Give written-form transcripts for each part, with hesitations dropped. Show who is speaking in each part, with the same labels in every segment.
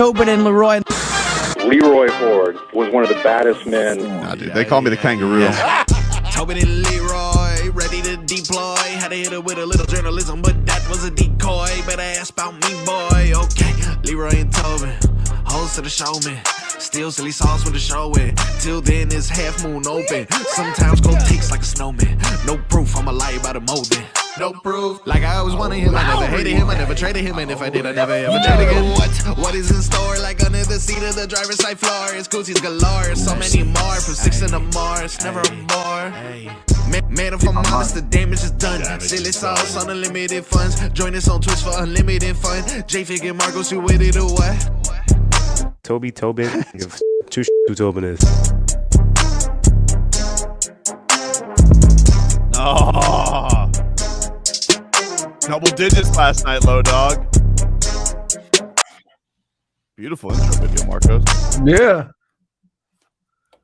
Speaker 1: Tobin and Leroy.
Speaker 2: Leroy Ford was one of the baddest men.
Speaker 3: Nah, dude, they call me the kangaroo.
Speaker 4: Yeah. Tobin and Leroy, ready to deploy. Had to hit it with a little journalism, but that was a decoy. Better ask about me, boy. Okay, Leroy and Tobin, host of the showman. Still silly sauce with the show with. Till then, it's half moon open. Sometimes cold takes like a snowman. No proof, I'm a lie about a molding. No proof. Like I always wanted him, I never hated him, I never traded him, and if I did, I never ever trade again. What is in store? Like under the seat of the driver's side floor, it's Goosies galore. So many more from 6 in the Mars, never a more. Man, if I'm honest, the damage is done. Silly sauce on unlimited funds. Join us on Twitch for unlimited fun. J-Fig and Marcos, you with it or what?
Speaker 5: Tobin, give two who Tobin is.
Speaker 3: Oh, double digits last night, low dog. Beautiful intro video, Marcos.
Speaker 6: Yeah.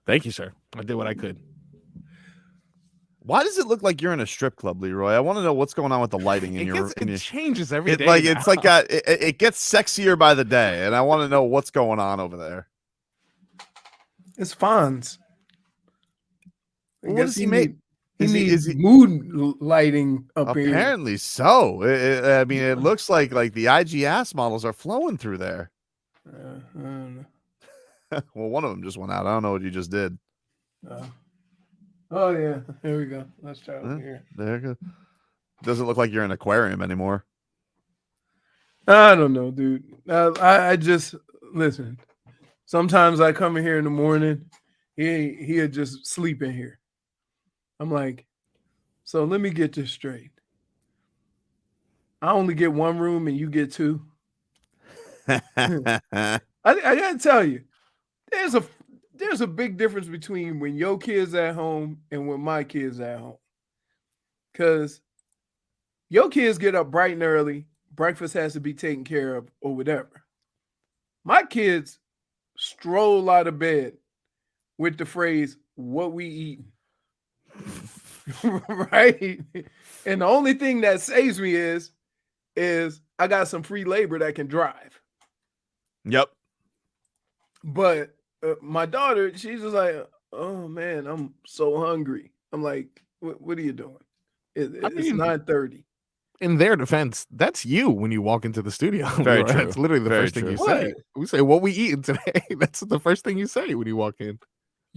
Speaker 7: Thank you, sir. I did what I could.
Speaker 3: Why does it look like you're in a strip club, Leroy? I want to know what's going on with the lighting in your.
Speaker 7: It changes every day.
Speaker 3: It gets sexier by the day, and I want to know what's going on over there.
Speaker 6: It's Fonz.
Speaker 3: What does he make?
Speaker 6: He needs mood lighting up here.
Speaker 3: Apparently so. I mean, it looks like the IG ass models are flowing through there.
Speaker 6: I don't know.
Speaker 3: Well, one of them just went out. I don't know what you just did.
Speaker 6: Oh yeah, here we go. Let's try over here.
Speaker 3: There you go. Doesn't look like you're in an aquarium anymore.
Speaker 6: I don't know, dude. I just listen. Sometimes I come in here in the morning. He'll just sleep in here. I'm like, so let me get this straight. I only get one room and you get two. I gotta tell you, there's a big difference between when your kids at home and when my kids at home. Because your kids get up bright and early, breakfast has to be taken care of or whatever. My kids stroll out of bed with the phrase, what we eating. Right? And the only thing that saves me is I got some free labor that can drive.
Speaker 3: Yep. But
Speaker 6: my daughter, she's just like, oh man, I'm so hungry. I'm like, what are you doing? It's 9:30.
Speaker 7: In their defense, that's you when you walk into the studio.
Speaker 3: Very true.
Speaker 7: That's literally the first thing you say. We say, what we eating today? That's the first thing you say when you walk in.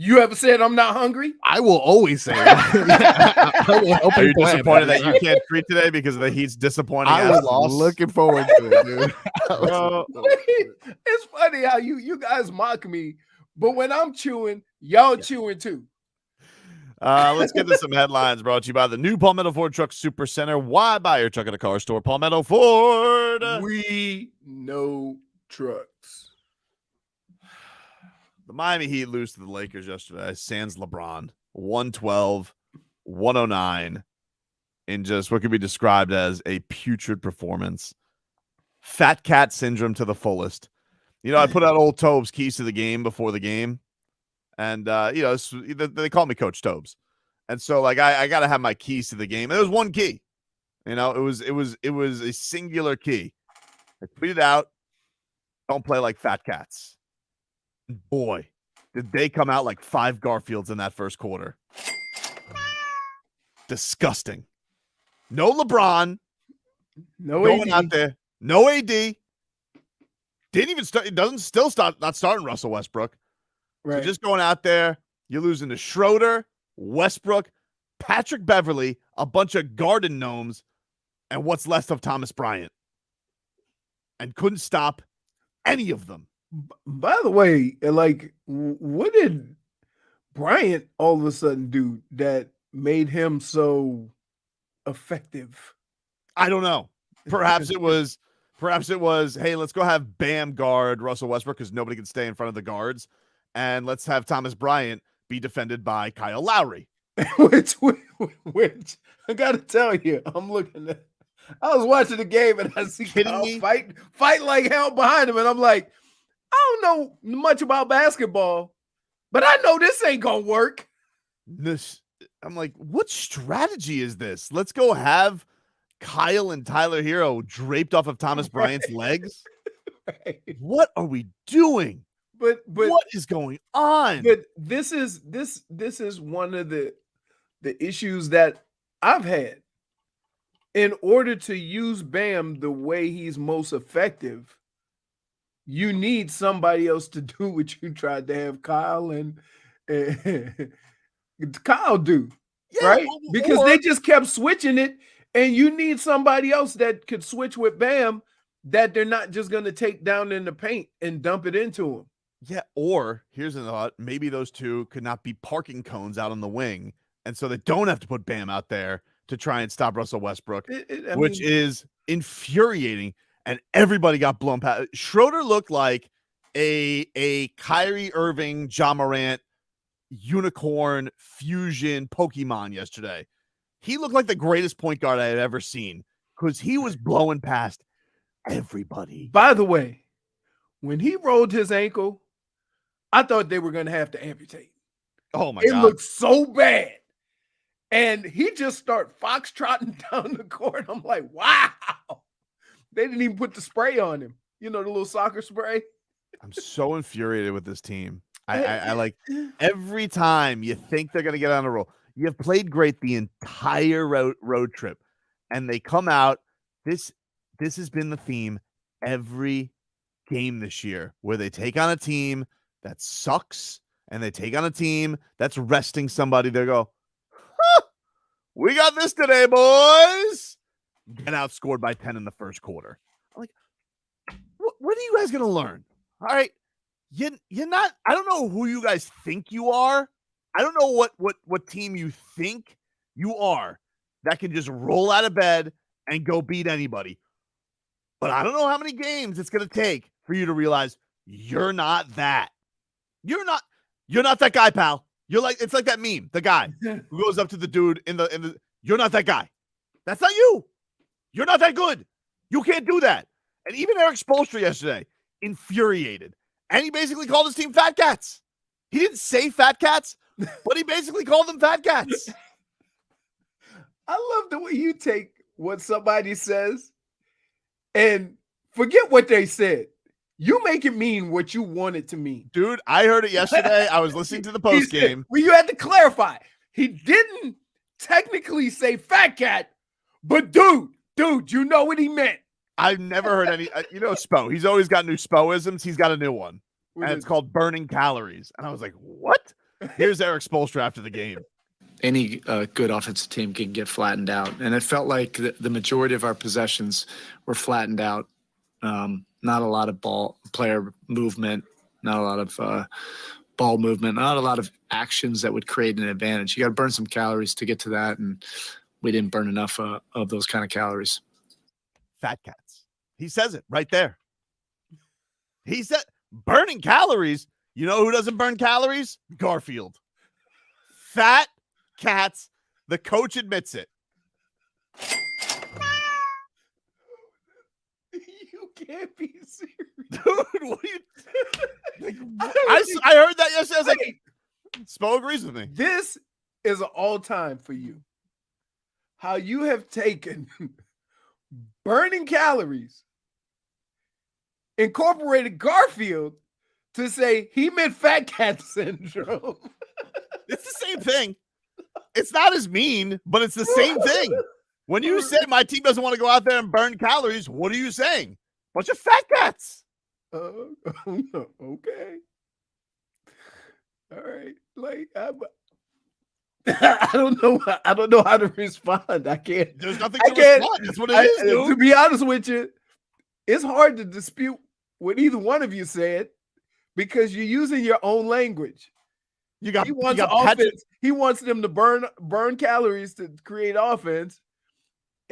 Speaker 6: You ever said I'm not hungry?
Speaker 7: I will always say that.
Speaker 3: Are you disappointed that you can't treat today because of the Heat's disappointing ass loss?
Speaker 7: Looking forward to it, dude.
Speaker 6: It's funny how you guys mock me, but when I'm chewing, y'all chewing too.
Speaker 3: Let's get to some headlines brought to you by the new Palmetto Ford Truck Super Center. Why buy your truck at a car store? Palmetto Ford.
Speaker 6: We know trucks.
Speaker 3: The Miami Heat lose to the Lakers yesterday. Sans LeBron, 112-109 in just what could be described as a putrid performance. Fat cat syndrome to the fullest. You know, I put out old Tobes keys to the game before the game. And, they call me Coach Tobes. And so, like, I got to have my keys to the game. And there was one key. You know, it was a singular key. I tweeted out, don't play like fat cats. Boy, did they come out like 5 Garfields in that first quarter. Disgusting. No LeBron.
Speaker 6: No
Speaker 3: going
Speaker 6: AD.
Speaker 3: out there. No AD. Didn't even start. It doesn't still start. Not starting Russell Westbrook.
Speaker 6: Right.
Speaker 3: So just going out there. You're losing to Schroeder, Westbrook, Patrick Beverly, a bunch of garden gnomes, and what's left of Thomas Bryant. And couldn't stop any of them.
Speaker 6: By the way, like, what did Bryant all of a sudden do that made him so effective?
Speaker 3: I don't know. Perhaps it was, hey, let's go have Bam guard Russell Westbrook because nobody can stay in front of the guards. And let's have Thomas Bryant be defended by Kyle Lowry.
Speaker 6: which I got to tell you, I'm looking at, I was watching the game and I see Kyle fight like hell behind him. And I'm like, I don't know much about basketball, but I know this ain't going to work.
Speaker 3: I'm like, what strategy is this? Let's go have Kyle and Tyler Hero draped off of Thomas Bryant's legs
Speaker 6: Right.
Speaker 3: What are we doing?
Speaker 6: But
Speaker 3: What is going on?
Speaker 6: But this is one of the issues that I've had. In order to use Bam the way he's most effective, you need somebody else to do what you tried to have Kyle and Kyle do, right? Because they just kept switching it, and you need somebody else that could switch with Bam that they're not just going to take down in the paint and dump it into him.
Speaker 3: Yeah, or here's a thought. Maybe those two could not be parking cones out on the wing, and so they don't have to put Bam out there to try and stop Russell Westbrook, which is infuriating. And everybody got blown past. Schroeder looked like a Kyrie Irving, Ja Morant, unicorn fusion Pokemon yesterday. He looked like the greatest point guard I had ever seen because he was blowing past everybody.
Speaker 6: By the way, when he rolled his ankle, I thought they were going to have to amputate.
Speaker 3: Oh, my God.
Speaker 6: It looked so bad. And he just started foxtrotting down the court. I'm like, wow. They didn't even put the spray on him. You know, the little soccer spray.
Speaker 3: I'm so infuriated with this team. I like every time you think they're going to get on a roll. You have played great the entire road trip, and they come out. This has been the theme every game this year, where they take on a team that sucks and they take on a team that's resting somebody. They go, we got this today, boys. Get outscored by 10 in the first quarter. I'm like, what are you guys going to learn? All right. You're not, I don't know who you guys think you are. I don't know what team you think you are that can just roll out of bed and go beat anybody. But I don't know how many games it's going to take for you to realize you're not that. You're not that guy, pal. It's like that meme, the guy who goes up to the dude in the you're not that guy. That's not you. You're not that good. You can't do that. And even Eric Spoelstra yesterday, infuriated. And he basically called his team fat cats. He didn't say fat cats, but he basically called them fat cats.
Speaker 6: I love the way you take what somebody says and forget what they said. You make it mean what you want it to mean.
Speaker 3: Dude, I heard it yesterday. I was listening to the post game.
Speaker 6: Well, you had to clarify. He didn't technically say fat cat, but dude, you know what he meant.
Speaker 3: I've never heard any, Spo. He's always got new Spoisms. He's got a new one. And it's called burning calories. And I was like, what? Here's Eric Spoelstra after the game.
Speaker 1: Any good offensive team can get flattened out. And it felt like the majority of our possessions were flattened out. Not a lot of player movement, not a lot of ball movement, not a lot of actions that would create an advantage. You got to burn some calories to get to that, and we didn't burn enough of those kind of calories.
Speaker 3: Fat cats. He says it right there. He said burning calories. You know who doesn't burn calories? Garfield. Fat cats. The coach admits it.
Speaker 6: You can't be serious.
Speaker 3: Dude, what are you I heard that yesterday. I was like, Spo agrees with me.
Speaker 6: This is an all-time for you. How you have taken burning calories, incorporated Garfield to say he meant fat cat syndrome.
Speaker 3: It's the same thing. It's not as mean, but it's the same thing. When you say my team doesn't want to go out there and burn calories, what are you saying? Bunch of fat cats.
Speaker 6: Okay. All right. Like I don't know how to respond. I can't.
Speaker 3: There's nothing to respond. That's what it is, dude.
Speaker 6: To be honest with you, it's hard to dispute what either one of you said because you're using your own language. He wants offense. He wants them to burn calories to create offense.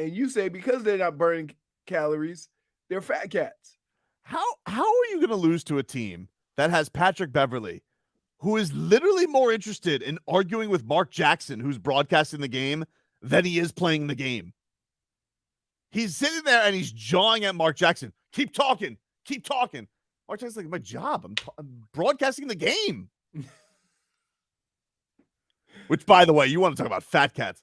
Speaker 6: And you say because they're not burning calories, they're fat cats.
Speaker 3: How are you going to lose to a team that has Patrick Beverley, who is literally more interested in arguing with Mark Jackson, who's broadcasting the game, than he is playing the game? He's sitting there and he's jawing at Mark Jackson. Keep talking. Mark Jackson's like, my job. I'm broadcasting the game. Which, by the way, you want to talk about fat cats.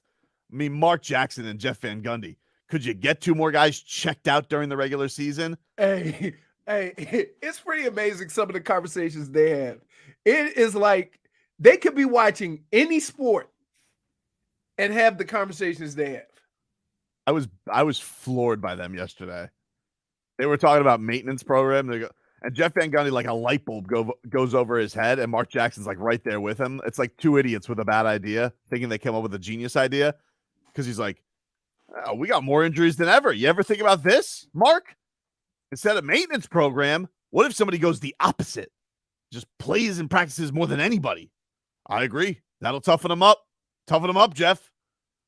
Speaker 3: I mean, Mark Jackson and Jeff Van Gundy. Could you get two more guys checked out during the regular season?
Speaker 6: Hey, Hey, it's pretty amazing some of the conversations they have. It is like they could be watching any sport and have the conversations they have.
Speaker 3: I was floored by them yesterday. They were talking about maintenance program. They go, and Jeff Van Gundy, like a light bulb goes over his head, and Mark Jackson's like right there with him. It's like two idiots with a bad idea, thinking they came up with a genius idea. Because he's like, oh, we got more injuries than ever. You ever think about this, Mark? Instead of maintenance program, what if somebody goes the opposite? Just plays and practices more than anybody. I agree. That'll toughen them up. Toughen them up, Jeff.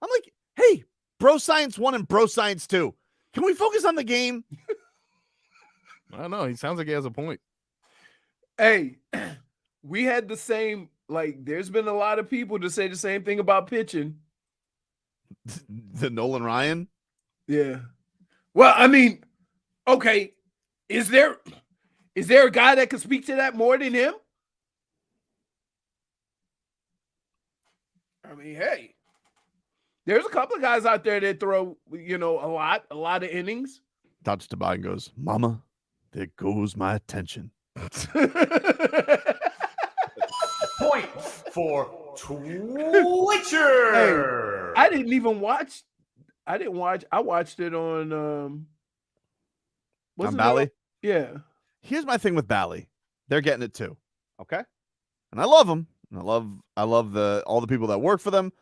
Speaker 3: I'm like, hey, bro science 1 and bro science 2. Can we focus on the game?
Speaker 7: I don't know. He sounds like he has a point.
Speaker 6: Hey, we had the same, like, there's been a lot of people to say the same thing about pitching.
Speaker 3: The Nolan Ryan?
Speaker 6: Yeah. Well, I mean, okay, is there a guy that can speak to that more than him? I mean, hey, there's a couple of guys out there that throw, a lot of innings.
Speaker 3: Dodge to and goes, Mama, there goes my attention.
Speaker 8: Point for Twitcher.
Speaker 6: Hey, I didn't watch. I watched it on
Speaker 3: On Bally?
Speaker 6: Yeah.
Speaker 3: Here's my thing with Bally. They're getting it too. Okay? And I love them. And I love all the people that work for them.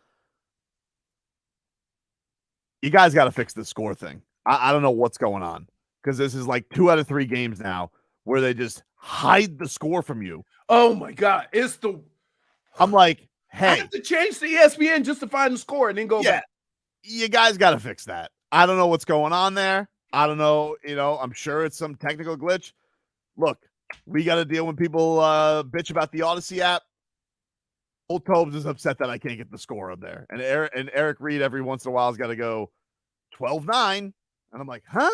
Speaker 3: You guys got to fix the score thing. I don't know what's going on. Because this is like 2 out of 3 games now where they just hide the score from you.
Speaker 6: Oh my God.
Speaker 3: I'm like, hey.
Speaker 6: I have to change to ESPN just to find the score and then go back.
Speaker 3: You guys got to fix that. I don't know what's going on there. I don't know. I'm sure it's some technical glitch. Look, we got to deal when people bitch about the Odyssey app. Old Tobes is upset that I can't get the score up there. And Eric Reed every once in a while has got to go 12-9. And I'm like, huh?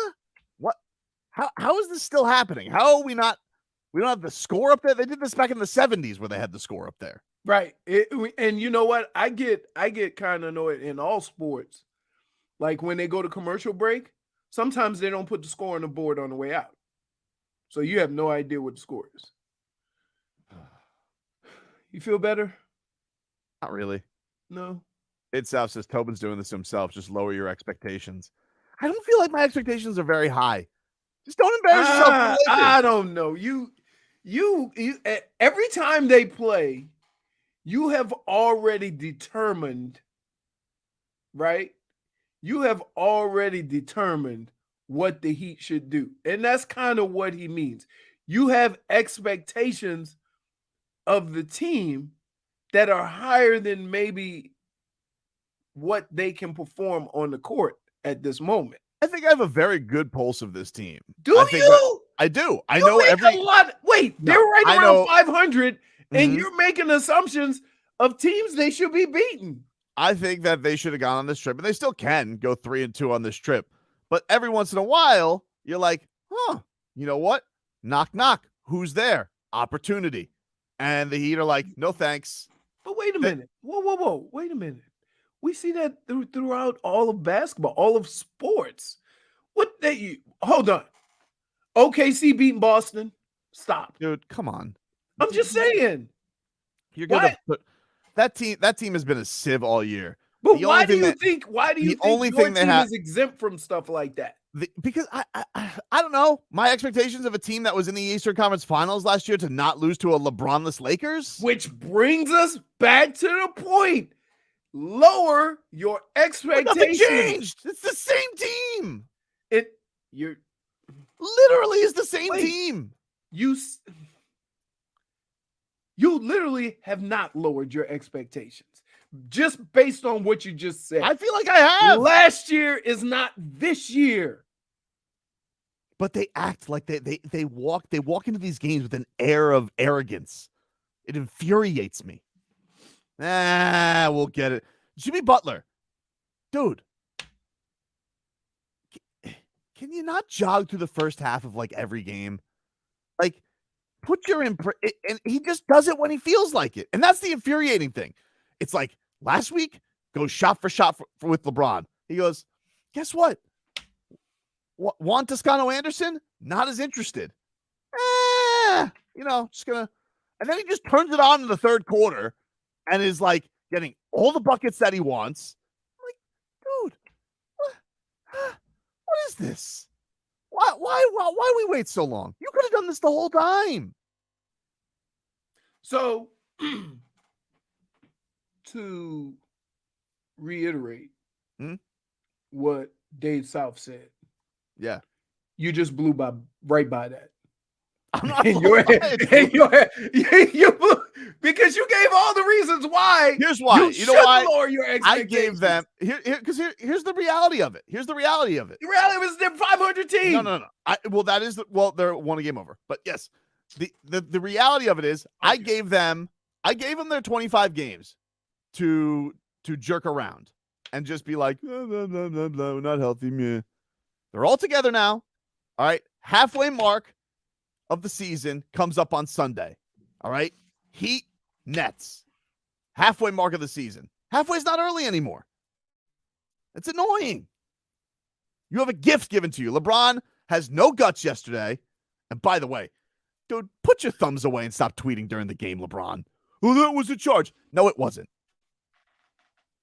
Speaker 3: What? How is this still happening? How are we don't have the score up there? They did this back in the 70s where they had the score up there.
Speaker 6: Right. And you know what? I get kind of annoyed in all sports. Like when they go to commercial break, sometimes they don't put the score on the board on the way out. So you have no idea what the score is. You feel better?
Speaker 3: Not really.
Speaker 6: No.
Speaker 3: It South says Tobin's doing this himself. Just lower your expectations. I don't feel like my expectations are very high. Just don't embarrass yourself.
Speaker 6: I don't know. You every time they play, you have already determined, right? You have already determined what the Heat should do. And that's kind of what he means. You have expectations of the team that are higher than maybe what they can perform on the court at this moment.
Speaker 3: I think I have a very good pulse of this team.
Speaker 6: Do you?
Speaker 3: I do. I
Speaker 6: You
Speaker 3: know
Speaker 6: make
Speaker 3: every
Speaker 6: a lot. Wait, they're right
Speaker 3: I
Speaker 6: around
Speaker 3: know-
Speaker 6: 500, and
Speaker 3: Mhm.
Speaker 6: you're making assumptions of teams they should be beating.
Speaker 3: I think that they should have gone on this trip, and they still can go 3-2 on this trip. But every once in a while, you're like, huh, you know what? Knock, knock. Who's there? Opportunity. And the Heat are like, no thanks.
Speaker 6: But wait a minute. Whoa. Wait a minute. We see that throughout all of basketball, all of sports. Hold on. OKC beating Boston. Stop.
Speaker 3: Dude, come on.
Speaker 6: I'm just saying.
Speaker 3: You're gonna put that team has been a sieve all year.
Speaker 6: But
Speaker 3: The
Speaker 6: why
Speaker 3: only
Speaker 6: do
Speaker 3: thing
Speaker 6: you
Speaker 3: that-
Speaker 6: think
Speaker 3: only
Speaker 6: your
Speaker 3: thing they
Speaker 6: team
Speaker 3: have-
Speaker 6: is exempt from stuff like that?
Speaker 3: Because I don't know. My expectations of a team that was in the Eastern Conference Finals last year to not lose to a LeBron-less Lakers.
Speaker 6: Which brings us back to the point. Lower your
Speaker 3: But
Speaker 6: expectations.
Speaker 3: nothing changed. It's the same team.
Speaker 6: You're
Speaker 3: Literally is the same
Speaker 6: Wait.
Speaker 3: team.
Speaker 6: you literally have not lowered your expectations just based on what you just said.
Speaker 3: I feel like I have.
Speaker 6: Last year is not this year.
Speaker 3: But they act like they walk into these games with an air of arrogance. It infuriates me. We'll get it. Jimmy Butler, dude, can you not jog through the first half of like every game? Like, put your and he just does it when he feels like it, and that's the infuriating thing. It's like last week, goes shot for shot with LeBron. He goes, guess what? Juan Toscano Anderson, not as interested. just gonna, and then he just turns it on in the third quarter and is like getting all the buckets that he wants. I'm like, dude, what is this? Why we wait so long? You could have done this the whole time.
Speaker 6: So, to reiterate what Dave South said,
Speaker 3: Yeah,
Speaker 6: you just blew right by that.
Speaker 3: I'm not
Speaker 6: In your head, you blew, because you gave all the reasons why.
Speaker 3: Here's why.
Speaker 6: You know why? Lower your
Speaker 3: I
Speaker 6: expectations.
Speaker 3: gave them here's the reality of it. Here's the reality of it.
Speaker 6: The reality was they're 500 team.
Speaker 3: No. They're one game over. But yes, the reality of it is I gave them their 25 games to jerk around and just be like, blah, blah, blah, blah, blah, not healthy. Meh. They're all together now. All right. Halfway mark of the season comes up on Sunday. All right. Heat, Nets. Halfway mark of the season. Halfway's not early anymore. It's annoying. You have a gift given to you. LeBron has no guts yesterday. And by the way, dude, put your thumbs away and stop tweeting during the game, LeBron. Oh, that was a charge. No, it wasn't.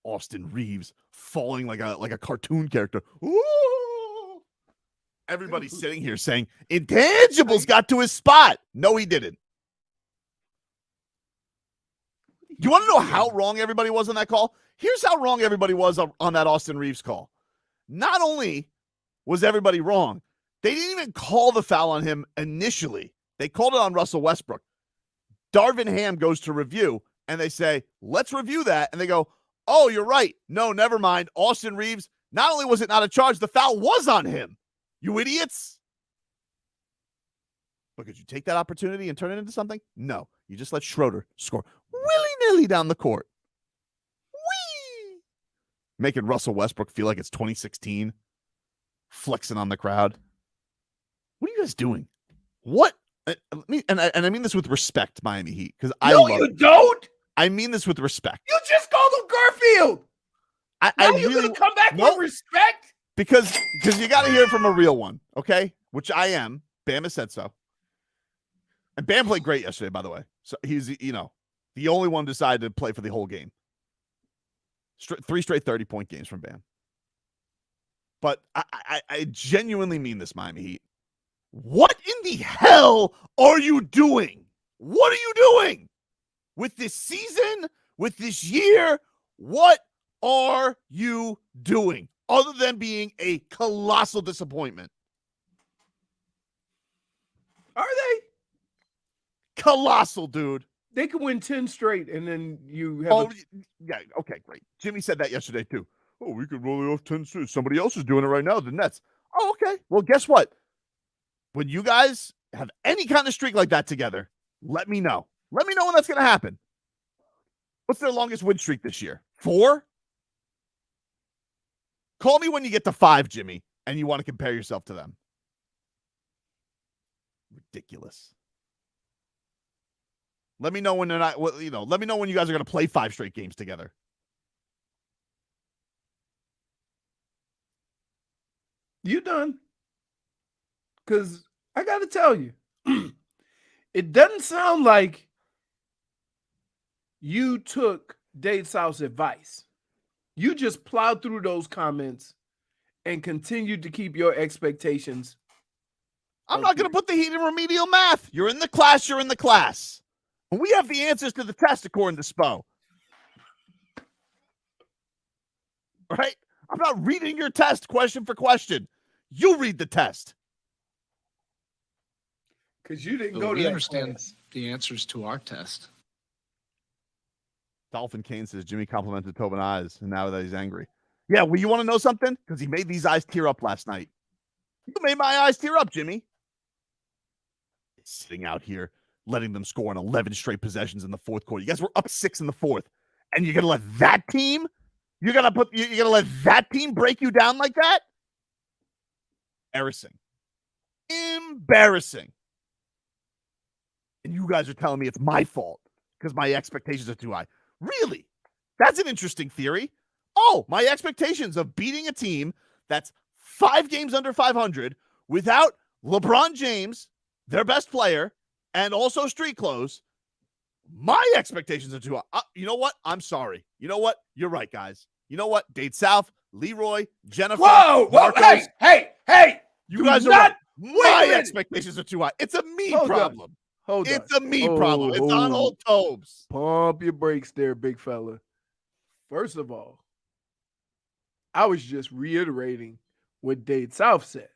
Speaker 3: Austin Reeves falling like a cartoon character. Ooh! Everybody's sitting here saying intangibles got to his spot. No, he didn't. You want to know how wrong everybody was on that call? Here's how wrong everybody was on that Austin Reeves call. Not only was everybody wrong, they didn't even call the foul on him initially. They called it on Russell Westbrook. Darvin Ham goes to review, and they say, let's review that. And they go, oh, you're right. No, never mind. Austin Reeves, not only was it not a charge, the foul was on him. You idiots. But could you take that opportunity and turn it into something? No. You just let Schroeder score willy-nilly down the court. Whee! Making Russell Westbrook feel like it's 2016. Flexing on the crowd. What are you guys doing? What? And I mean this with respect, Miami Heat, because
Speaker 6: don't.
Speaker 3: I mean this with respect.
Speaker 6: You just called him Garfield. Now you're going to come back with respect?
Speaker 3: Because you got to hear it from a real one, okay? Which I am. Bam has said so. And Bam played great yesterday, by the way. So he's, the only one decided to play for the whole game. 3 straight 30-point games from Bam. But I genuinely mean this, Miami Heat. What in the hell are you doing? What are you doing? With this season, with this year, what are you doing? Other than being a colossal disappointment.
Speaker 6: Are they?
Speaker 3: Colossal, dude.
Speaker 6: They could win 10 straight, and then you have
Speaker 3: yeah, okay, great. Jimmy said that yesterday, too. Oh, we could roll it off 10 straight. Somebody else is doing it right now, the Nets. Oh, okay. Well, guess what? When you guys have any kind of streak like that together, let me know. Let me know when that's going to happen. What's their longest win streak this year? 4? Call me when you get to 5, Jimmy, and you want to compare yourself to them. Ridiculous. Let me know when they're not, let me know when you guys are going to play 5 straight games together.
Speaker 6: You done? Because I got to tell you, it doesn't sound like you took Dave South's advice. You just plowed through those comments and continued to keep your expectations.
Speaker 3: I'm not going to put the Heat in remedial math. You're in the class. You're in the class. And we have the answers to the test according to Spo. Right? I'm not reading your test question for question. You read the test.
Speaker 6: Because you didn't
Speaker 1: So
Speaker 6: go to
Speaker 1: we
Speaker 6: that
Speaker 1: understand
Speaker 6: class.
Speaker 1: the answers to our test.
Speaker 3: Dolphin Kane says Jimmy complimented Tobin eyes, and now that he's angry. Yeah, well, you want to know something? Because he made these eyes tear up last night. You made my eyes tear up, Jimmy. Sitting out here, letting them score on 11 straight possessions in the fourth quarter. You guys were up 6 in the fourth, and you're gonna let that team? You're gonna let that team break you down like that? Embarrassing. And you guys are telling me it's my fault because my expectations are too high. Really? That's an interesting theory. Oh, my expectations of beating a team that's 5 games under 500 without LeBron James, their best player, and also street clothes, my expectations are too high. You know what? I'm sorry. You know what? You're right, guys. You know what? Dade South, Leroy, Jennifer,
Speaker 6: Whoa,
Speaker 3: Marcos,
Speaker 6: hey!
Speaker 3: you
Speaker 6: do
Speaker 3: guys are
Speaker 6: not-
Speaker 3: right.
Speaker 6: wait a
Speaker 3: My
Speaker 6: minute.
Speaker 3: expectations are too high. It's a me
Speaker 6: Hold on.
Speaker 3: problem.
Speaker 6: Hold on.
Speaker 3: It's a me problem. It's on
Speaker 6: Oh.
Speaker 3: old Tobes.
Speaker 6: Pump your brakes there, big fella. First of all, I was just reiterating what Dade South said.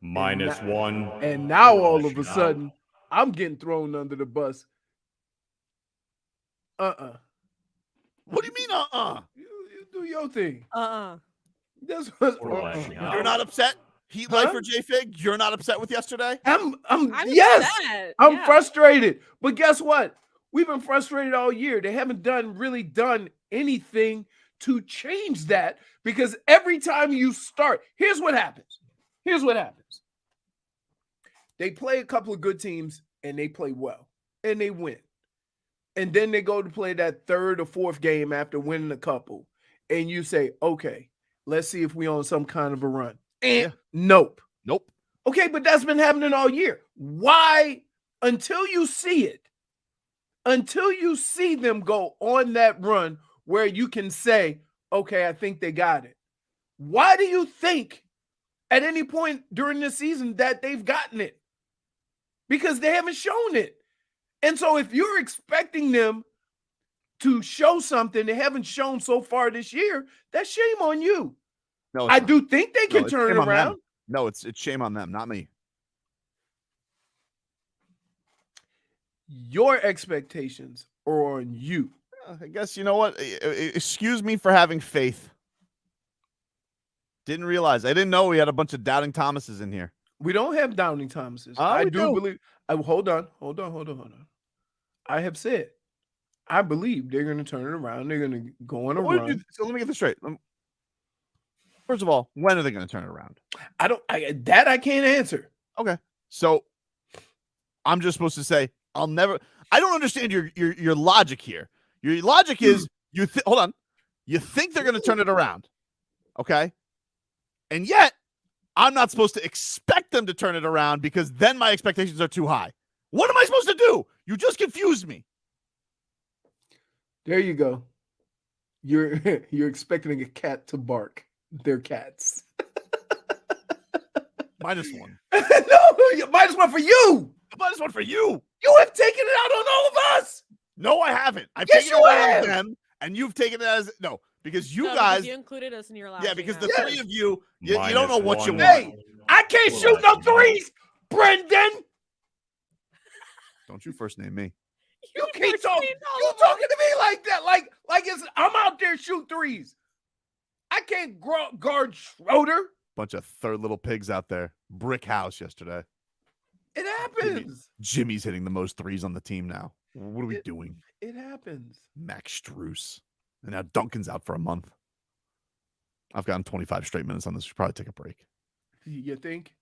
Speaker 8: -1.
Speaker 6: And now all of a sudden, I'm getting thrown under the bus.
Speaker 3: What do you mean,
Speaker 6: You do your thing. That's what.
Speaker 8: We're lashing out.
Speaker 3: You're not upset? Heat Life or J-Fig? You're not upset with yesterday?
Speaker 6: I'm
Speaker 9: yes.
Speaker 6: I'm
Speaker 9: Yeah.
Speaker 6: frustrated. But guess what? We've been frustrated all year. They haven't really done anything to change that, because every time you start, here's what happens. They play a couple of good teams and they play well and they win. And then they go to play that third or fourth game after winning a couple. And you say, okay, let's see if we on some kind of a run. And nope. Okay, but that's been happening all year. Why? Until you see it, until you see them go on that run where you can say, okay, I think they got it. Why do you think at any point during this season that they've gotten it? Because they haven't shown it. And so if you're expecting them to show something they haven't shown so far this year, that's shame on you.
Speaker 3: No,
Speaker 6: I do think they can
Speaker 3: it's
Speaker 6: turn it
Speaker 3: shame on them.
Speaker 6: around.
Speaker 3: No, it's shame on them, not me.
Speaker 6: Your expectations are on you.
Speaker 3: I guess, you know what? Excuse me for having faith. Didn't realize. I didn't know we had a bunch of doubting Thomases in here.
Speaker 6: We don't have doubting Thomases.
Speaker 3: Oh,
Speaker 6: I
Speaker 3: we
Speaker 6: do
Speaker 3: do.
Speaker 6: believe. Hold on. I have said, I believe they're going to turn it around. They're going to go on a run.
Speaker 3: So let me get this straight. First of all, when are they going to turn it around?
Speaker 6: I can't answer.
Speaker 3: Okay. So I'm just supposed to say, I don't understand your logic here. Your logic is hold on. You think they're going to turn it around. Okay. And yet I'm not supposed to expect them to turn it around because then my expectations are too high. What am I supposed to do? You just confused me.
Speaker 6: There you go. You're expecting a cat to bark. They're cats.
Speaker 3: -1.
Speaker 6: No, -1 for you.
Speaker 3: -1 for you.
Speaker 6: You have taken it out on all of us.
Speaker 3: No, I haven't. I've
Speaker 6: Yes,
Speaker 3: taken
Speaker 6: you
Speaker 3: it out
Speaker 6: have.
Speaker 3: on them, and you've taken it as no, because you
Speaker 9: No,
Speaker 3: guys.
Speaker 9: because you included us in your last.
Speaker 3: Yeah, because the
Speaker 6: Yes.
Speaker 3: three of you, you don't know what you
Speaker 8: -1.
Speaker 3: want.
Speaker 6: Hey, I can't shoot no threes, Brendan.
Speaker 3: Don't you first name me.
Speaker 6: You keep
Speaker 9: first
Speaker 6: talking.
Speaker 9: named all
Speaker 6: You
Speaker 9: of us.
Speaker 6: talking to me like that? Like it's I'm out there shoot threes. I can't guard Schroeder.
Speaker 3: Bunch of third little pigs out there. Brick house yesterday.
Speaker 6: It happens.
Speaker 3: Jimmy's hitting the most threes on the team now. What are we doing?
Speaker 6: It happens.
Speaker 3: Max Strus. And now Duncan's out for a month. I've gotten 25 straight minutes on this. We should probably take a break.
Speaker 6: You think?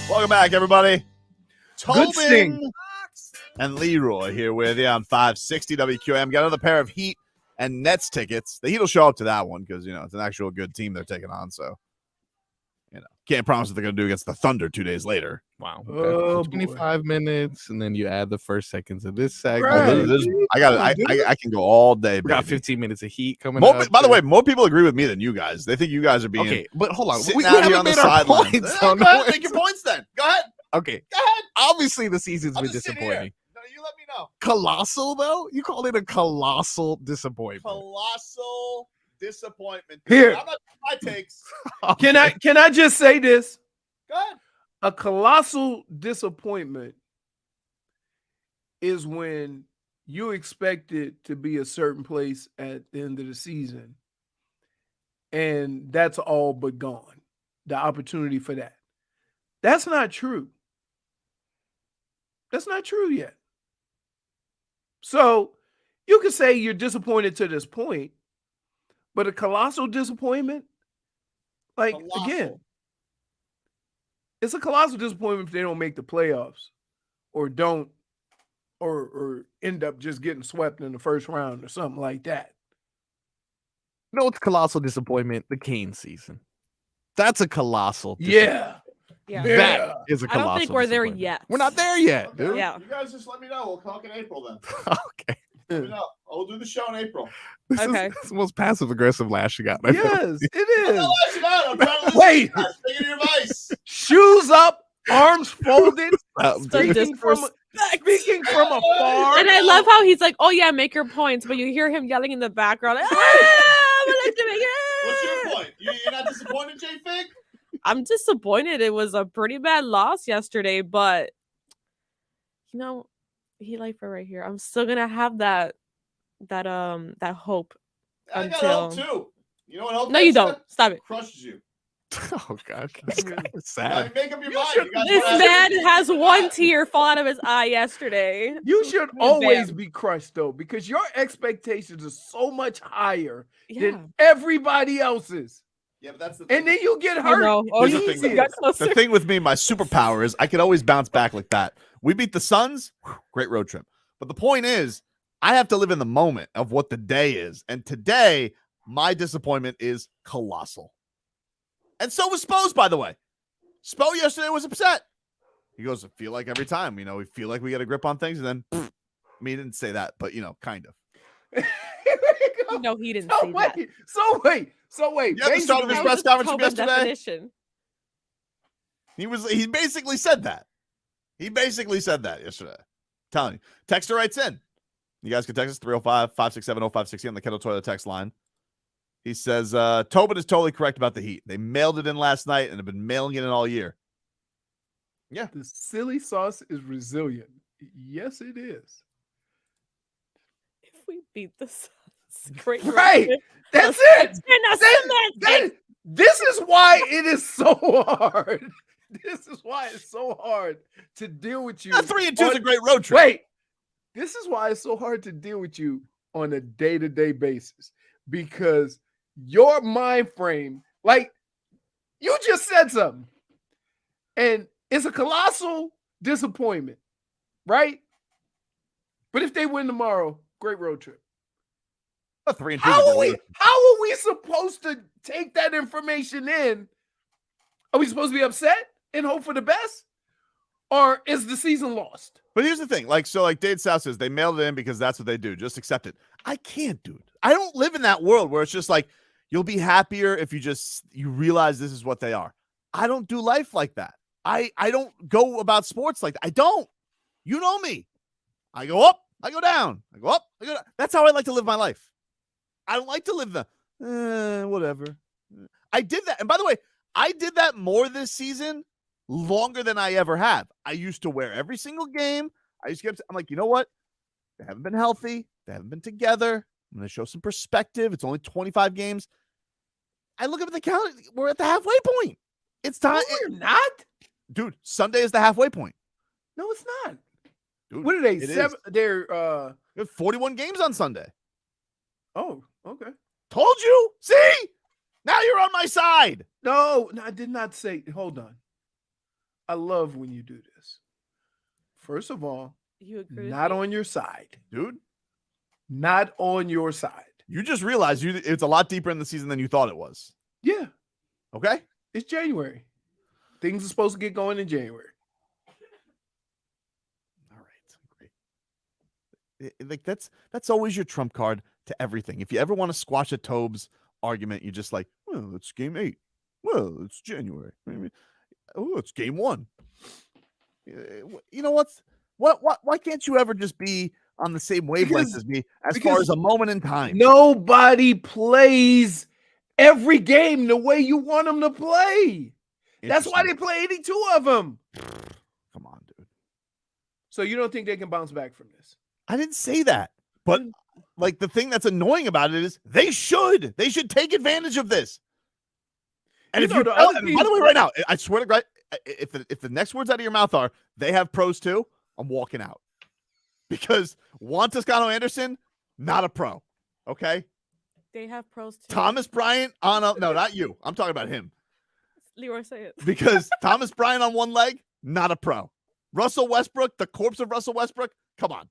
Speaker 3: Welcome back, everybody.
Speaker 6: Good sting.
Speaker 3: Tobin and Leroy here with you on 560 WQAM. Got another pair of Heat and Nets tickets. The Heat will show up to that one because, it's an actual good team they're taking on. So, can't promise what they're going to do against the Thunder 2 days later.
Speaker 7: Wow. Okay.
Speaker 6: Oh,
Speaker 7: 25 minutes, and then you add the first seconds of this segment.
Speaker 6: Right.
Speaker 3: I can go all day.
Speaker 7: We got
Speaker 3: baby.
Speaker 7: 15 minutes of Heat coming
Speaker 3: More,
Speaker 7: up.
Speaker 3: by the way, more people agree with me than you guys. They think you guys are being
Speaker 7: okay, but hold on.
Speaker 3: sitting
Speaker 7: We
Speaker 3: out here
Speaker 7: haven't
Speaker 3: on the
Speaker 7: made our
Speaker 3: sideline.
Speaker 7: points.
Speaker 3: Go ahead, make your points then. Go ahead.
Speaker 7: Okay.
Speaker 3: Go ahead.
Speaker 7: Obviously, the season's
Speaker 3: I'll
Speaker 7: been
Speaker 3: just sit
Speaker 7: disappointing.
Speaker 3: here. No, you let me know.
Speaker 7: Colossal, though? You call it a colossal disappointment.
Speaker 3: Colossal disappointment.
Speaker 6: Here.
Speaker 3: I'm not my takes.
Speaker 6: Can I just say this?
Speaker 3: Go ahead.
Speaker 6: A colossal disappointment is when you expect it to be a certain place at the end of the season, and that's all but gone. The opportunity for that. That's not true. That's not true yet. So you could say you're disappointed to this point, but a colossal disappointment, again, it's a colossal disappointment if they don't make the playoffs or don't or end up just getting swept in the first round or something like that.
Speaker 7: No, it's colossal disappointment. The Kane season. That's a colossal.
Speaker 6: Yeah.
Speaker 9: Yeah.
Speaker 7: That is a
Speaker 9: I
Speaker 7: colossal.
Speaker 9: don't think we're there
Speaker 7: disappointment.
Speaker 9: yet.
Speaker 7: We're not there yet,
Speaker 3: Okay.
Speaker 7: dude.
Speaker 9: Yeah.
Speaker 2: You guys just let me know. We'll talk in April then.
Speaker 7: Okay.
Speaker 2: Let me know. I'll do the show in April.
Speaker 7: This
Speaker 9: Okay.
Speaker 7: is the most passive aggressive Lash you got.
Speaker 6: Yes, it
Speaker 2: I'm
Speaker 6: is.
Speaker 2: not lashing out. I'm trying to listen
Speaker 6: Wait.
Speaker 2: to you guys. Taking your advice.
Speaker 6: Shoes up, arms folded,
Speaker 9: So
Speaker 6: speaking from afar.
Speaker 9: And I love how he's like, "Oh yeah, make your points," but you hear him yelling in the background. Like, I would like to make it.
Speaker 2: What's your point? You're not disappointed, J-Fig?
Speaker 9: I'm disappointed. It was a pretty bad loss yesterday, but he like for right here. I'm still gonna have that hope
Speaker 2: I got
Speaker 9: until.
Speaker 2: hope too. You know what hope
Speaker 9: No, you
Speaker 2: gets
Speaker 9: don't. Stop it.
Speaker 2: Crushes you.
Speaker 7: Oh god, this guy is
Speaker 2: Now,
Speaker 7: sad.
Speaker 2: make up your
Speaker 6: You
Speaker 2: mind.
Speaker 6: should-
Speaker 2: You guys
Speaker 9: This
Speaker 2: wanna-
Speaker 9: man has one tear fall out of his eye yesterday.
Speaker 6: You should
Speaker 9: Damn.
Speaker 6: always be crushed though, because your expectations are so much higher
Speaker 9: Yeah.
Speaker 6: than everybody else's.
Speaker 2: Yeah, but that's the thing.
Speaker 6: And then you get
Speaker 9: I
Speaker 6: hurt.
Speaker 9: know. Oh,
Speaker 3: Here's the
Speaker 9: you
Speaker 3: thing, though.
Speaker 9: got closer.
Speaker 3: The thing with me, my superpower is I can always bounce back like that. We beat the Suns, great road trip. But the point is, I have to live in the moment of what the day is. And today, my disappointment is colossal. And so was Spo's, by the way. Spo yesterday was upset. He goes, I feel like every time, we feel like we get a grip on things. And then, I mean, he didn't say that, but, kind of.
Speaker 9: No, he didn't
Speaker 6: So
Speaker 9: say that.
Speaker 6: wait.
Speaker 3: Yeah, the start of his
Speaker 9: That
Speaker 3: press
Speaker 9: was
Speaker 3: conference from
Speaker 9: Tobin's
Speaker 3: yesterday.
Speaker 9: definition.
Speaker 3: He basically said that. He basically said that yesterday. Telling you. Texter writes in. You guys can text us 305-567-0560 on the Kettle Toilet text line. He says, Tobin is totally correct about the Heat. They mailed it in last night and have been mailing it in all year. Yeah.
Speaker 6: The silly sauce is resilient. Yes, it is.
Speaker 9: If we beat the Suns, great.
Speaker 6: Right.
Speaker 9: road.
Speaker 6: That's it. This is why it is so hard. This is why it's so hard to deal with you.
Speaker 3: 3-2 is a great road trip.
Speaker 6: Wait. This is why it's so hard to deal with you on a day-to-day basis, because your mind frame, like you just said something, and it's a colossal disappointment, right? But if they win tomorrow, great road trip.
Speaker 3: 3-2 is a
Speaker 6: How
Speaker 3: good
Speaker 6: are
Speaker 3: road trip.
Speaker 6: we supposed to take that information in? Are we supposed to be upset and hope for the best? Or is the season lost?
Speaker 3: But here's the thing. Like Dade South says, they mailed it in because that's what they do. Just accept it. I can't, dude. I don't live in that world where it's just like, you'll be happier if you realize this is what they are. I don't do life like that. I don't go about sports like that. I don't. You know me. I go up, I go down. I go up, I go down. That's how I like to live my life. I don't like to live the whatever. I did that. And by the way, I did that more this season, longer than I ever have. I used to wear every single game. I'm like, you know what? They haven't been healthy. They haven't been together. I'm going to show some perspective. It's only 25 games. I look up at the calendar. We're at the halfway point. It's time.
Speaker 6: No, we're not.
Speaker 3: Dude, Sunday is the halfway point.
Speaker 6: No, it's not.
Speaker 3: Dude,
Speaker 6: What are they?
Speaker 3: it is.
Speaker 6: They're
Speaker 3: We have 41 games on Sunday.
Speaker 6: oh, okay.
Speaker 3: Told you. See? Now you're on my side.
Speaker 6: No, I did not say. Hold on. I love when you do this. First of all,
Speaker 9: You agree?
Speaker 6: not on your side.
Speaker 3: Dude,
Speaker 6: Not on your side.
Speaker 3: you just realized it's a lot deeper in the season than you thought it was.
Speaker 6: Yeah,
Speaker 3: Okay?
Speaker 6: it's January. Things are supposed to get going in January.
Speaker 3: All right. Great. Like that's always your trump card to everything. If you ever want to squash a Tobes argument, you're just like, well, it's game 8. Well, it's January. Oh, it's game 1. You know what? Why can't you ever just be on the same wavelength as me as far as a moment in time?
Speaker 6: Nobody plays every game the way you want them to play. That's why they play 82 of them.
Speaker 3: Come on, dude.
Speaker 6: So you don't think they can bounce back from this?
Speaker 3: I didn't say that. But like the thing that's annoying about it is they should take advantage of this. And
Speaker 6: You
Speaker 3: if
Speaker 6: know
Speaker 3: you
Speaker 6: the
Speaker 3: tell,
Speaker 6: other
Speaker 3: and
Speaker 6: team-
Speaker 3: by the way, right now, I swear to God, if the next words out of your mouth are they have pros too, I'm walking out. Because Juan Toscano Anderson, not a pro. Okay.
Speaker 9: They have pros too.
Speaker 3: Thomas Bryant on a no, not you. I'm talking about him.
Speaker 9: Leroy, say it.
Speaker 3: Because Thomas Bryant on one leg, not a pro. Russell Westbrook, the corpse of Russell Westbrook, come on.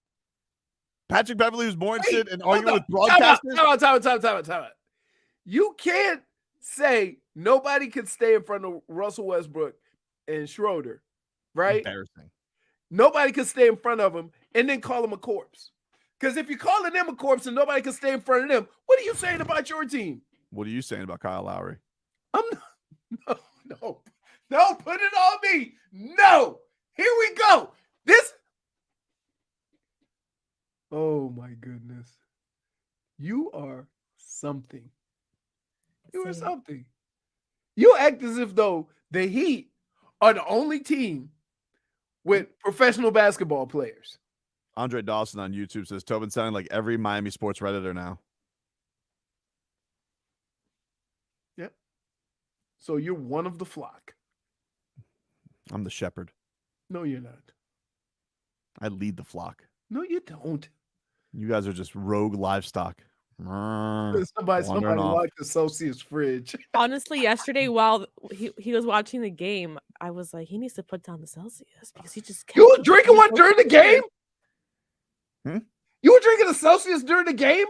Speaker 3: Patrick Beverly was more interested in arguing with broadcasters.
Speaker 6: Time out. You can't say nobody can stay in front of Russell Westbrook and Schroeder, right?
Speaker 3: Embarrassing.
Speaker 6: Nobody can stay in front of him and then call him a corpse. Because if you're calling them a corpse and nobody can stay in front of them, what are you saying about your team?
Speaker 3: What are you saying about Kyle Lowry?
Speaker 6: I'm not, no, put it on me. No, here we go. Oh my goodness. You are something. You are something. You act as if though the Heat are the only team with professional basketball players.
Speaker 3: Andre Dawson on YouTube says Tobin sounding like every Miami sports Redditor now.
Speaker 6: Yep. So you're one of the flock.
Speaker 3: I'm the shepherd.
Speaker 6: No, you're not.
Speaker 3: I lead the flock.
Speaker 6: No, you don't.
Speaker 3: You guys are just rogue livestock.
Speaker 6: Somebody locked the Celsius fridge.
Speaker 9: Honestly, yesterday while he was watching the game, I was like, he needs to put down the Celsius because he just
Speaker 6: You were drinking one during the game?
Speaker 3: Hmm?
Speaker 6: You were drinking a Celsius during the game?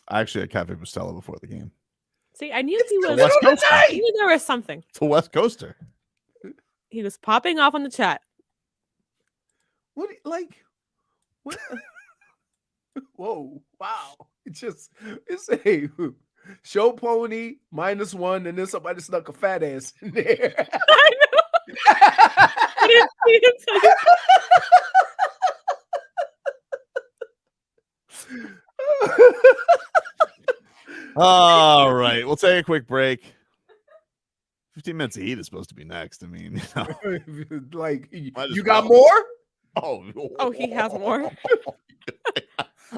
Speaker 3: I actually had Cafe Bustelo before the game.
Speaker 9: See, I knew he was.
Speaker 3: West Coast.
Speaker 9: I knew there was something.
Speaker 3: It's a West Coaster.
Speaker 9: He was popping off on the chat.
Speaker 6: What? Whoa! Wow! It's a show pony -1, and then somebody snuck a fat ass in there.
Speaker 9: I know. I didn't see it until
Speaker 3: All right. We'll take a quick break. 15 minutes of heat is supposed to be next. I mean,
Speaker 6: like,
Speaker 3: Might as
Speaker 6: you got
Speaker 3: well.
Speaker 6: more?
Speaker 9: Oh, he has more.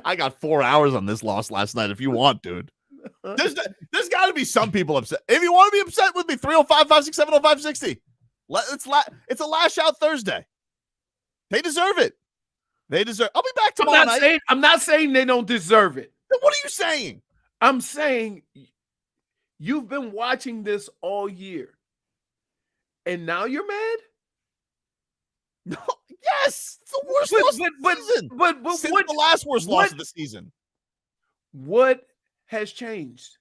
Speaker 3: I got 4 hours on this loss last night if you want, dude. There's got to be some people upset. If you want to be upset with me, 305-567-0560. It's a Lash Out Thursday. They deserve it. I'll be back tomorrow night.
Speaker 6: I'm not saying they don't deserve it.
Speaker 3: Then what are you saying?
Speaker 6: I'm saying you've been watching this all year, and now you're mad?
Speaker 3: No, yes, it's the worst loss of the season.
Speaker 6: But
Speaker 3: Since
Speaker 6: what,
Speaker 3: the last worst loss of the season.
Speaker 6: What has changed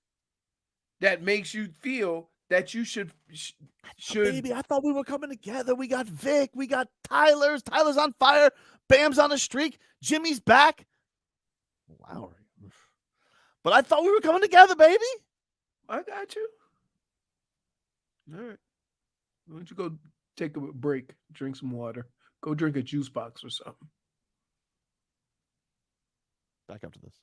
Speaker 6: that makes you feel that you should?
Speaker 3: Baby, I thought we were coming together. We got Vic. We got Tyler's. Tyler's on fire. Bam's on a streak. Jimmy's back. Lowry. But I thought we were coming together, baby.
Speaker 6: I got you. All right. Why don't you go take a break, drink some water, go drink a juice box or something.
Speaker 3: Back after this.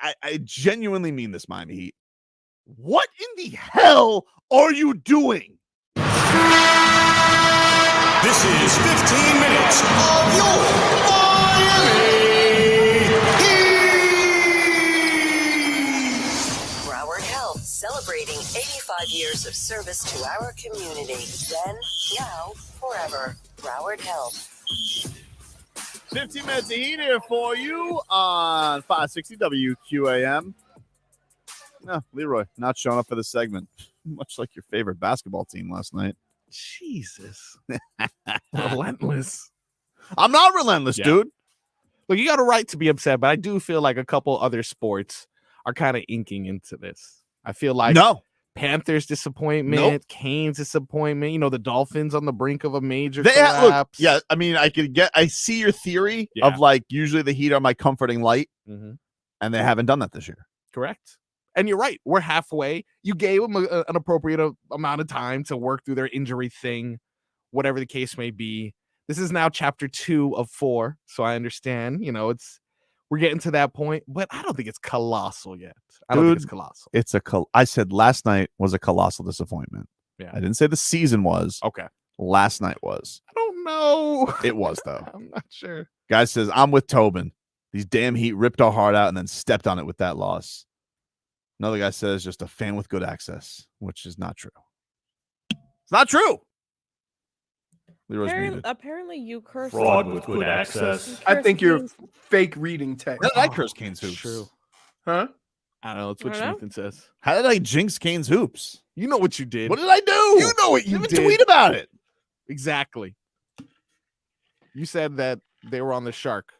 Speaker 3: I genuinely mean this, Miami Heat. What in the hell are you doing?
Speaker 8: This is 15 minutes of your Miami Heat.
Speaker 10: Broward Health, celebrating 85 years of service to our community. Then, now, forever. Broward Health.
Speaker 3: 15 minutes of Heat here for you on 560 WQAM. No, Leroy, not showing up for the segment. Much like your favorite basketball team last night.
Speaker 7: Jesus. Relentless.
Speaker 3: I'm not relentless, dude.
Speaker 7: Look, you got a right to be upset, but I do feel like a couple other sports are kind of inking into this. I feel like Panthers disappointment, Canes disappointment, the Dolphins on the brink of a major collapse.
Speaker 3: I mean, I see your theory of like usually the Heat are my comforting light, and they haven't done that this year.
Speaker 7: Correct. And you're right. We're halfway. You gave them an appropriate amount of time to work through their injury thing, whatever the case may be. This is now chapter 2 of 4. So I understand, we're getting to that point, but I don't think it's colossal yet. I don't think it's colossal.
Speaker 3: I said last night was a colossal disappointment.
Speaker 7: Yeah.
Speaker 3: I didn't say the season was.
Speaker 7: Okay.
Speaker 3: Last night was.
Speaker 7: I don't know.
Speaker 3: It was, though.
Speaker 7: I'm not sure.
Speaker 3: Guy says, I'm with Tobin. These damn Heat ripped our heart out and then stepped on it with that loss. Another guy says just a fan with good access, which is not true. It's not true. Leroy's muted.
Speaker 9: Apparently you curse.
Speaker 8: Fraud with good access.
Speaker 6: I think you're fake reading text.
Speaker 3: How did I curse Canes hoops?
Speaker 7: True.
Speaker 6: Huh?
Speaker 7: I don't know. It's what Nathan says.
Speaker 3: How did I jinx Canes hoops?
Speaker 7: You know what you did.
Speaker 3: What did I do?
Speaker 7: You know what you did.
Speaker 3: Tweet about it.
Speaker 7: Exactly. You said that they were on the shark,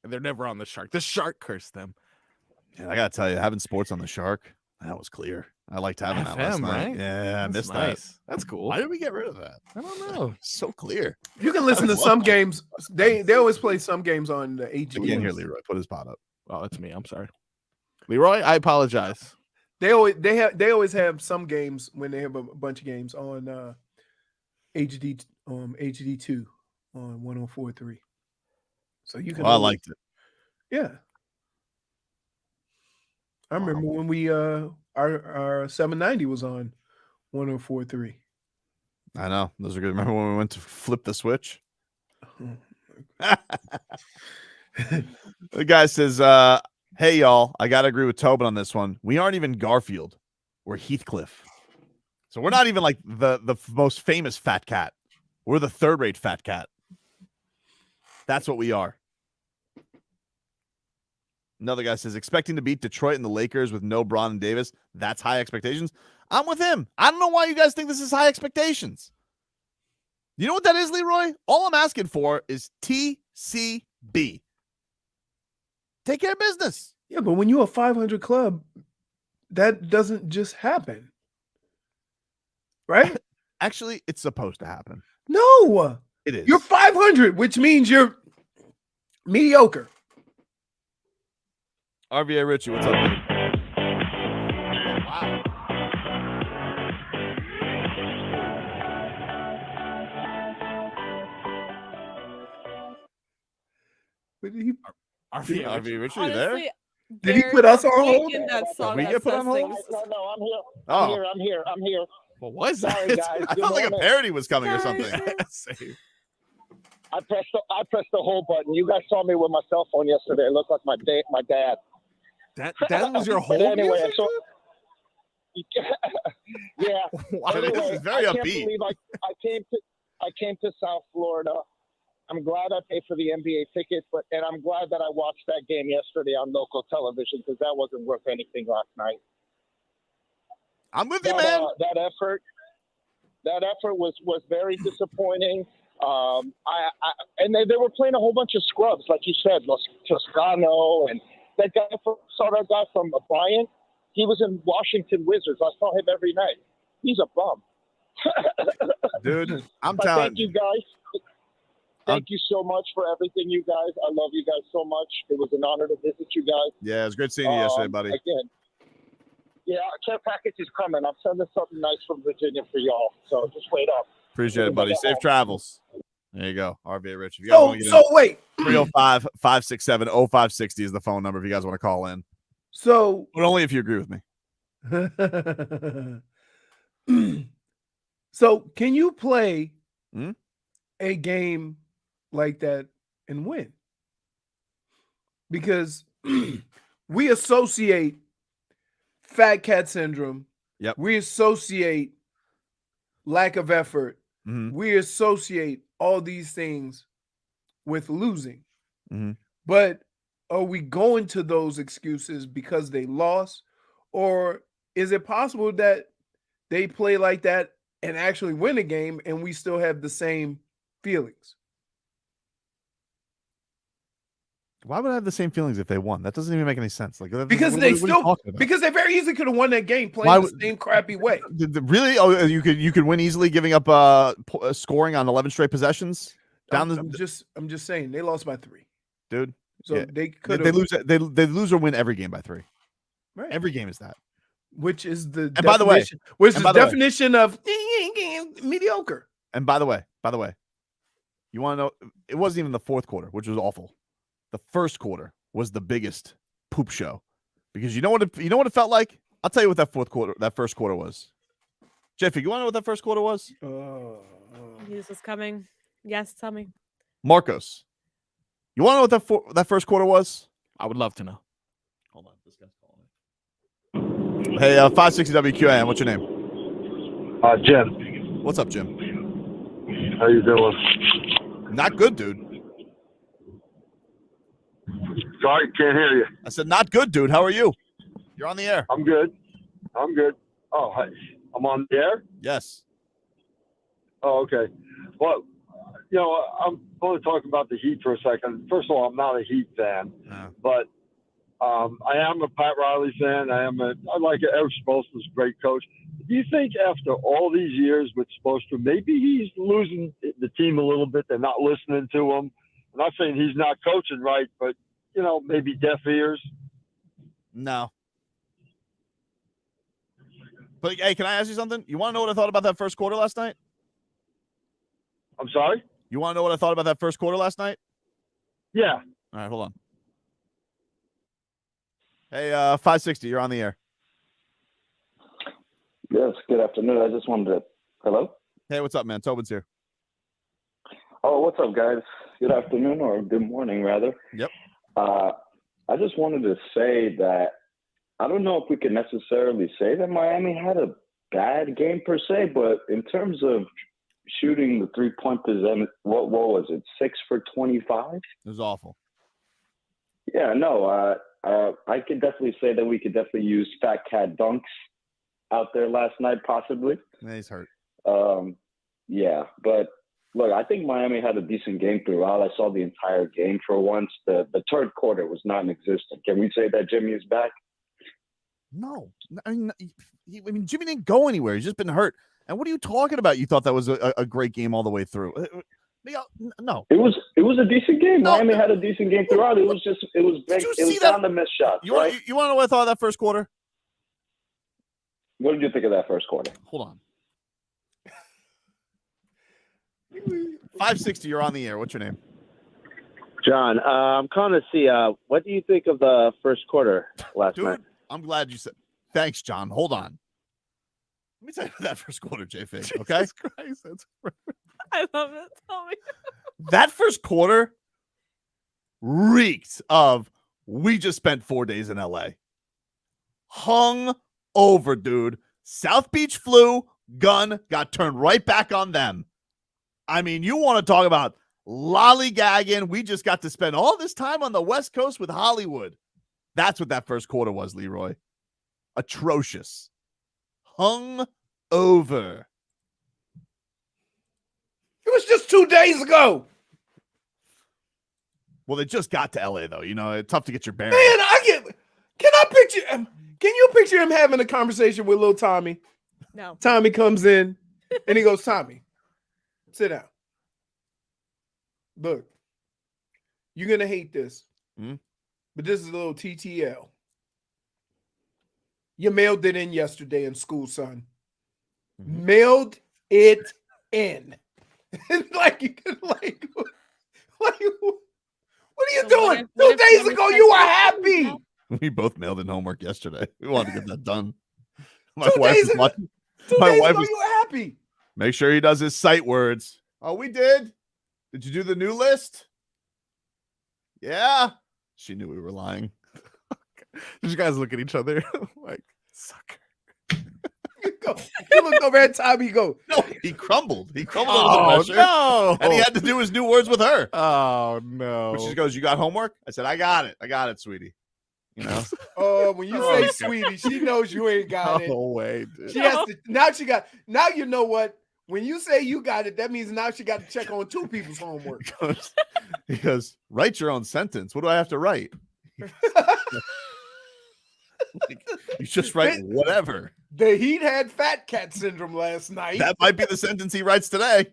Speaker 7: and they're never on the shark. The shark cursed them.
Speaker 3: Yeah, I gotta tell you, having sports on the Shark, that was clear. I liked having that last night.
Speaker 7: Right?
Speaker 3: Yeah, I missed
Speaker 7: that.
Speaker 3: That.
Speaker 7: That's cool.
Speaker 3: Why did we get rid of that?
Speaker 7: I don't know.
Speaker 3: So clear.
Speaker 6: You can listen to some games. They always play some games on the AG.
Speaker 3: I can't hear Leroy. Put his pot up.
Speaker 7: Oh, that's me. I'm sorry, Leroy. I apologize.
Speaker 6: They always have some games when they have a bunch of games on HD2 on 104.3. So you can.
Speaker 3: I liked it.
Speaker 6: Yeah. I remember when we our 790 was on 104.3.
Speaker 3: I know. Those are good. Remember when we went to flip the switch? The guy says, hey, y'all, I got to agree with Tobin on this one. We aren't even Garfield. We're Heathcliff. So we're not even like the most famous fat cat. We're the third-rate fat cat. That's what we are. Another guy says, expecting to beat Detroit and the Lakers with no Bron and Davis. That's high expectations. I'm with him. I don't know why you guys think this is high expectations. You know what that is, Leroy? All I'm asking for is TCB. Take care of business.
Speaker 6: Yeah, but when you're a 500 club, that doesn't just happen. Right?
Speaker 3: Actually, it's supposed to happen.
Speaker 6: No.
Speaker 3: It is.
Speaker 6: You're 500, which means you're mediocre.
Speaker 3: RVA Richie, what's up, buddy?
Speaker 7: Wow.
Speaker 3: RVA Richie, you there?
Speaker 6: Did he put us on hold?
Speaker 9: Did
Speaker 3: we get put on hold?
Speaker 11: No, I'm here.
Speaker 3: Oh.
Speaker 11: I'm here.
Speaker 7: What was
Speaker 11: Sorry,
Speaker 7: that?
Speaker 11: guys.
Speaker 3: I felt like a parody was coming or something.
Speaker 11: I pressed the hold button. You guys saw me with my cell phone yesterday. It looked like my dad.
Speaker 7: That was your whole
Speaker 11: anyway,
Speaker 7: music?
Speaker 11: so yeah.
Speaker 3: Wow,
Speaker 11: anyway,
Speaker 3: this is very
Speaker 11: I can't
Speaker 3: upbeat.
Speaker 11: believe I came to South Florida. I'm glad I paid for the NBA tickets, and I'm glad that I watched that game yesterday on local television because that wasn't worth anything last night.
Speaker 3: I'm with you, man.
Speaker 11: That effort was very disappointing. And they were playing a whole bunch of scrubs, like you said, Toscano, and that guy from Bryant. He was in Washington Wizards. I saw him every night. He's a bum.
Speaker 3: Dude, I'm telling
Speaker 11: thank you guys. Thank you so much for everything, you guys. I love you guys so much. It was an honor to visit you guys.
Speaker 3: Yeah, it was great seeing you yesterday, buddy.
Speaker 11: Again. Yeah, care package is coming. I'm sending something nice from Virginia for y'all. So just wait up.
Speaker 3: Appreciate it, buddy. Safe travels. There you go. RVA Rich. If you guys
Speaker 6: So wait.
Speaker 3: 305-567-0560 is the phone number if you guys want to call in.
Speaker 6: So,
Speaker 3: but only if you agree with me.
Speaker 6: so can you play
Speaker 3: Hmm?
Speaker 6: a game like that and win? Because we associate fat cat syndrome.
Speaker 3: Yep.
Speaker 6: We associate lack of effort.
Speaker 3: Mhm.
Speaker 6: We associate all these things with losing.
Speaker 3: Mhm.
Speaker 6: But are we going to those excuses because they lost? Or is it possible that they play like that and actually win a game and we still have the same feelings?
Speaker 3: Why would I have the same feelings if they won? That doesn't even make any sense. Like
Speaker 6: Because
Speaker 3: what
Speaker 6: they
Speaker 3: are you
Speaker 6: still
Speaker 3: talking about?
Speaker 6: because they very easily could have won that game
Speaker 3: Why
Speaker 6: playing
Speaker 3: would-
Speaker 6: the same crappy way.
Speaker 3: Really? Oh, you could win easily giving up scoring on 11 straight possessions down
Speaker 6: I'm just saying they lost by 3.
Speaker 3: dude.
Speaker 6: So
Speaker 3: Yeah.
Speaker 6: they could
Speaker 3: They lose. They lose or win every game by 3.
Speaker 6: right.
Speaker 3: Every game is that.
Speaker 6: Which is the
Speaker 3: And by the way-
Speaker 6: definition, which is
Speaker 3: and
Speaker 6: the
Speaker 3: by the way-
Speaker 6: definition of mediocre.
Speaker 3: And by the way, you want to know? It wasn't even the fourth quarter, which was awful. The first quarter was the biggest poop show because you know what it felt like. I'll tell you what that first quarter was. Jeffy, you want to know what that first quarter was?
Speaker 9: This is coming. Yes, tell me.
Speaker 3: Marcos, you want to know what that first quarter was?
Speaker 7: I would love to know.
Speaker 3: Hold on, this guy's calling me. Hey, 560 WQAM, what's your name?
Speaker 12: Jim.
Speaker 3: What's up, Jim?
Speaker 12: How you doing?
Speaker 3: Not good, dude.
Speaker 12: Sorry, can't hear you.
Speaker 3: I said not good, dude. How are you? You're on the air.
Speaker 12: I'm good. Oh, hi. I'm on the air?
Speaker 3: Yes.
Speaker 12: Oh, okay. Well, I'm going to talk about the Heat for a second. First of all, I'm not a Heat fan, but I am a Pat Riley fan. I like Eric Spoelstra's a great coach. Do you think after all these years with Spoelstra, maybe he's losing the team a little bit? They're not listening to him. I'm not saying he's not coaching right, but, maybe deaf ears.
Speaker 3: No. But hey, can I ask you something? You want to know what I thought about that first quarter last night?
Speaker 12: I'm sorry?
Speaker 3: You want to know what I thought about that first quarter last night?
Speaker 12: Yeah.
Speaker 3: All right, hold on. Hey, 560, you're on the air.
Speaker 13: Yes, good afternoon. I just wanted to... Hello?
Speaker 3: Hey, what's up, man? Tobin's here.
Speaker 13: Oh, what's up, guys? Good afternoon, or good morning, rather.
Speaker 3: Yep.
Speaker 13: I just wanted to say that I don't know if we can necessarily say that Miami had a bad game per se, but in terms of shooting the three-point percentage, what was it, 6 for 25?
Speaker 3: It was awful.
Speaker 13: Yeah, no, I could definitely say that we could definitely use Fat Cat dunks out there last night, possibly.
Speaker 3: Yeah, he's hurt.
Speaker 13: Yeah, but look, I think Miami had a decent game throughout. I saw the entire game for once. The third quarter was non-existent. Can we say that Jimmy is back?
Speaker 3: No. I mean, Jimmy didn't go anywhere. He's just been hurt. And what are you talking about? You thought that was a great game all the way through. No.
Speaker 13: It was a decent game. No. Miami had a decent game throughout. It was down to missed shots.
Speaker 3: You want to know what I thought of that first quarter?
Speaker 13: What did you think of that first quarter?
Speaker 3: Hold on. 560, you're on the air. What's your name?
Speaker 14: John, I'm calling to see what do you think of the first quarter last night?
Speaker 3: I'm glad you said. Thanks, John. Hold on. Let me tell you about that first quarter, J-Fig, okay?
Speaker 7: Jesus Christ, that's
Speaker 9: I love it. Tell me.
Speaker 3: That first quarter reeked of we just spent 4 days in LA. Hung over, dude. South Beach flu, gun, got turned right back on them. I mean, you want to talk about lollygagging. We just got to spend all this time on the West Coast with Hollywood. That's what that first quarter was, Leroy. Atrocious. Hung over.
Speaker 6: It was just 2 days ago.
Speaker 3: Well, they just got to LA, though. You know, it's tough to get your bearings.
Speaker 6: Man, can you picture him having a conversation with little Tommy?
Speaker 9: No.
Speaker 6: Tommy comes in and he goes, Tommy, sit down. Look, you're going to hate this, but this is a little TTL. You mailed it in yesterday in school, son. Mailed it in. what are you doing? 2 days ago, you were happy.
Speaker 3: We both mailed in homework yesterday. We wanted to get that done. My
Speaker 6: 2
Speaker 3: wife
Speaker 6: days
Speaker 3: was
Speaker 6: ago,
Speaker 3: watching.
Speaker 6: 2
Speaker 3: My
Speaker 6: days
Speaker 3: wife
Speaker 6: ago,
Speaker 3: was.
Speaker 6: you were happy.
Speaker 3: Make sure he does his sight words. Oh, we did. Did you do the new list? Yeah. She knew we were lying.
Speaker 7: You guys look at each other like, sucker.
Speaker 6: You looked over at Tommy. Go.
Speaker 3: No, he crumbled. He crumbled under the pressure.
Speaker 7: No.
Speaker 3: And he had to do his new words with her.
Speaker 7: Oh no.
Speaker 3: But she goes, "You got homework?" I said, "I got it. I got it, sweetie." You know.
Speaker 6: Oh, when you say sweetie, she knows you ain't got it.
Speaker 7: No way, dude.
Speaker 6: She has to. Now you know what. When you say you got it, that means now she got to check on 2 people's homework.
Speaker 3: He goes, "Write your own sentence. What do I have to write?" Like, you just write whatever.
Speaker 6: The Heat had fat cat syndrome last night.
Speaker 3: That might be the sentence he writes today.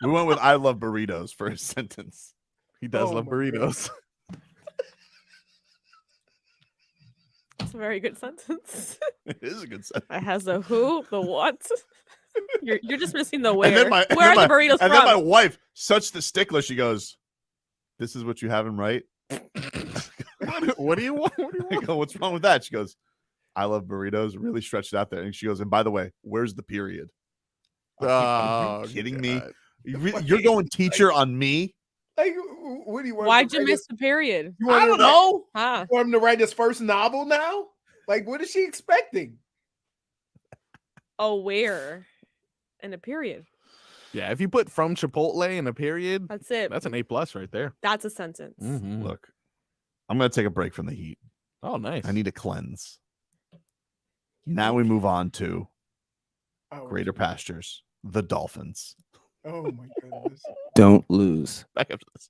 Speaker 3: We went with "I love burritos" for his sentence.
Speaker 7: He does love burritos.
Speaker 9: That's a very good sentence.
Speaker 3: It is a good sentence.
Speaker 9: It has the who, the what. You're just missing the where.
Speaker 3: And then
Speaker 9: Where are the burritos
Speaker 3: and
Speaker 9: from?
Speaker 3: then my wife, such the stickler, she goes, "This is what you have him write."
Speaker 7: What do you want?
Speaker 3: I go, "What's wrong with that?" She goes, "I love burritos." Really stretched out there. And she goes, "And by the way, where's the period?" Are you kidding me? You're going teacher on me?
Speaker 6: Like, what do you want?
Speaker 9: Why'd you miss the period?
Speaker 6: I don't know.
Speaker 9: Huh?
Speaker 6: Want him to write his first novel now? Like, what is she expecting?
Speaker 9: Oh, where? And a period.
Speaker 7: Yeah, if you put "from Chipotle" in a period,
Speaker 9: That's it.
Speaker 7: that's an A+ right there.
Speaker 9: That's a sentence.
Speaker 3: Look, I'm going to take a break from the Heat.
Speaker 7: Oh, nice.
Speaker 3: I need a cleanse. Now we move on to greater pastures, the Dolphins.
Speaker 6: Oh my goodness.
Speaker 5: Don't lose.
Speaker 3: Back after this.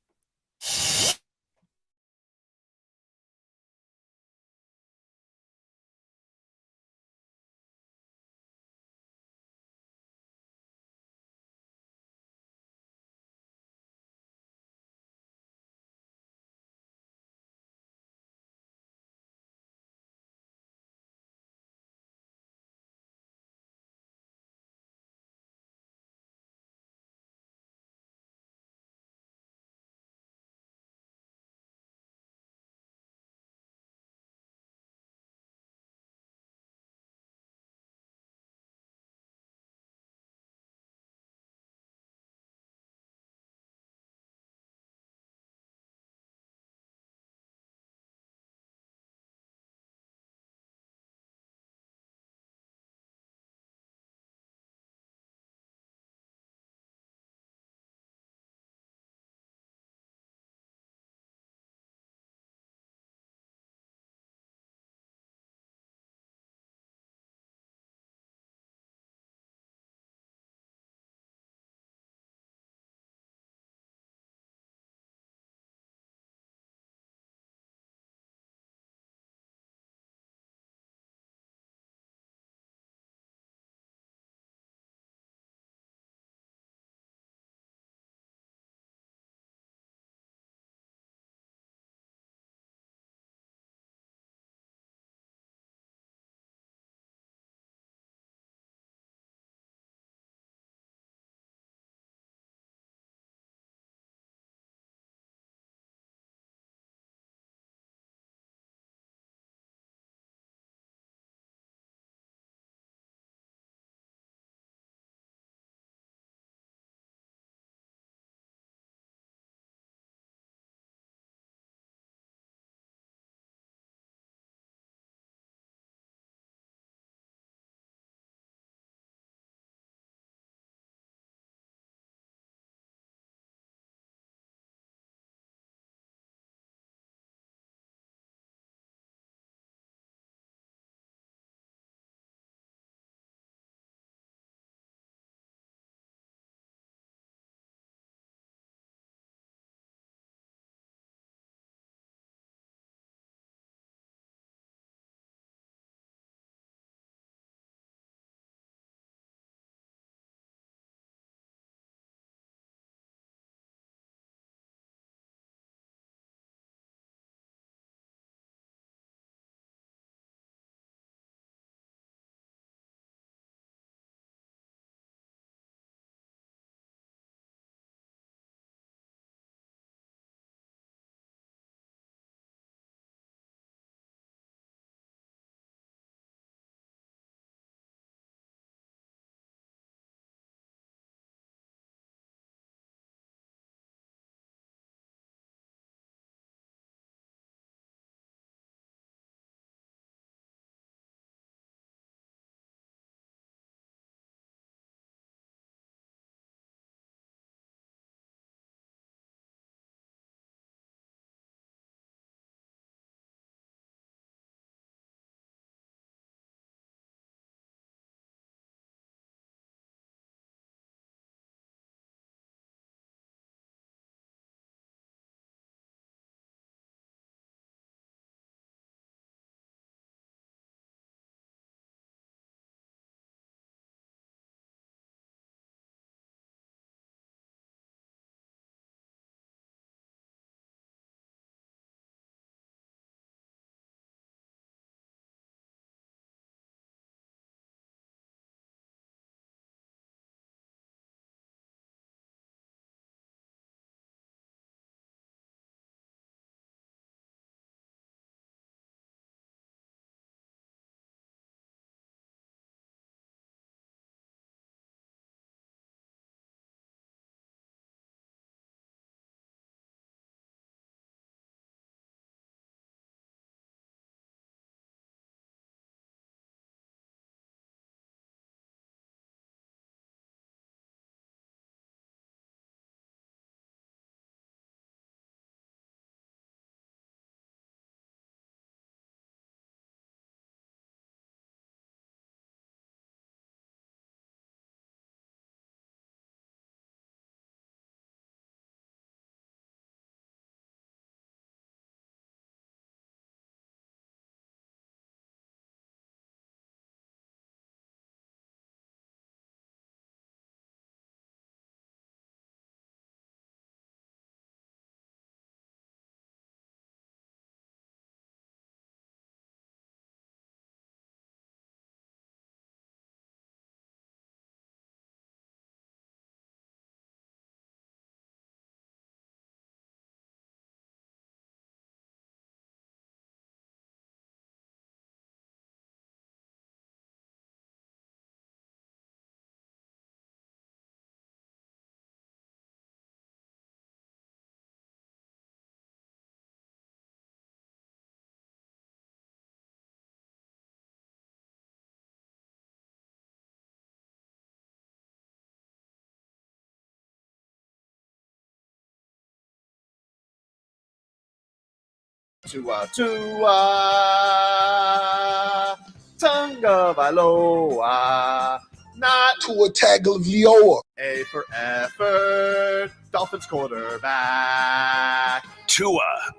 Speaker 3: Tunga Valoa. Not
Speaker 8: Tua Tagovailoa.
Speaker 3: A for effort. Dolphins quarterback.
Speaker 8: Tua.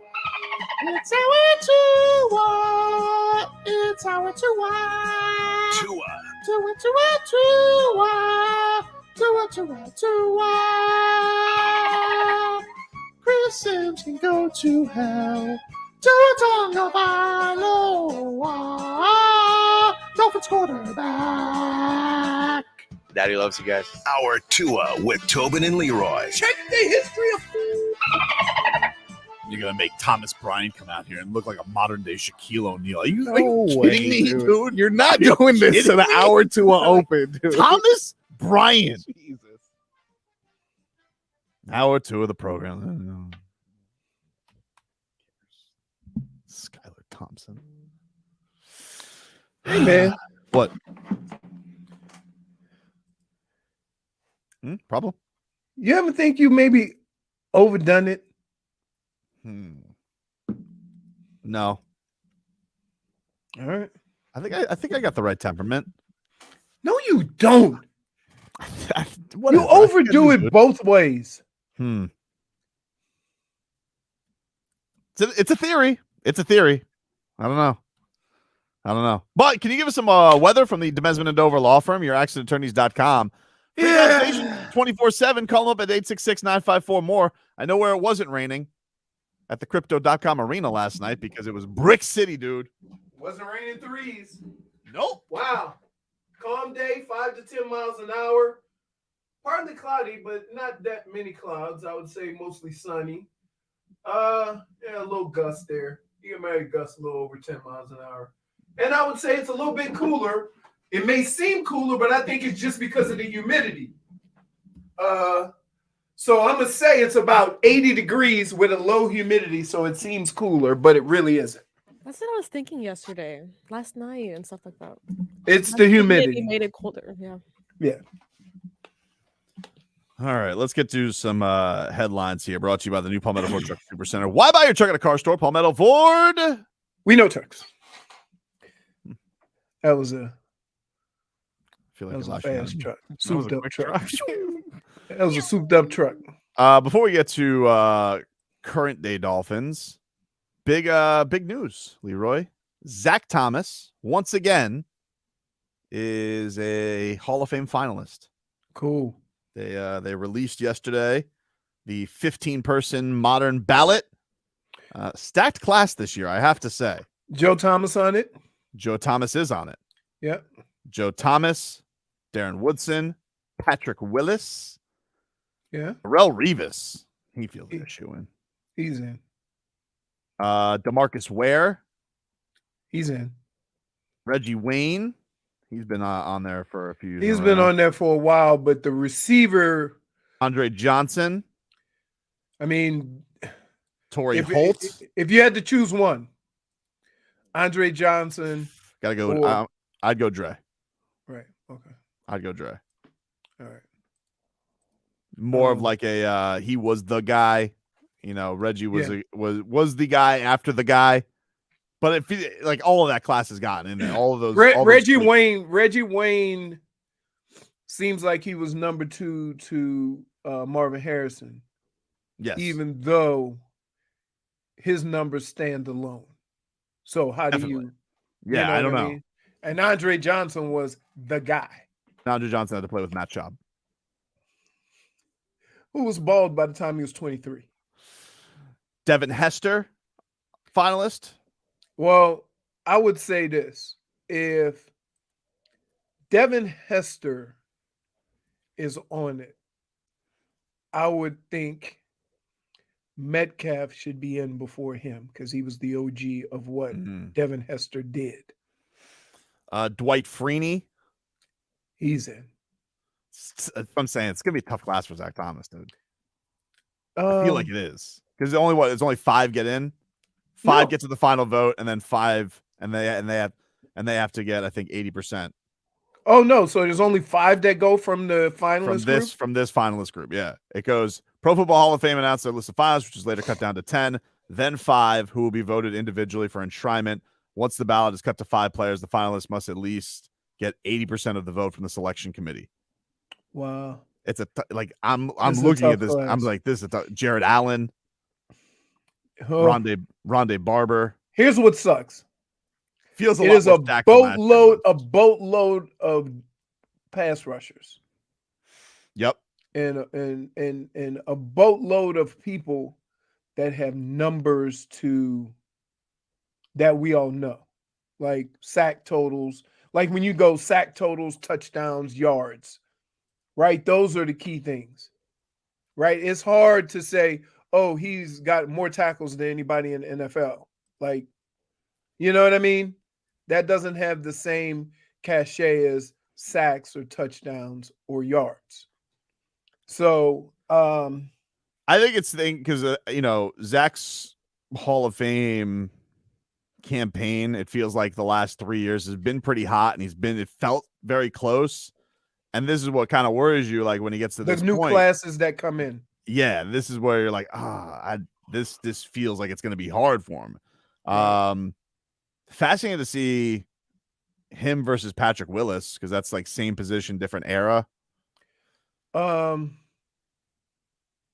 Speaker 3: It's our Tua. It's our Tua.
Speaker 8: Tua.
Speaker 3: Tua. Tua. Chris Sims can go to hell. Tua Tagovailoa. Dolphins quarterback.
Speaker 15: Daddy loves you guys.
Speaker 8: Our Tua with Tobin and Leroy.
Speaker 6: Check the history of
Speaker 16: You're gonna make Thomas Bryant come out here and look like a modern day Shaquille O'Neal. Are you
Speaker 7: No
Speaker 16: kidding
Speaker 7: way,
Speaker 16: me, dude?
Speaker 7: You're not doing this to the hour to an open, dude.
Speaker 16: Thomas Bryant.
Speaker 7: Jesus.
Speaker 3: Hour 2 of the program. Skylar Thompson.
Speaker 6: Hey, man.
Speaker 3: What? Problem?
Speaker 6: You ever think you maybe overdone it?
Speaker 3: No.
Speaker 6: All right.
Speaker 3: I think I got the right temperament.
Speaker 6: No, you don't.
Speaker 3: Whatever.
Speaker 6: You overdo it both ways.
Speaker 3: It's a theory. It's a theory. I don't know. But can you give us some weather from the Demesman and Dover Law Firm, your accidentattorneys.com? Yeah. 24/7. Call them up at 866-954-MORE. I know where it wasn't raining. At the crypto.com arena last night because it was Brick City, dude.
Speaker 6: Wasn't raining threes.
Speaker 3: Nope.
Speaker 6: Wow. Calm day, 5 to 10 miles an hour. Partly cloudy, but not that many clouds. I would say mostly sunny. Yeah, a little gust there. You can maybe gust a little over 10 miles an hour. And I would say it's a little bit cooler. It may seem cooler, but I think it's just because of the humidity. So I'm going to say it's about 80 degrees with a low humidity, so it seems cooler, but it really isn't.
Speaker 9: That's what I was thinking yesterday, last night, and stuff like that.
Speaker 6: It's the humidity.
Speaker 9: It made it colder, yeah.
Speaker 6: Yeah.
Speaker 3: All right, let's get to some headlines here. Brought to you by the new Palmetto Ford Truck Super Center. Why buy your truck at a car store? Palmetto Ford.
Speaker 6: We know trucks. That was a fast truck. Souped up truck. That was a souped up truck.
Speaker 3: Before we get to current day Dolphins, big news, Leroy. Zach Thomas, once again, is a Hall of Fame finalist.
Speaker 6: Cool.
Speaker 3: They released yesterday the 15-person modern ballot. Stacked class this year, I have to say.
Speaker 6: Joe Thomas on it.
Speaker 3: Joe Thomas is on it.
Speaker 6: Yep.
Speaker 3: Joe Thomas, Darren Woodson, Patrick Willis.
Speaker 6: Yeah.
Speaker 3: Darrell Revis. He feels like a shoe-in.
Speaker 6: He's in.
Speaker 3: DeMarcus Ware.
Speaker 6: He's in.
Speaker 3: Reggie Wayne. He's been on there for a few years.
Speaker 6: He's been on there for a while, but the receiver.
Speaker 3: Andre Johnson.
Speaker 6: I mean.
Speaker 3: Torrey Holt.
Speaker 6: If you had to choose one. Andre Johnson.
Speaker 3: Gotta go. I'd go Dre.
Speaker 6: Right. Okay.
Speaker 3: I'd go Dre.
Speaker 6: All right.
Speaker 3: More of like a he was the guy, Reggie was was the guy after the guy. But if like all of that class has gotten in there, all of those
Speaker 6: Reggie Wayne seems like he was number 2 to Marvin Harrison.
Speaker 3: Yes.
Speaker 6: Even though his numbers stand alone. So how do you
Speaker 3: Yeah, I don't know.
Speaker 6: mean? And Andre Johnson was the guy.
Speaker 3: Andre Johnson had to play with Matt Schaub,
Speaker 6: who was bald by the time he was 23.
Speaker 3: Devin Hester, finalist.
Speaker 6: Well, I would say this. If Devin Hester is on it, I would think Metcalf should be in before him because he was the OG of what Devin Hester did.
Speaker 3: Dwight Freeney.
Speaker 6: He's in.
Speaker 3: I'm saying it's gonna be a tough class for Zach Thomas, dude. I feel like it is because there's only 5 get in, 5 get to the final vote, and then 5, and they have to get I think 80%.
Speaker 6: Oh no! So there's only 5 that go from the finalist group?
Speaker 3: From this finalist group. Yeah, it goes. Pro Football Hall of Fame announced their list of finalists, which is later cut down to 10. then 5 who will be voted individually for enshrinement. Once the ballot is cut to 5 players, the finalists must at least get 80% of the vote from the selection committee.
Speaker 6: Wow.
Speaker 3: It's I'm
Speaker 6: This is a
Speaker 3: looking
Speaker 6: tough
Speaker 3: at this. I'm
Speaker 6: class.
Speaker 3: like, this is Jared Allen,
Speaker 6: Oh.
Speaker 3: Rondé Barber.
Speaker 6: Here's what sucks.
Speaker 3: Feels a
Speaker 6: It
Speaker 3: lot
Speaker 6: is
Speaker 3: more
Speaker 6: a
Speaker 3: stacked than last year.
Speaker 6: boatload of pass rushers.
Speaker 3: Yep.
Speaker 6: And a boatload of people that have numbers that we all know, like sack totals, like when you go sack totals, touchdowns, yards, right? Those are the key things, right? It's hard to say, oh, he's got more tackles than anybody in the NFL. Like, you know what I mean? That doesn't have the same cachet as sacks or touchdowns or yards. So,
Speaker 3: I think it's because Zach's Hall of Fame campaign, it feels like the last 3 years has been pretty hot, and it felt very close. And this is what kind of worries you, like when he gets to
Speaker 6: the
Speaker 3: this
Speaker 6: new
Speaker 3: point.
Speaker 6: classes that come in.
Speaker 3: Yeah, this is where you're like, this feels like it's going to be hard for him.
Speaker 6: Right.
Speaker 3: Fascinating to see him versus Patrick Willis, because that's like same position, different era.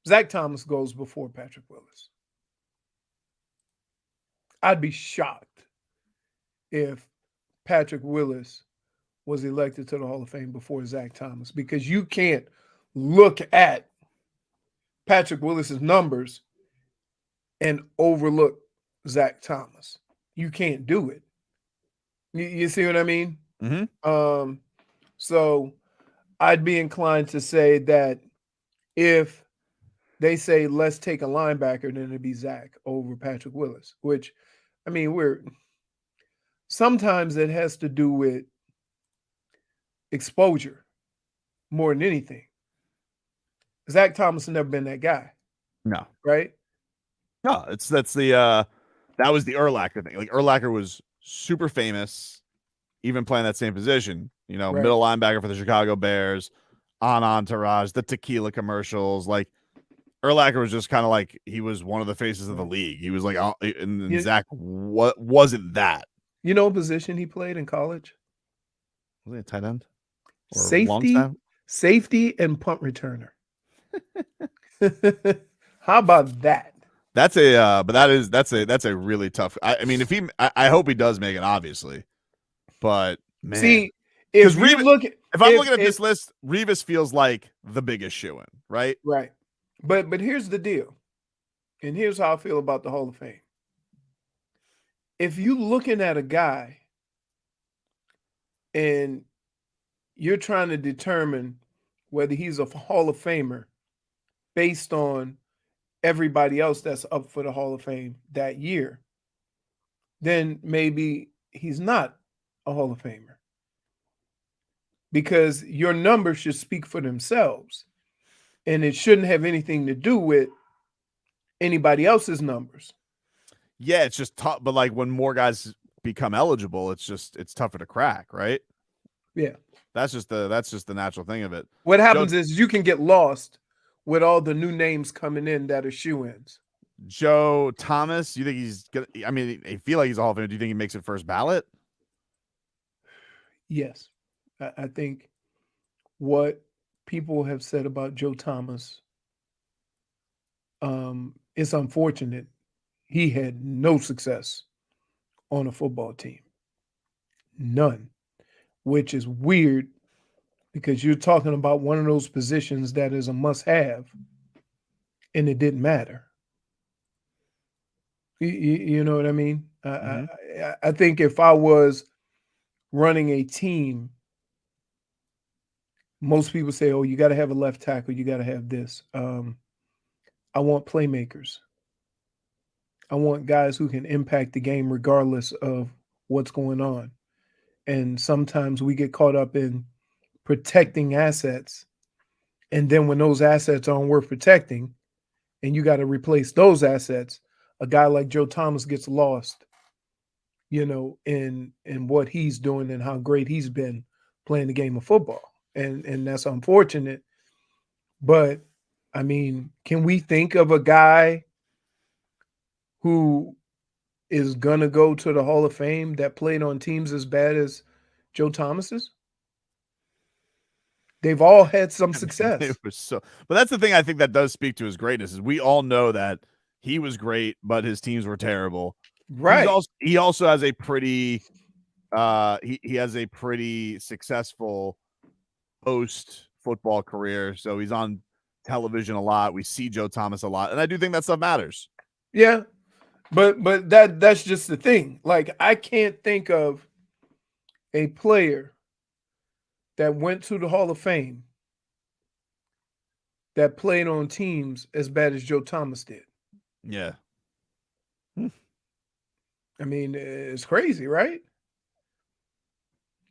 Speaker 6: Zach Thomas goes before Patrick Willis. I'd be shocked if Patrick Willis was elected to the Hall of Fame before Zach Thomas, because you can't look at Patrick Willis's numbers and overlook Zach Thomas. You can't do it. You see what I mean?
Speaker 3: Mm-hmm.
Speaker 6: So I'd be inclined to say that if they say let's take a linebacker, then it'd be Zach over Patrick Willis, which, I mean, sometimes it has to do with exposure more than anything. Zach Thomas has never been that guy.
Speaker 3: No.
Speaker 6: Right?
Speaker 3: No, that was the Urlacher thing. Like Urlacher was super famous, even playing that same position.
Speaker 6: Right.
Speaker 3: Middle linebacker for the Chicago Bears, on Entourage, the tequila commercials. Like Urlacher was just kind of like, he was one of the faces of the league. He was like, and Zach, what wasn't that?
Speaker 6: You know what position he played in college?
Speaker 3: Was he a tight end? Or
Speaker 6: Safety and punt returner. How about that?
Speaker 3: That's a really tough. I mean, I hope he does make it, obviously, but man,
Speaker 6: see, if I'm looking at
Speaker 3: this list, Revis feels like the biggest shoo-in, right?
Speaker 6: Right. But here's the deal, and here's how I feel about the Hall of Fame. If you're looking at a guy and you're trying to determine whether he's a Hall of Famer based on everybody else that's up for the Hall of Fame that year, then maybe he's not a Hall of Famer, because your numbers should speak for themselves, and it shouldn't have anything to do with anybody else's numbers.
Speaker 3: Yeah, it's just tough. But like when more guys become eligible, it's tougher to crack, right?
Speaker 6: Yeah,
Speaker 3: that's just the natural thing of it.
Speaker 6: What happens is you can get lost with all the new names coming in that are shoo-ins.
Speaker 3: Joe Thomas, you think he's gonna? I mean, I feel like he's a Hall of Famer. Do you think he makes it first ballot?
Speaker 6: Yes, I think what people have said about Joe Thomas, it's unfortunate. He had no success on a football team. None. Which is weird, because you're talking about one of those positions that is a must-have, and it didn't matter. You know what I mean? I think if I was running a team, most people say, oh, you got to have a left tackle, you got to have this. I want playmakers. I want guys who can impact the game regardless of what's going on. And sometimes we get caught up in protecting assets. And then when those assets aren't worth protecting and you got to replace those assets, a guy like Joe Thomas gets lost, in what he's doing and how great he's been playing the game of football. And that's unfortunate. But I mean, can we think of a guy who is gonna go to the Hall of Fame that played on teams as bad as Joe Thomas's? They've all had some success.
Speaker 3: It was so, but that's the thing I think that does speak to his greatness is we all know that he was great, but his teams were terrible.
Speaker 6: Right.
Speaker 3: He also has a pretty he has a pretty successful post football career. So he's on television a lot. We see Joe Thomas a lot. And I do think that stuff matters.
Speaker 6: Yeah. But that's just the thing. Like, I can't think of a player that went to the Hall of Fame that played on teams as bad as Joe Thomas did.
Speaker 3: Yeah.
Speaker 6: I mean, it's crazy, right?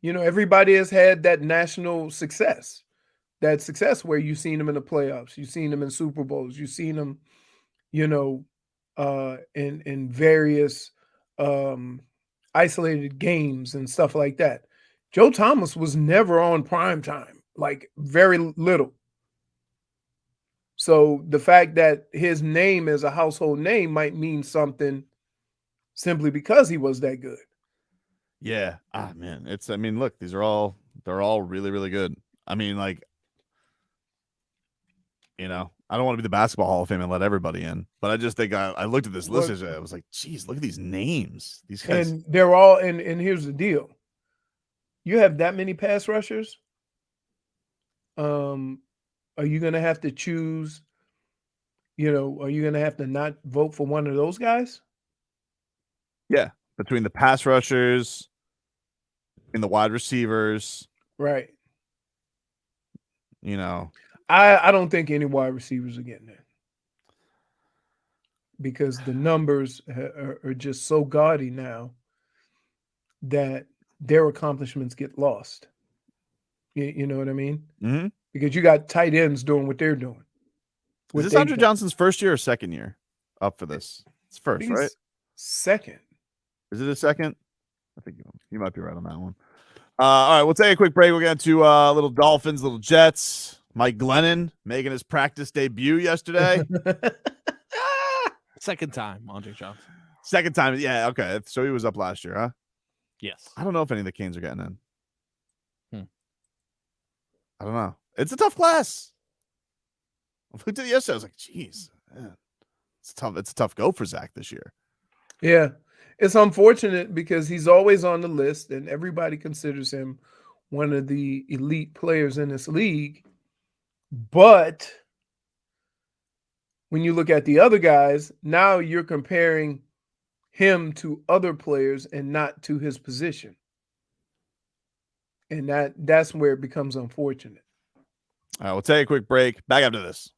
Speaker 6: You know, everybody has had that national success. That success where you've seen them in the playoffs, you've seen them in Super Bowls, you've seen them, you know, in various isolated games and stuff like that. Joe Thomas was never on prime time, like very little. So the fact that his name is a household name might mean something simply because he was that good.
Speaker 3: Yeah. Ah, man. I mean, look, they're all really, really good. I mean, like, you know, I don't want to be the Basketball Hall of Fame and let everybody in, but I just think I looked at this list and I was like, geez, look at these names. These guys.
Speaker 6: And they're all, and here's the deal. You have that many pass rushers. Are you going to have to choose, you know, are you going to have to not vote for one of those guys?
Speaker 3: Yeah. Between the pass rushers, in the wide receivers.
Speaker 6: Right.
Speaker 3: You know,
Speaker 6: I don't think any wide receivers are getting there because the numbers are just so gaudy now that their accomplishments get lost. You know what I mean?
Speaker 3: Mm-hmm.
Speaker 6: Because you got tight ends doing what they're doing.
Speaker 3: Is this Andre Johnson's first year or second year up for this? It's first, right?
Speaker 6: Second.
Speaker 3: Is it a second? I think you might be right on that one. All right, we'll take a quick break. We'll get to little Dolphins, little Jets. Mike Glennon making his practice debut yesterday.
Speaker 7: Second time, Andre Johnson.
Speaker 3: Second time. Yeah, okay. So he was up last year, huh?
Speaker 7: Yes.
Speaker 3: I don't know if any of the Canes are getting in. I don't know. It's a tough class. I looked at it yesterday. I was like, geez, man. It's a tough go for Zach this year.
Speaker 6: Yeah. It's unfortunate because he's always on the list and everybody considers him one of the elite players in this league. But when you look at the other guys, now you're comparing him to other players and not to his position. And that's where it becomes unfortunate.
Speaker 3: All right, we'll take a quick break. Back after this.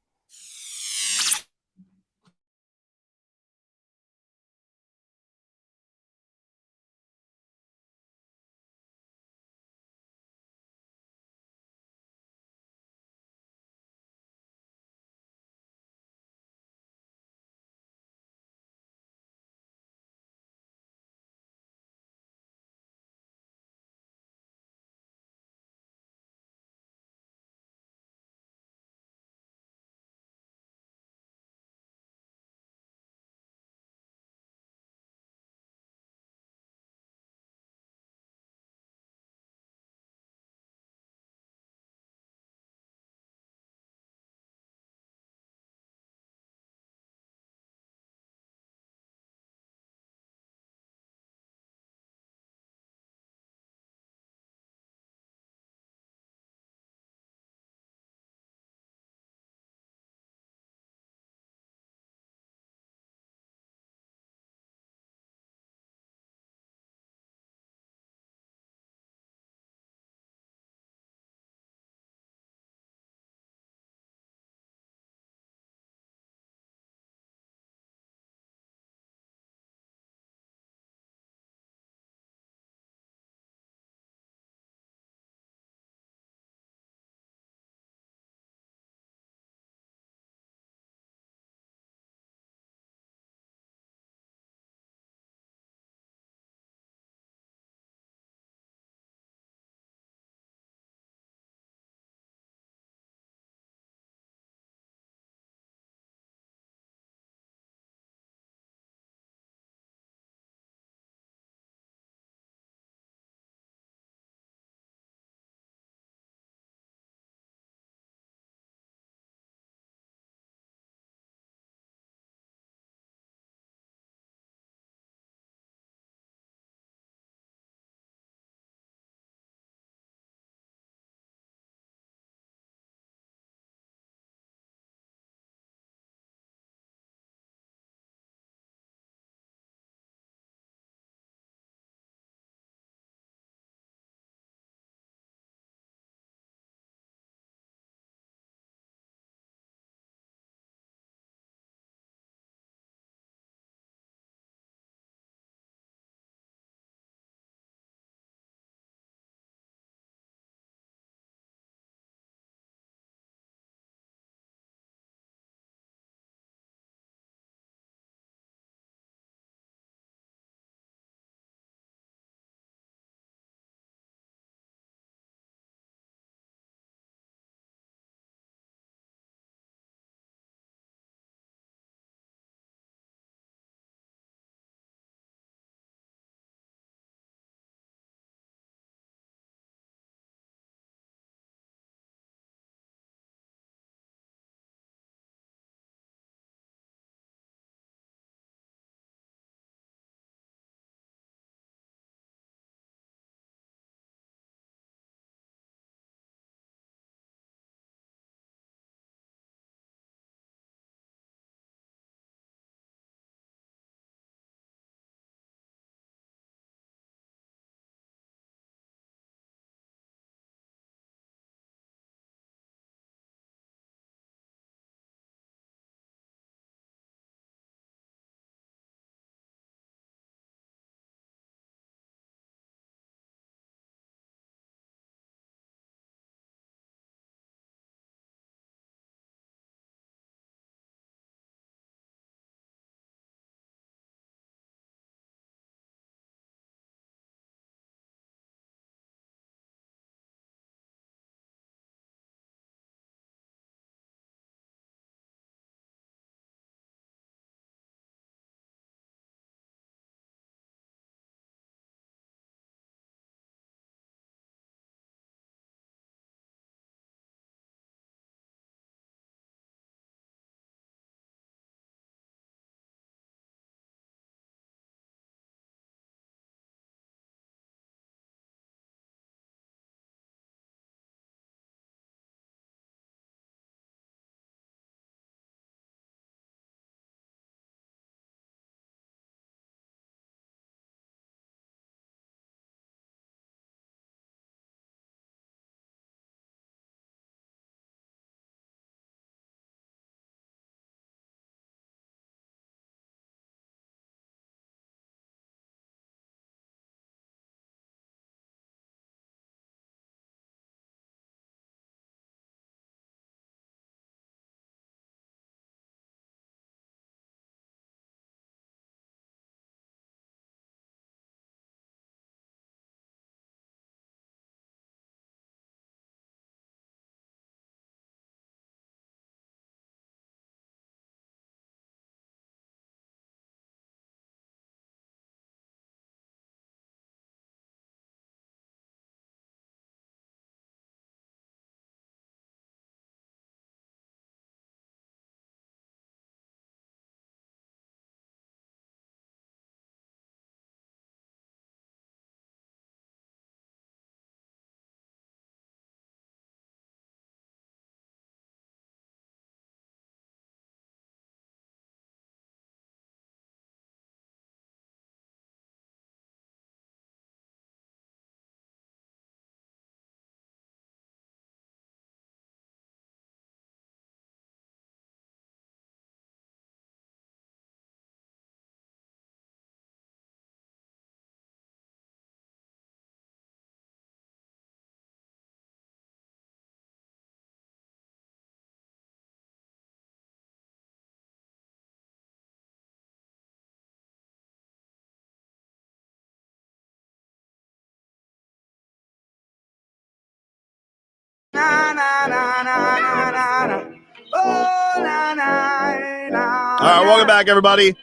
Speaker 6: Na, na, na, na, na, na, na. Oh, na, na, na.
Speaker 3: All right, welcome back, everybody.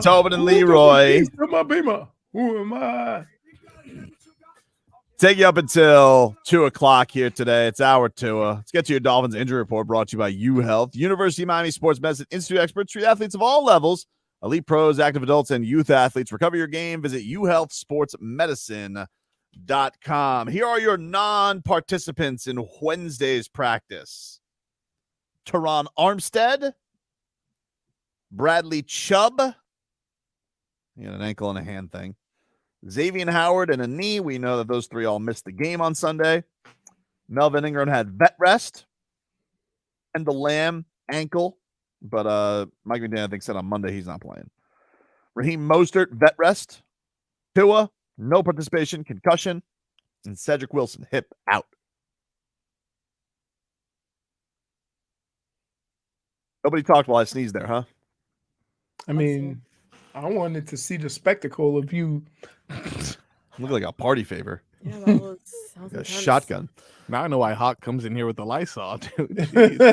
Speaker 3: Tobin and Leroy.
Speaker 6: Who am I?
Speaker 3: Take you up until 2 o'clock here today. It's hour 2. Let's get to your Dolphins injury report brought to you by UHealth. University of Miami Sports Medicine Institute experts treat athletes of all levels, elite pros, active adults, and youth athletes. Recover your game. Visit uhealthsportsmedicine.com. Here are your non-participants in Wednesday's practice. Teron Armstead, Bradley Chubb. He had an ankle and a hand thing. Xavier Howard and a knee. We know that those 3 all missed the game on Sunday. Melvin Ingram had vet rest. And the Lamb ankle. But Mike McDaniel, I think, said on Monday he's not playing. Raheem Mostert, vet rest. Tua, no participation, concussion. And Cedric Wilson, hip out. Nobody talked while I sneezed there, huh?
Speaker 6: I mean, I wanted to see the spectacle of you.
Speaker 3: Look like a party favor.
Speaker 9: Yeah, that was
Speaker 3: a shotgun.
Speaker 7: Now I know why Hawk comes in here with the Lysol, dude.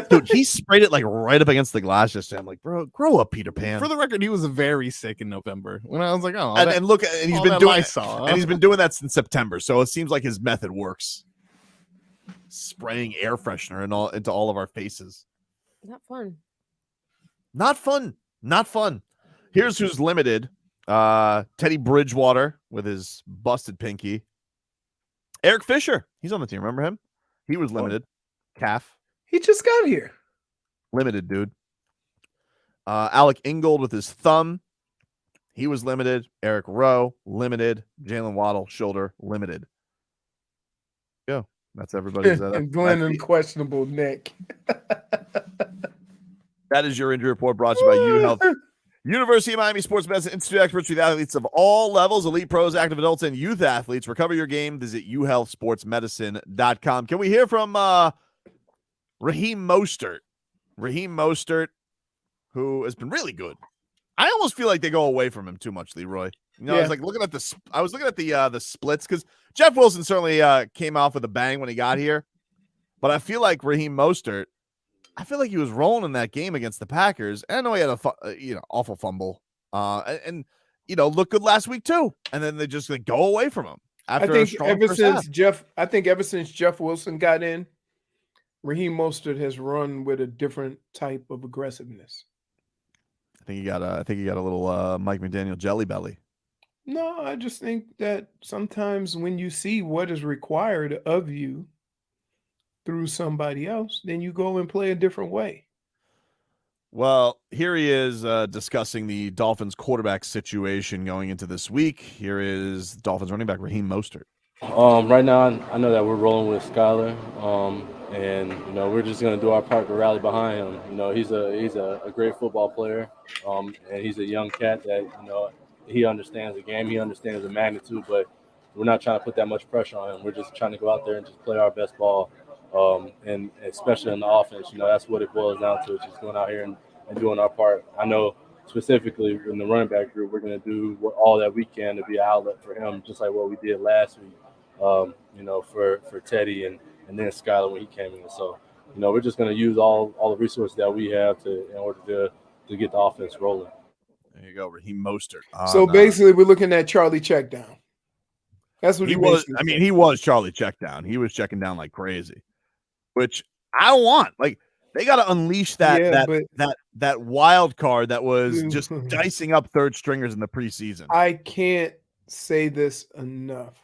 Speaker 3: Dude, he sprayed it like right up against the glass yesterday. I'm like, bro, grow up, Peter Pan.
Speaker 7: For the record, he was very sick in November. When I was like, oh,
Speaker 3: and look, and he's been doing
Speaker 7: Lysol,
Speaker 3: and he's been doing that since September. So it seems like his method works. Spraying air freshener into all of our faces.
Speaker 9: Not fun.
Speaker 3: Not fun. Not fun. Here's who's limited. Teddy Bridgewater with his busted pinky. Eric Fisher. He's on the team. Remember him? He was limited. Calf.
Speaker 6: He just got here.
Speaker 3: Limited, dude. Alec Ingold with his thumb. He was limited. Eric Rowe, limited. Jalen Waddle, shoulder, limited. Go. That's everybody's.
Speaker 6: And Glennon, questionable neck.
Speaker 3: That is your injury report brought to you by UHealth. University of Miami Sports Medicine Institute experts with athletes of all levels, elite pros, active adults, and youth athletes. Recover your game. Visit uhealthsportsmedicine.com. Can we hear from Raheem Mostert? Raheem Mostert, who has been really good. I almost feel like they go away from him too much, Leroy. You know, I was like looking at the splits because Jeff Wilson certainly came off with a bang when he got here, but I feel like Raheem Mostert. I feel like he was rolling in that game against the Packers. And I know he had a awful fumble, and looked good last week too. And then they just go away from him.
Speaker 6: I think ever since Jeff Wilson got in, Raheem Mostert has run with a different type of aggressiveness.
Speaker 3: I think he got a little Mike McDaniel jelly belly.
Speaker 6: No, I just think that sometimes when you see what is required of you through somebody else, then you go and play a different way.
Speaker 3: Well, here he is discussing the Dolphins quarterback situation going into this week. Here is Dolphins running back Raheem Mostert.
Speaker 15: Right now, I know that we're rolling with Skyler, and we're just going to do our part to rally behind him. He's a great football player, and he's a young cat that he understands the game, he understands the magnitude, but we're not trying to put that much pressure on him. We're just trying to go out there and just play our best ball. And especially on the offense, that's what it boils down to, just going out here and doing our part. I know specifically in the running back group, we're going to do all that we can to be an outlet for him, just like what we did last week, for Teddy and then Skyler when he came in. So, we're just going to use all the resources that we have in order to get the offense rolling.
Speaker 3: There you go, Raheem Mostert.
Speaker 6: So basically, we're looking at Charlie Checkdown. That's what he was.
Speaker 3: I mean, he was Charlie Checkdown. He was checking down like crazy. Which I want. Like, they got to unleash that wild card that was just dicing up third stringers in the preseason.
Speaker 6: I can't say this enough.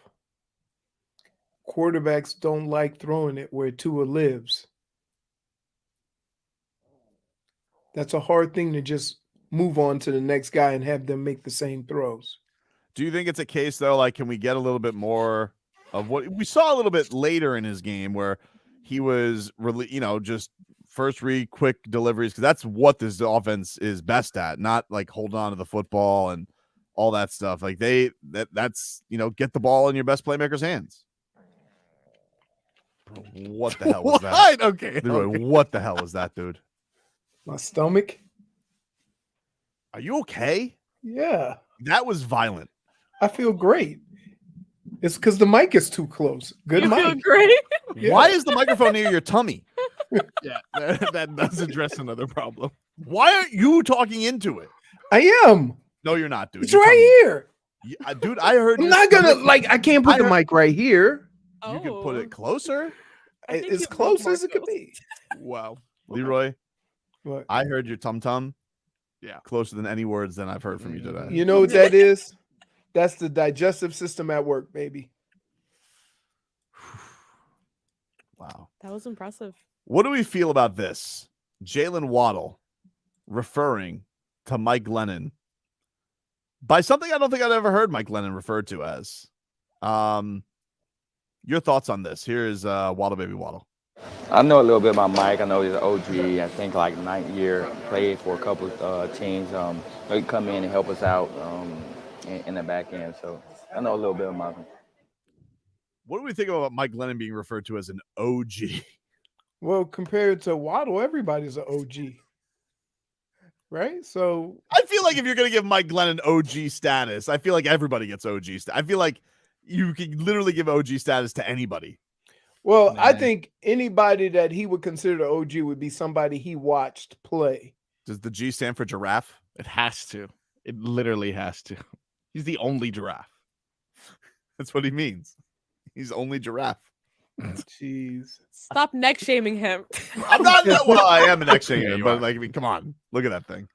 Speaker 6: Quarterbacks don't like throwing it where Tua lives. That's a hard thing to just move on to the next guy and have them make the same throws.
Speaker 3: Do you think it's a case, though, like, can we get a little bit more of what we saw a little bit later in his game where he was really, just first read, quick deliveries, because that's what this offense is best at, not like holding on to the football and all that stuff. Like that's get the ball in your best playmaker's hands. Bro, what the hell was that?
Speaker 7: Okay.
Speaker 3: What the hell was that, dude?
Speaker 6: My stomach.
Speaker 3: Are you okay?
Speaker 6: Yeah.
Speaker 3: That was violent.
Speaker 6: I feel great. It's because the mic is too close. Good
Speaker 9: You feel
Speaker 6: mic.
Speaker 9: great?
Speaker 6: Yeah.
Speaker 3: Why is the microphone near your tummy?
Speaker 7: Yeah, that does address another problem.
Speaker 3: Why aren't you talking into it?
Speaker 6: I am.
Speaker 3: No, you're not, dude.
Speaker 6: It's
Speaker 3: Your
Speaker 6: right
Speaker 3: tummy-
Speaker 6: here.
Speaker 3: Yeah, dude, I heard.
Speaker 6: I'm
Speaker 3: your
Speaker 6: not gonna
Speaker 3: stomach-
Speaker 6: I can't put
Speaker 3: I
Speaker 6: the
Speaker 3: heard-
Speaker 6: mic right here.
Speaker 3: You can put it closer.
Speaker 9: I think
Speaker 6: As
Speaker 9: you
Speaker 6: close
Speaker 9: broke
Speaker 6: as it could
Speaker 9: Marco's.
Speaker 6: be.
Speaker 3: Wow, Leroy.
Speaker 6: What?
Speaker 3: I heard your tum tum.
Speaker 7: Yeah,
Speaker 3: closer than any words than I've heard from you today.
Speaker 6: You know what that is? That's the digestive system at work, baby.
Speaker 3: Wow.
Speaker 9: That was impressive.
Speaker 3: What do we feel about this? Jalen Waddle referring to Mike Glennon by something I don't think I've ever heard Mike Glennon referred to as. Your thoughts on this? Here is Waddle Baby Waddle.
Speaker 17: I know a little bit about Mike. I know he's an OG. I think like 9th year, played for a couple of teams. He come in and help us out in the back end. So I know a little bit about him.
Speaker 3: What do we think about Mike Glennon being referred to as an OG?
Speaker 6: Well, compared to Waddle, everybody's an OG. Right? So
Speaker 3: I feel like if you're going to give Mike Glennon OG status, I feel like everybody gets OG status. I feel like you can literally give OG status to anybody.
Speaker 6: well, I think anybody that he would consider the OG would be somebody he watched play.
Speaker 3: Does the G stand for giraffe?
Speaker 7: it has to. It literally has to. He's the only giraffe.
Speaker 3: That's what he means. He's only giraffe.
Speaker 6: Jeez.
Speaker 9: Stop neck shaming him.
Speaker 3: I'm not. Well, I am an X
Speaker 7: Yeah, you
Speaker 3: but
Speaker 7: are.
Speaker 3: like, I mean, come on, look at that thing.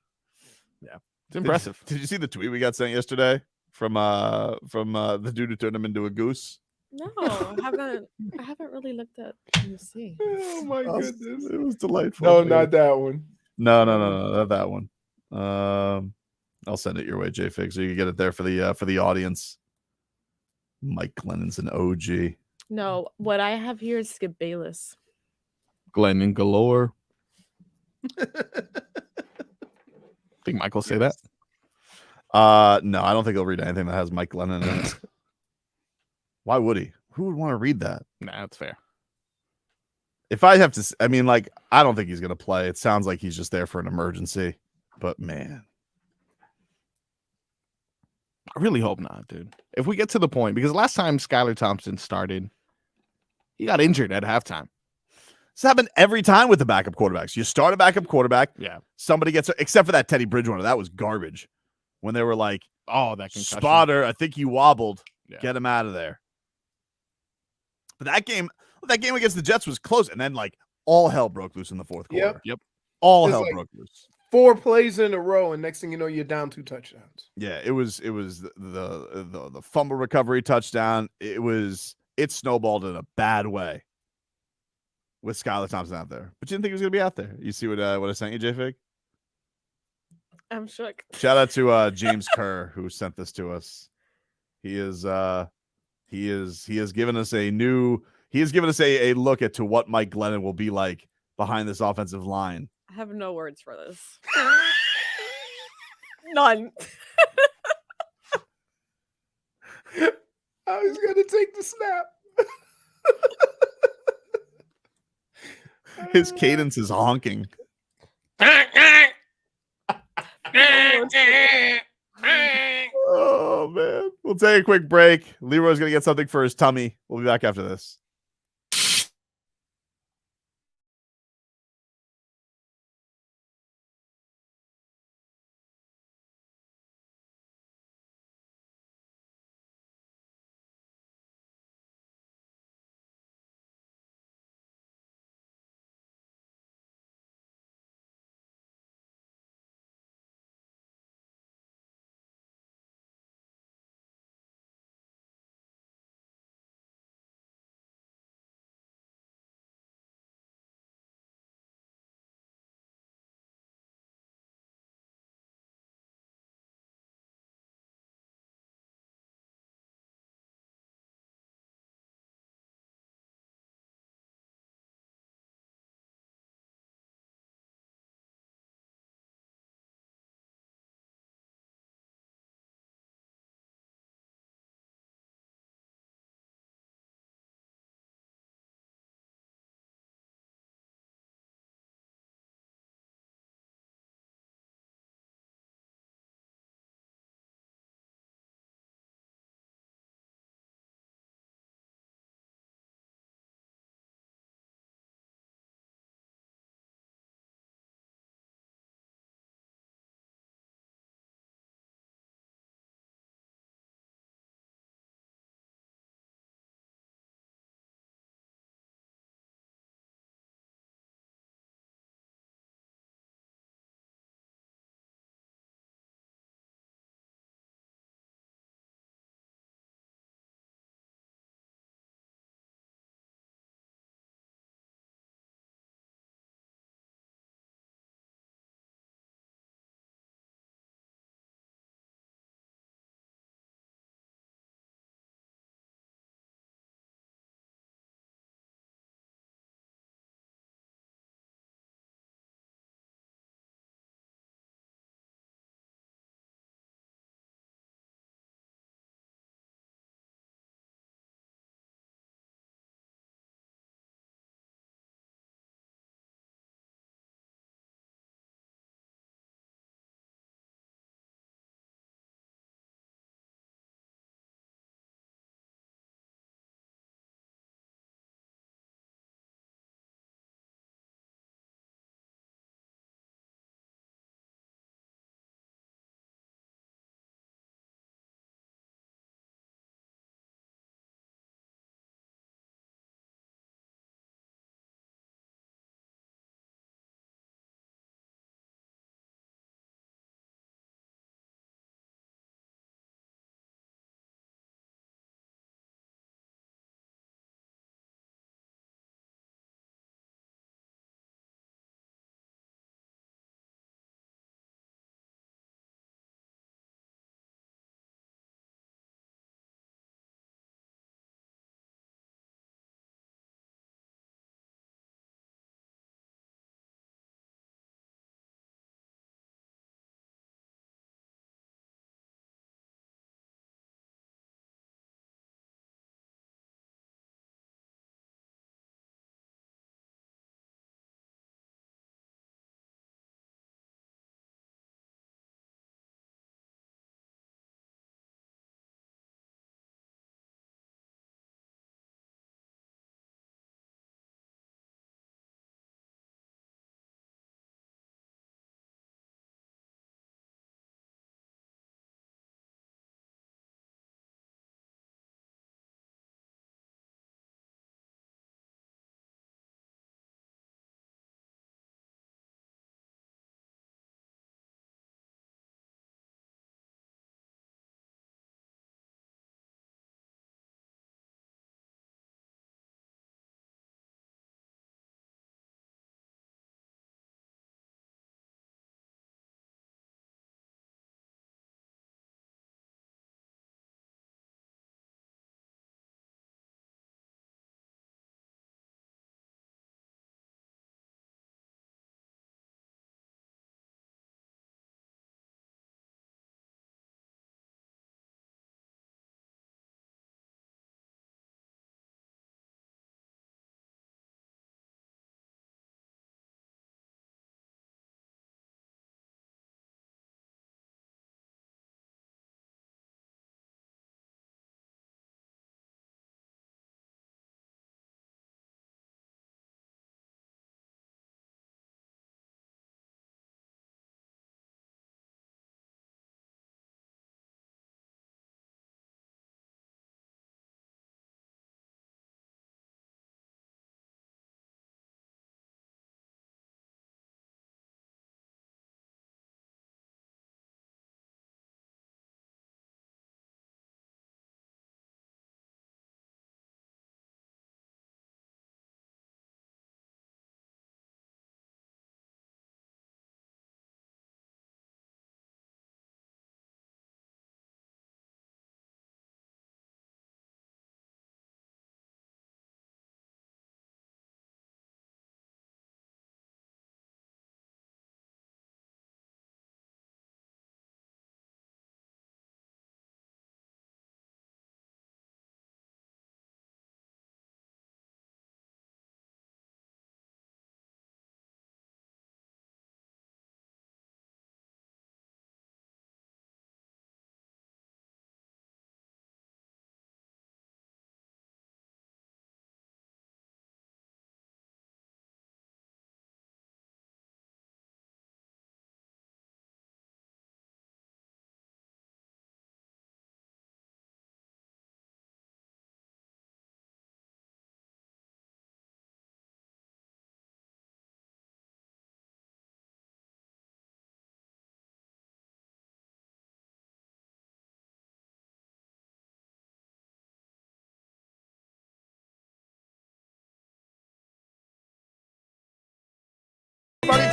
Speaker 7: It's impressive.
Speaker 3: Did you see the tweet we got sent yesterday from the dude who turned him into a goose?
Speaker 9: No, I haven't really looked at. Let me see.
Speaker 6: Oh my goodness.
Speaker 3: It was delightful.
Speaker 6: No, not that one.
Speaker 3: No, not that one. I'll send it your way, JFig, so you can get it there for the audience. Mike Glennon's an OG.
Speaker 9: No, what I have here is Skip Bayless.
Speaker 7: Glennon galore. Think Michael say that?
Speaker 3: No, I don't think he'll read anything that has Mike Glennon in it. Why would he? Who would want to read that?
Speaker 7: Nah, that's fair.
Speaker 3: If I have to, I mean, like, I don't think he's going to play. It sounds like he's just there for an emergency. But man,
Speaker 7: I really hope not, dude. If we get to the point, because last time Skylar Thompson started, he got injured at halftime.
Speaker 3: this happened every time with the backup quarterbacks. You start a backup quarterback,
Speaker 7: Yeah.
Speaker 3: somebody gets, except for that Teddy Bridgewater, that was garbage. When they were like,
Speaker 7: Oh, that concussion.
Speaker 3: spotter, I think he wobbled.
Speaker 7: Yeah.
Speaker 3: Get him out of there. But that game against the Jets was close, and then like all hell broke loose in the fourth quarter.
Speaker 7: Yep.
Speaker 3: All
Speaker 6: It's
Speaker 3: hell
Speaker 6: like-
Speaker 3: broke loose.
Speaker 6: 4 plays in a row, and next thing you know, you're down 2 touchdowns.
Speaker 3: Yeah, it was the fumble recovery touchdown. It snowballed in a bad way with Skylar Thompson out there. But you didn't think he was gonna be out there. You see what I sent you, JFig?
Speaker 9: I'm shook.
Speaker 3: Shout out to James Kerr who sent this to us. He has given us a look at to what Mike Glennon will be like behind this offensive line.
Speaker 9: I have no words for this. None.
Speaker 6: I was going to take the snap.
Speaker 3: His cadence is honking. Oh man. We'll take a quick break. Leroy's gonna get something for his tummy. We'll be back after this.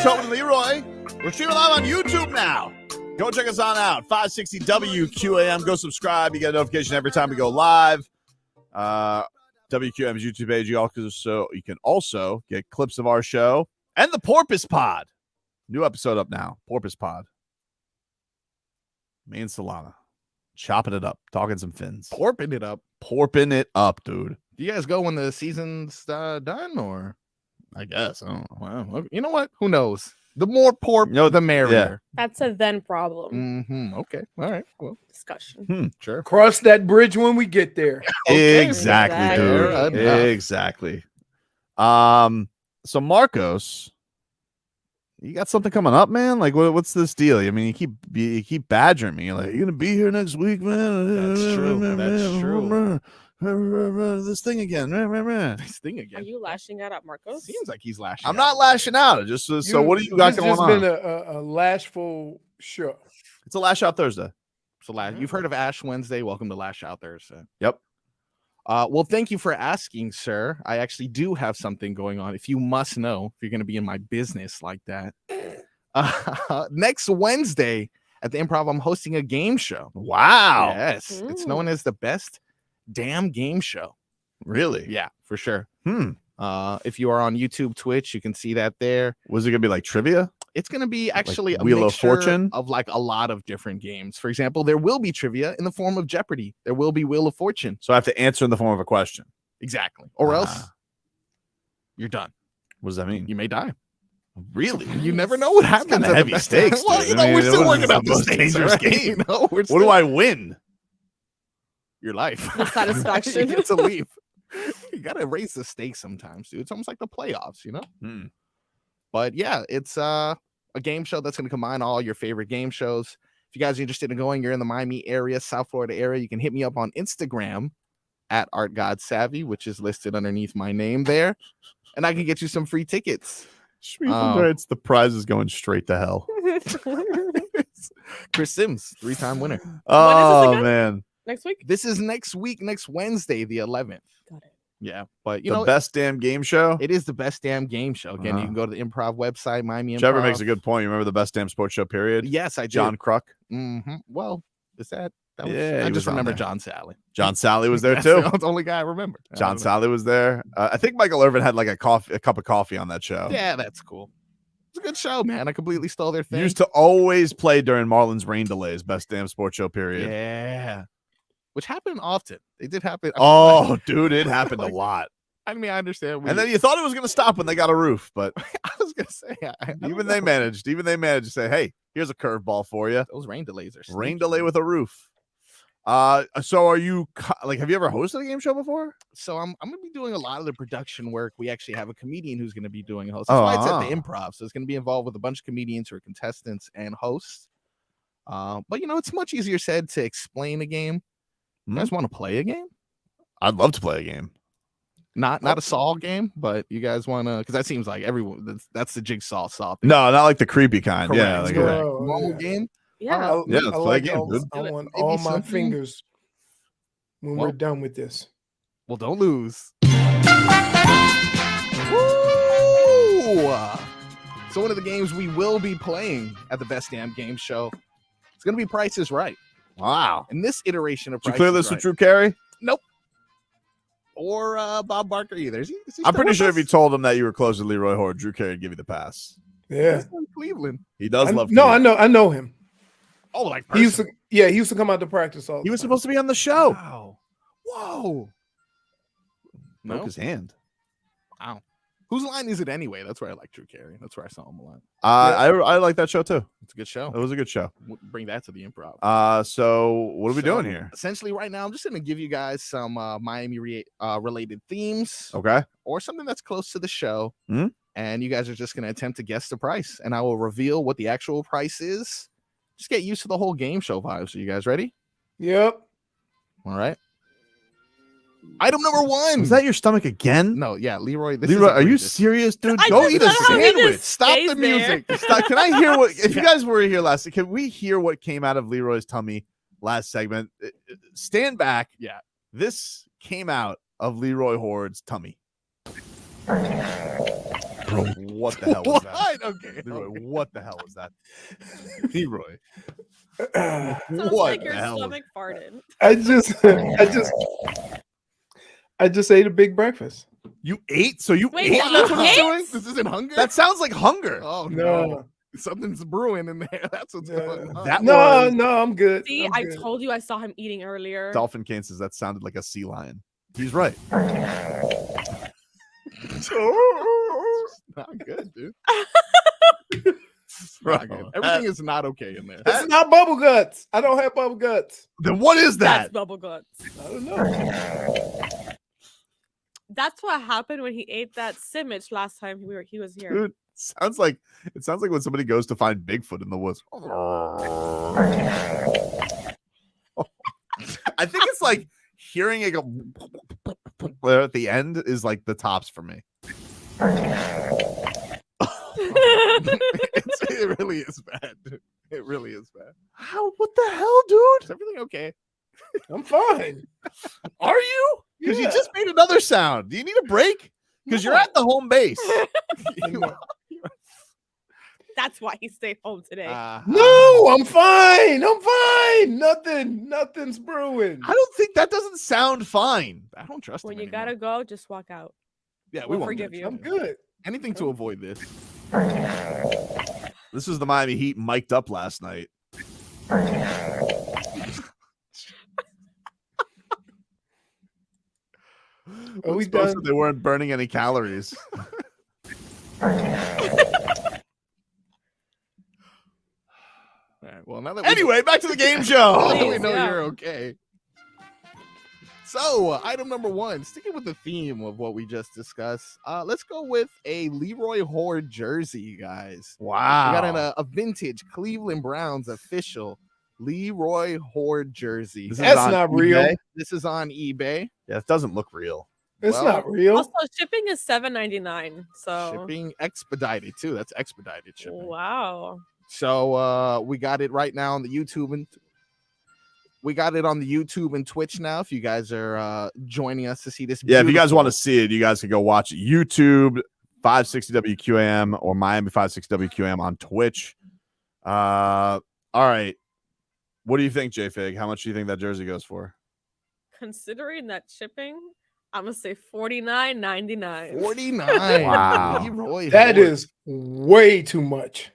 Speaker 16: Tobin and Leroy. We're streaming live on YouTube now. Go check us on out. 560 WQAM. Go subscribe. You get a notification every time we go live. WQAM's YouTube page. You can also get clips of our show and the Porpoise Pod. New episode up now. Porpoise Pod. Me and Solana. Chopping it up. Talking some fins.
Speaker 7: Porping it up.
Speaker 16: Porping it up, dude.
Speaker 7: Do you guys go when the season's done, or?
Speaker 16: I guess. I don't know.
Speaker 7: Well, you know what? Who knows? The more porp, the merrier.
Speaker 9: That's a then problem.
Speaker 7: Mm-hmm. Okay. All right. Well,
Speaker 9: discussion.
Speaker 7: Sure.
Speaker 6: Cross that bridge when we get there.
Speaker 16: Exactly, dude. Exactly. So Marcos, you got something coming up, man? Like, what's this deal? I mean, you keep badgering me. You're like, you gonna be here next week, man?
Speaker 7: That's true. That's true.
Speaker 16: This thing again.
Speaker 7: This thing again.
Speaker 9: Are you lashing out at Marcos?
Speaker 7: Seems like he's lashing.
Speaker 16: I'm not lashing out. Just so what do you got going on?
Speaker 6: It's just been a lashful show.
Speaker 16: It's a Lash Out Thursday.
Speaker 7: So you've heard of Ash Wednesday. Welcome to Lash Out Thursday.
Speaker 16: Yep.
Speaker 7: Well, thank you for asking, sir. I actually do have something going on. If you must know, if you're going to be in my business like that, next Wednesday at the Improv, I'm hosting a game show.
Speaker 16: Wow.
Speaker 7: Yes, it's known as the Best Damn Game Show.
Speaker 16: Really?
Speaker 7: Yeah, for sure. If you are on YouTube, Twitch, you can see that there.
Speaker 16: Was it gonna be like trivia?
Speaker 7: It's gonna be actually
Speaker 16: like
Speaker 7: a
Speaker 16: Wheel of
Speaker 7: mixture
Speaker 16: Fortune
Speaker 7: of like a lot of different games. For example, there will be trivia in the form of Jeopardy. There will be Wheel of Fortune.
Speaker 16: So I have to answer in the form of a question.
Speaker 7: Exactly. Or else you're done.
Speaker 16: What does that mean?
Speaker 7: You may die.
Speaker 16: Really?
Speaker 7: You never know what happens.
Speaker 16: Kind of heavy stakes.
Speaker 7: Well, you know, we're still working out the stakes.
Speaker 16: Dangerous
Speaker 7: Right?
Speaker 16: game.
Speaker 7: You know,
Speaker 16: what do I win?
Speaker 7: Your life.
Speaker 9: The satisfaction.
Speaker 7: You get to leave. You gotta raise the stakes sometimes, dude. It's almost like the playoffs, you know. But yeah, it's a game show that's going to combine all your favorite game shows. If you guys are interested in going, you're in the Miami area, South Florida area, you can hit me up on Instagram at ArtGodSavvy, which is listed underneath my name there, and I can get you some free tickets.
Speaker 16: It's the prize is going straight to hell.
Speaker 7: Chris Sims, 3-time winner.
Speaker 16: Oh man.
Speaker 9: Next week?
Speaker 7: This is next week, next Wednesday, the 11th.
Speaker 9: Got it.
Speaker 7: Yeah, but
Speaker 16: The Best Damn Game Show.
Speaker 7: It is the Best Damn Game Show. Again, you can go to the Improv website, Miami Improv.
Speaker 16: Trevor makes a good point. You remember the Best Damn Sports Show period?
Speaker 7: Yes, I do.
Speaker 16: John Kruk.
Speaker 7: Well, is that was,
Speaker 16: Yeah,
Speaker 7: I
Speaker 16: he
Speaker 7: just
Speaker 16: was on
Speaker 7: remember
Speaker 16: there.
Speaker 7: John Sally.
Speaker 16: John Sally was there
Speaker 7: That's
Speaker 16: too.
Speaker 7: the only guy I remember.
Speaker 16: John Sally was there. I think Michael Irvin had like a cup of coffee on that show.
Speaker 7: Yeah, that's cool. It's a good show, man. I completely stole their thing.
Speaker 16: Used to always play during Marlins rain delays. Best Damn Sports Show period.
Speaker 7: Yeah, which happened often. They did happen.
Speaker 16: Oh, dude, it happened a lot.
Speaker 7: I mean, I understand.
Speaker 16: And then you thought it was going to stop when they got a roof, but
Speaker 7: I was going to say,
Speaker 16: even they managed to say, "Hey, here's a curveball for you."
Speaker 7: Those rain delays are
Speaker 16: Rain
Speaker 7: sneaky.
Speaker 16: delay with a roof. So are you like? Have you ever hosted a game show before?
Speaker 7: So I'm going to be doing a lot of the production work. We actually have a comedian who's going to be doing a host. That's why it's at the Improv. So it's going to be involved with a bunch of comedians who are contestants and hosts. But you know, it's much easier said to explain a game. You guys want to play a game?
Speaker 16: I'd love to play a game.
Speaker 7: Not a Saw game, but you guys want to, because that seems like everyone that's the Jigsaw Saw thing.
Speaker 16: No, not like the creepy kind. Yeah,
Speaker 7: Correct.
Speaker 16: like
Speaker 7: Normal game.
Speaker 9: Yeah.
Speaker 16: yeah, let's play a game, dude.
Speaker 6: I want
Speaker 7: Maybe
Speaker 6: all my
Speaker 7: something-
Speaker 6: fingers when
Speaker 7: Well-
Speaker 6: we're done with this.
Speaker 7: Well, don't lose. So one of the games we will be playing at the Best Damn Game Show, it's going to be Price is Right.
Speaker 16: Wow.
Speaker 7: And this iteration of
Speaker 16: Did you
Speaker 7: Price
Speaker 16: clear
Speaker 7: is
Speaker 16: this
Speaker 7: Right.
Speaker 16: with Drew Carey?
Speaker 7: Nope. Or Bob Barker either. Is he
Speaker 16: I'm
Speaker 7: still
Speaker 16: pretty
Speaker 7: with
Speaker 16: sure
Speaker 7: us?
Speaker 16: if you told him that you were close to Leroy Horde, Drew Carey would give you the pass.
Speaker 6: Yeah.
Speaker 7: He's from Cleveland.
Speaker 16: He does love.
Speaker 6: No,
Speaker 16: Cleveland.
Speaker 6: I know him.
Speaker 7: Oh, like
Speaker 6: He used to, he used to come out to practice all.
Speaker 16: He was supposed to be on the show.
Speaker 7: Wow. Whoa.
Speaker 16: Broke
Speaker 7: No?
Speaker 16: his hand.
Speaker 7: Wow. Whose line is it anyway? That's where I like Drew Carey. That's where I saw him a lot.
Speaker 16: I like that show too.
Speaker 7: It's a good show.
Speaker 16: It was a good show.
Speaker 7: Bring that to the Improv.
Speaker 16: So what are we doing here?
Speaker 7: Essentially, right now, I'm just going to give you guys some Miami related themes.
Speaker 16: Okay.
Speaker 7: Or something that's close to the show.
Speaker 16: Hmm?
Speaker 7: And you guys are just going to attempt to guess the price. And I will reveal what the actual price is. Just get used to the whole game show vibes. Are you guys ready?
Speaker 6: Yep.
Speaker 7: All right. Item number 1.
Speaker 16: Is that your stomach again?
Speaker 7: No, yeah, Leroy.
Speaker 16: Leroy, are you serious, dude?
Speaker 9: I
Speaker 16: Go
Speaker 9: just
Speaker 16: eat a
Speaker 9: love how he
Speaker 16: sandwich.
Speaker 9: just
Speaker 16: Stop
Speaker 9: stays
Speaker 16: the
Speaker 9: there.
Speaker 16: music. Stop. Can I hear what? If you guys were here last, can we hear what came out of Leroy's tummy last segment? Stand back.
Speaker 7: Yeah.
Speaker 16: This came out of Leroy Horde's tummy. Bro,
Speaker 3: What the hell was that?
Speaker 7: What? Okay.
Speaker 3: Leroy, what the hell was that? Leroy.
Speaker 9: Sounds
Speaker 3: What
Speaker 9: like
Speaker 3: the
Speaker 9: your
Speaker 3: hell?
Speaker 9: stomach farted.
Speaker 6: I just ate a big breakfast.
Speaker 3: You ate? So you
Speaker 9: Wait,
Speaker 3: ate?
Speaker 9: what,
Speaker 3: That's
Speaker 9: you
Speaker 3: what it's
Speaker 9: ate?
Speaker 3: doing?
Speaker 7: This isn't hunger?
Speaker 3: That sounds like hunger.
Speaker 7: Oh,
Speaker 6: No.
Speaker 7: no. Something's brewing in there. That's what's going on.
Speaker 3: That
Speaker 6: No,
Speaker 3: was
Speaker 6: I'm good.
Speaker 9: See,
Speaker 6: I'm
Speaker 9: I
Speaker 6: good.
Speaker 9: told you I saw him eating earlier.
Speaker 3: Dolphin Kane says that sounded like a sea lion. He's right.
Speaker 7: Not good, dude.
Speaker 3: Bro,
Speaker 7: Not good. Everything is not okay in there.
Speaker 6: It's not bubble guts. I don't have bubble guts.
Speaker 3: Then what is
Speaker 9: That's
Speaker 3: that?
Speaker 9: bubble guts.
Speaker 6: I don't know.
Speaker 9: That's what happened when he ate that sandwich last time he was here.
Speaker 3: Dude, it sounds like when somebody goes to find Bigfoot in the woods. I think it's like hearing it go there at the end is like the tops for me.
Speaker 7: It really is bad. Dude. It really is bad.
Speaker 3: How? What the hell, dude?
Speaker 7: Is everything okay?
Speaker 6: I'm fine.
Speaker 3: Are you? Because you
Speaker 6: Yeah.
Speaker 3: just made another sound. Do you need a break? Because you're at the home base.
Speaker 9: That's why he stayed home today.
Speaker 6: No, I'm fine. I'm fine. Nothing's brewing.
Speaker 3: I don't think that doesn't sound fine.
Speaker 7: I don't trust
Speaker 9: When
Speaker 7: him
Speaker 9: you
Speaker 7: anymore.
Speaker 9: gotta go, just walk out.
Speaker 7: Yeah, we
Speaker 9: We'll
Speaker 7: won't
Speaker 9: forgive
Speaker 7: judge
Speaker 9: you.
Speaker 6: I'm good.
Speaker 7: Anything to avoid this.
Speaker 3: This was the Miami Heat mic'd up last night.
Speaker 6: Are we
Speaker 3: Supposed
Speaker 6: done?
Speaker 3: They weren't burning any calories.
Speaker 7: All right, well, now that
Speaker 3: Anyway, back to the game show.
Speaker 7: now that we
Speaker 9: Please,
Speaker 7: know
Speaker 9: yeah.
Speaker 7: you're okay. So, item number one, sticking with the theme of what we just discussed, let's go with a Leroy Horde jersey, guys.
Speaker 3: Wow.
Speaker 7: We got a vintage Cleveland Browns official Leroy Horde jersey.
Speaker 3: This is
Speaker 6: That's
Speaker 3: on
Speaker 6: not real.
Speaker 3: eBay?
Speaker 7: This is on eBay.
Speaker 3: Yeah, it doesn't look real.
Speaker 6: It's
Speaker 7: Well,
Speaker 6: not real.
Speaker 9: Also, shipping is $7.99. So
Speaker 7: Shipping expedited too. That's expedited shipping.
Speaker 9: wow.
Speaker 7: So we got it right now on the YouTube and we got it on the YouTube and Twitch now. If you guys are joining us to see this,
Speaker 3: Yeah, if you guys
Speaker 7: beautiful-
Speaker 3: want to see it, you guys can go watch it. YouTube 560 WQAM or Miami 560 WQAM on Twitch. All right. What do you think, J-Fig? How much do you think that jersey goes for?
Speaker 9: Considering that shipping, I'm gonna say $49.99.
Speaker 7: 49.
Speaker 3: Wow.
Speaker 7: Leroy
Speaker 6: That
Speaker 7: Horde.
Speaker 6: is way too much.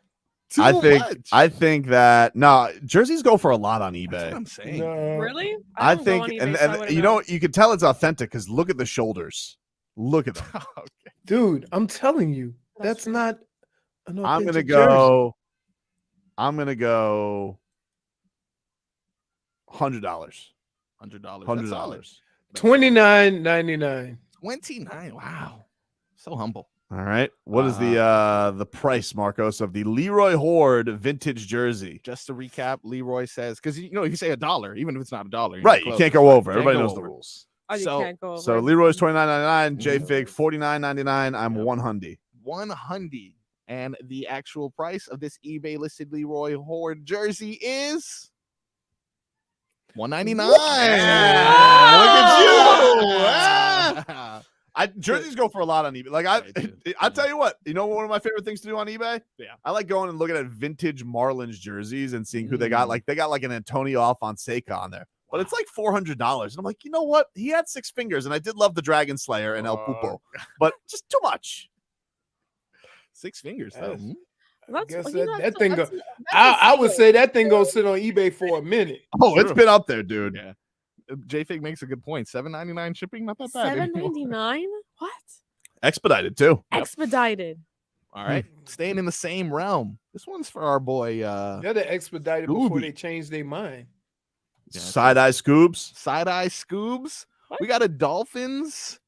Speaker 7: Too much.
Speaker 3: I think that no jerseys go for a lot on eBay.
Speaker 7: That's what I'm saying.
Speaker 6: No.
Speaker 9: Really?
Speaker 3: I
Speaker 9: don't go
Speaker 3: think,
Speaker 9: on eBay,
Speaker 3: and,
Speaker 9: so I
Speaker 3: and
Speaker 9: wouldn't
Speaker 3: you know, you can tell it's authentic because look at the shoulders. Look at them.
Speaker 7: Okay.
Speaker 6: Dude, I'm telling you, that's
Speaker 9: true.
Speaker 6: not an
Speaker 3: I'm gonna
Speaker 6: authentic
Speaker 3: go $100.
Speaker 7: $100.
Speaker 3: $100.
Speaker 6: jersey. $29.99.
Speaker 7: 29. Wow. So humble.
Speaker 3: All right. What is the price, Marcos, of the Leroy Horde vintage jersey?
Speaker 7: Just to recap, Leroy says, because you know, if you say $1, even if it's not $1,
Speaker 3: Right, you can't go over. Everybody knows the
Speaker 7: over.
Speaker 3: rules.
Speaker 9: Oh, you
Speaker 7: So-
Speaker 9: can't go over.
Speaker 3: So Leroy's $29.99, J-Fig $49.99. I'm 100.
Speaker 7: 100. And the actual price of this eBay listed Leroy Horde jersey is $199.
Speaker 3: Look at you.
Speaker 7: Ah.
Speaker 3: Jerseys go for a lot on eBay. Like
Speaker 7: They do.
Speaker 3: I'll tell you what, you know one of my favorite things to do on eBay?
Speaker 7: Yeah.
Speaker 3: I like going and looking at vintage Marlins jerseys and seeing who they got. Like they got like an Antonio Alfonseca on there. But it's like $400. And I'm like, you know what? He had 6 fingers, and I did love the Dragon Slayer and El Pupo, but just too much.
Speaker 7: 6 fingers,
Speaker 6: Yes.
Speaker 7: though.
Speaker 6: I
Speaker 9: That's,
Speaker 6: guess
Speaker 9: you know,
Speaker 6: that
Speaker 9: that's-
Speaker 6: thing go.
Speaker 9: that's-
Speaker 6: I would say that thing go sit on eBay for a minute.
Speaker 3: Oh, it's been up there, dude.
Speaker 7: Yeah. J-Fig makes a good point. $7.99 shipping, not that bad. anymore.
Speaker 9: $7.99? What?
Speaker 3: Expedited too.
Speaker 9: Expedited.
Speaker 7: All right. Staying in the same realm. This one's for our boy
Speaker 6: They're the expedited before
Speaker 7: Scooby.
Speaker 6: they change their mind.
Speaker 3: Side-eye scoobs.
Speaker 7: Side-eye Scoobs. We got a Dolphins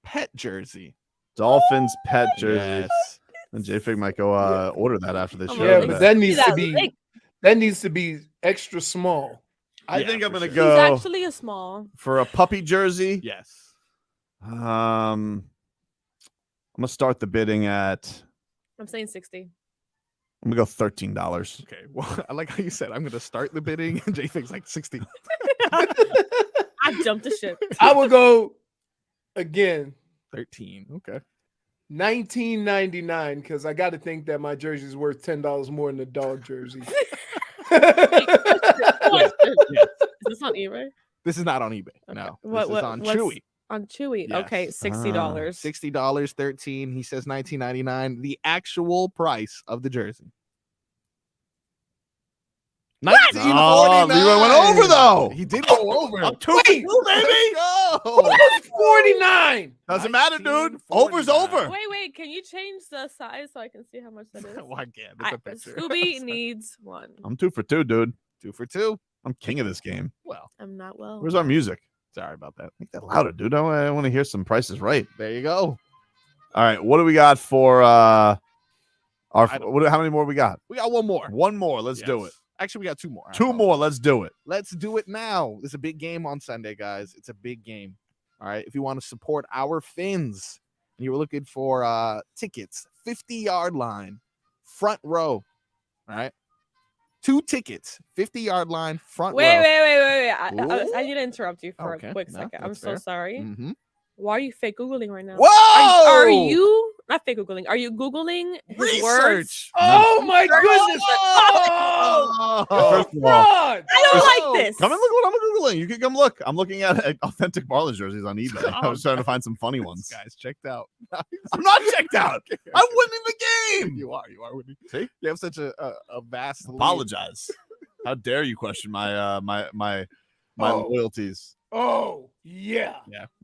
Speaker 7: pet jersey.
Speaker 3: Dolphins pet jersey.
Speaker 7: Yes.
Speaker 3: And J-Fig might go order that after this show.
Speaker 6: Yeah,
Speaker 3: today.
Speaker 6: but that needs
Speaker 9: that
Speaker 6: to be
Speaker 9: leg.
Speaker 6: that needs to be extra small.
Speaker 3: I
Speaker 7: Yeah,
Speaker 3: think I'm
Speaker 7: for
Speaker 3: gonna
Speaker 7: sure.
Speaker 3: go
Speaker 9: He's actually a small.
Speaker 3: for a puppy jersey.
Speaker 7: Yes.
Speaker 3: I'm gonna start the bidding at.
Speaker 9: I'm saying 60.
Speaker 3: I'm gonna go $13.
Speaker 7: Okay. Well, I like how you said I'm going to start the bidding. And J-Fig's like 60.
Speaker 9: I jumped the ship.
Speaker 6: I would go again
Speaker 7: 13. Okay.
Speaker 6: $19.99 because I got to think that my jersey is worth $10 more than the dog jersey.
Speaker 9: Yes. Is this on eBay?
Speaker 7: This is not on eBay.
Speaker 9: Okay.
Speaker 7: No,
Speaker 9: What's
Speaker 7: this is on Chewy.
Speaker 9: On Chewy.
Speaker 7: Yes.
Speaker 9: Okay, $60.
Speaker 7: $60, 13. He says $19.99. The actual price of the jersey.
Speaker 16: Oh, Leroy went over though.
Speaker 7: He did go over.
Speaker 16: I'm 2 for 2, baby.
Speaker 6: Almost 49.
Speaker 16: Doesn't matter, dude. Over's over.
Speaker 9: Wait. Can you change the size so I can see how much that is?
Speaker 7: Well, I can't. It's a picture.
Speaker 9: Scooby needs one.
Speaker 16: I'm 2 for 2, dude.
Speaker 7: 2 for 2.
Speaker 16: I'm king of this game.
Speaker 7: Well,
Speaker 9: I'm not well.
Speaker 16: Where's our music?
Speaker 7: Sorry about that.
Speaker 16: Make that louder, dude. I want to hear some prices right.
Speaker 7: There you go.
Speaker 16: All right. What do we got for how many more we got?
Speaker 7: We got one more.
Speaker 16: One more. Let's do it.
Speaker 7: Actually, we got 2 more.
Speaker 16: Two more. Let's do it.
Speaker 7: Let's do it now. It's a big game on Sunday, guys. It's a big game. All right. If you want to support our Fins and you were looking for tickets, 50-yard line, front row. All right. 2 tickets, 50-yard line, front row.
Speaker 9: Wait. I need to interrupt you for a quick second. I'm so sorry.
Speaker 7: Mm-hmm.
Speaker 9: Why are you fake Googling right now?
Speaker 7: Whoa!
Speaker 9: Are you not fake Googling? Are you Googling his words?
Speaker 6: Oh my goodness!
Speaker 16: First of all,
Speaker 9: I don't like this.
Speaker 16: come and look what I'm googling. You can come look. I'm looking at authentic Marlins jerseys on eBay. I was trying to find some funny ones.
Speaker 7: Guys, checked out.
Speaker 16: I'm not checked out. I'm winning the game.
Speaker 7: You are winning.
Speaker 16: See,
Speaker 7: you have such a vast.
Speaker 16: Apologize. How dare you question my my loyalties?
Speaker 6: Oh yeah.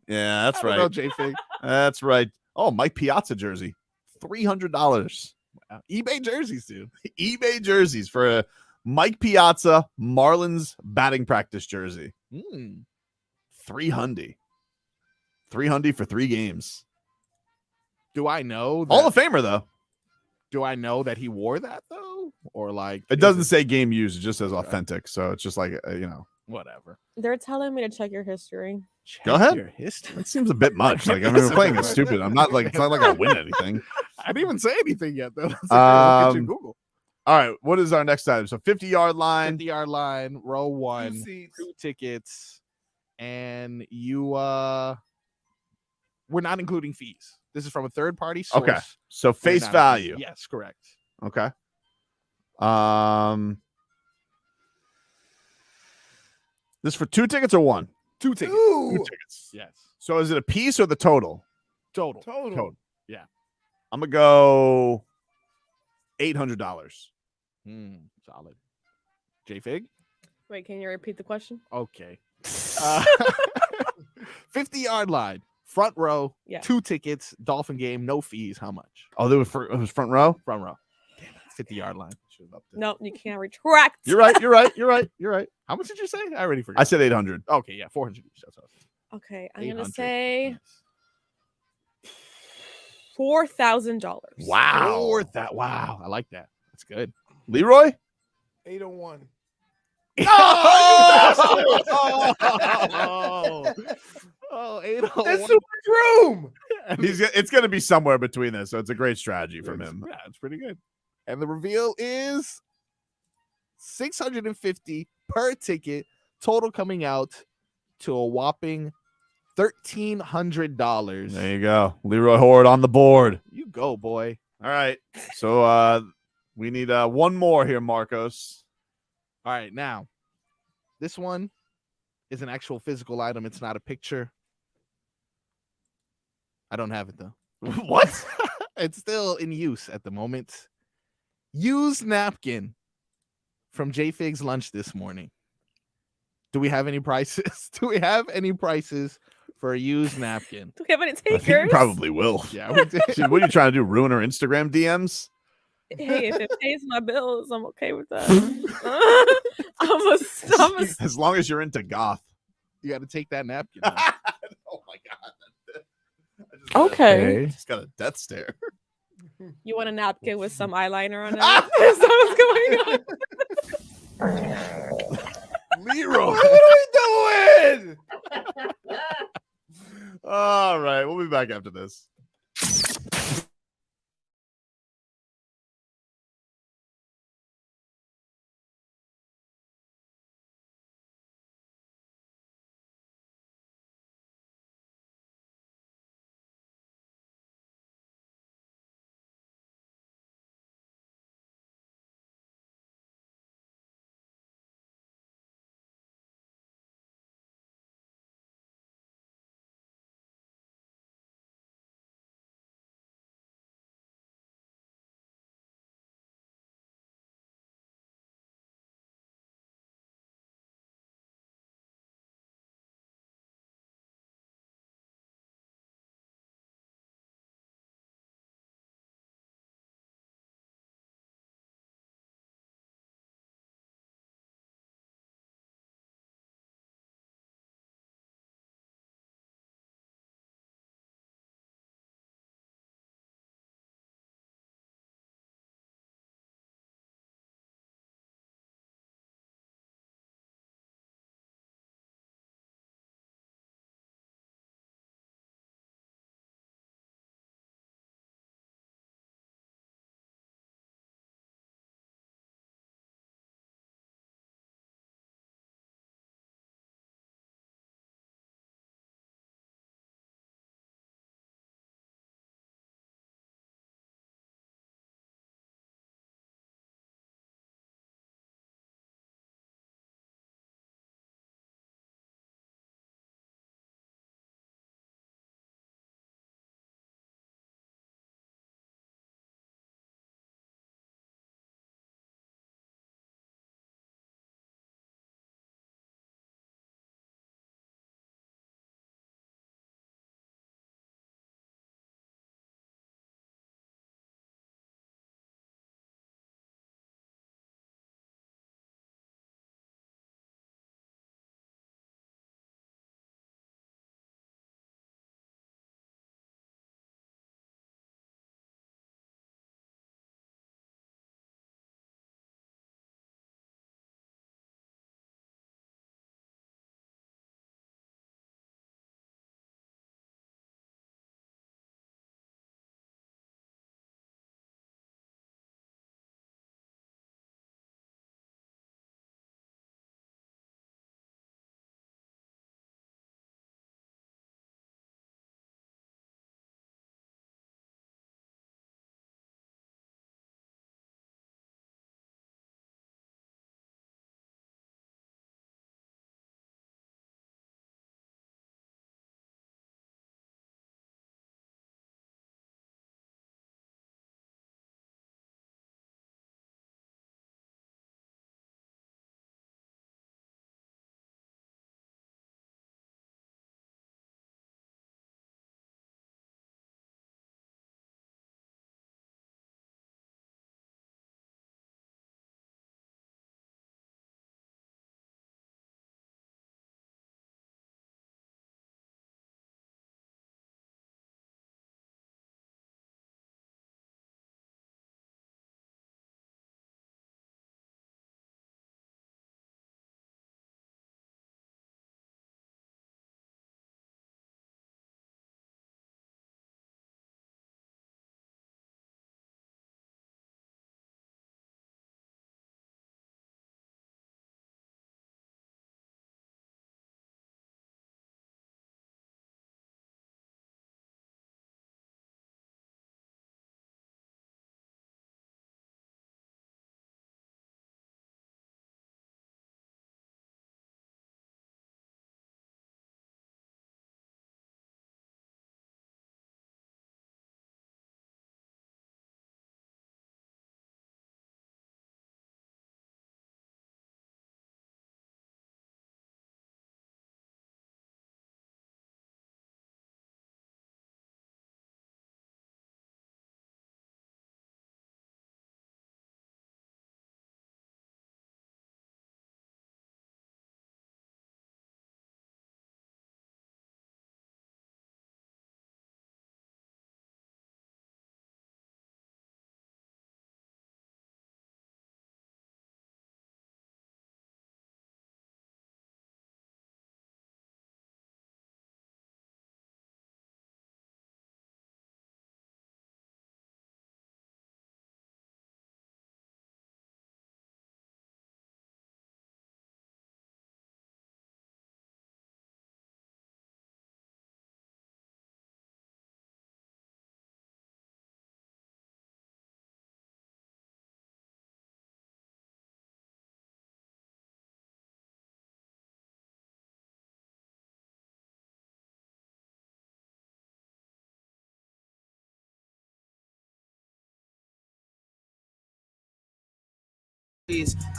Speaker 16: Yeah, that's right.
Speaker 7: Know, J-Fig.
Speaker 16: That's right. Oh, Mike Piazza jersey, $300.
Speaker 7: Wow. eBay jerseys, dude.
Speaker 16: eBay jerseys for a Mike Piazza Marlins batting practice jersey. $300 for 3 games.
Speaker 7: Do I know
Speaker 16: Hall of Famer though?
Speaker 7: Do I know that he wore that though, or like
Speaker 16: it doesn't say game used? It just says authentic. So it's just like
Speaker 7: whatever.
Speaker 9: They're telling me to check your history.
Speaker 16: Go ahead.
Speaker 7: Your history.
Speaker 16: That seems a bit much. Like I mean, we're playing it stupid. I'm not like it's not like I win anything.
Speaker 7: I didn't even say anything yet though. That's okay. Look at your Google.
Speaker 16: All right, what is our next item? So 50-yard line.
Speaker 7: 50-yard line, row 1, 2 tickets, and you we're not including fees. This is from a third party source.
Speaker 16: Okay. So face value.
Speaker 7: Yes, correct.
Speaker 16: Okay. This for 2 tickets or 1?
Speaker 7: 2 tickets.
Speaker 16: 2 tickets.
Speaker 7: Yes.
Speaker 16: So is it a piece or the total?
Speaker 7: Total. Yeah.
Speaker 16: I'm gonna go $800.
Speaker 7: Solid. J-Fig?
Speaker 9: Wait, can you repeat the question?
Speaker 7: Okay. 50-yard line, front row, 2 tickets, Dolphin game, no fees. How much?
Speaker 16: Oh, it was front row?
Speaker 7: Front row. Damn it. 50-yard line.
Speaker 9: No, you can't retract.
Speaker 16: You're right.
Speaker 7: How much did you say? I already forgot.
Speaker 16: I said 800.
Speaker 7: Okay, yeah, 400 each. That's what I was
Speaker 9: Okay, I'm gonna say $4,000.
Speaker 16: Wow.
Speaker 7: Wow. I like that. That's good.
Speaker 16: Leroy?
Speaker 6: 801.
Speaker 7: Oh,
Speaker 6: that's too much room.
Speaker 16: It's going to be somewhere between this, so it's a great strategy from him.
Speaker 7: Yeah, it's pretty good. And the reveal is $650 per ticket, total coming out to a whopping $1,300.
Speaker 16: There you go. Leroy Horde on the board.
Speaker 7: You go, boy.
Speaker 16: All right. So we need one more here, Marcos.
Speaker 7: All right, now this one is an actual physical item. It's not a picture. I don't have it though.
Speaker 16: What?
Speaker 7: It's still in use at the moment. Used napkin from J-Fig's lunch this morning. Do we have any prices? Do we have any prices for a used napkin?
Speaker 9: Do we have any
Speaker 16: I think
Speaker 9: takers?
Speaker 16: you probably will.
Speaker 7: Yeah, we did.
Speaker 16: What are you trying to do? Ruin her Instagram DMs?
Speaker 9: Hey, if it pays my bills, I'm okay with that.
Speaker 16: As long as you're into goth.
Speaker 7: You got to take that napkin.
Speaker 16: Oh my god.
Speaker 9: Okay.
Speaker 16: Just got a death stare.
Speaker 9: You want a napkin with some eyeliner on it? Is that what's going on?
Speaker 16: Leroy.
Speaker 6: What are we doing?
Speaker 16: All right. We'll be back after this.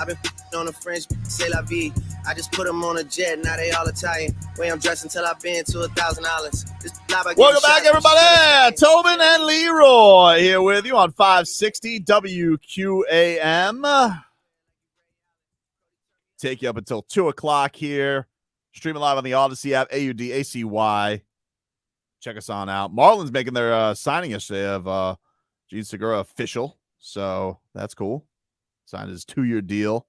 Speaker 18: I've been on the French, say la vie. I just put them on a jet, now they all Italian. Way I'm dressed until I've been to $1,000.
Speaker 3: Welcome back, everybody. Tobin and Leroy here with you on 560 WQAM. Take you up until 2 o'clock here. Streaming live on the Odyssey app, AUDACY. Check us on out. Marlins making their signing yesterday of Gene Segura official, so that's cool. Signed his 2-year deal.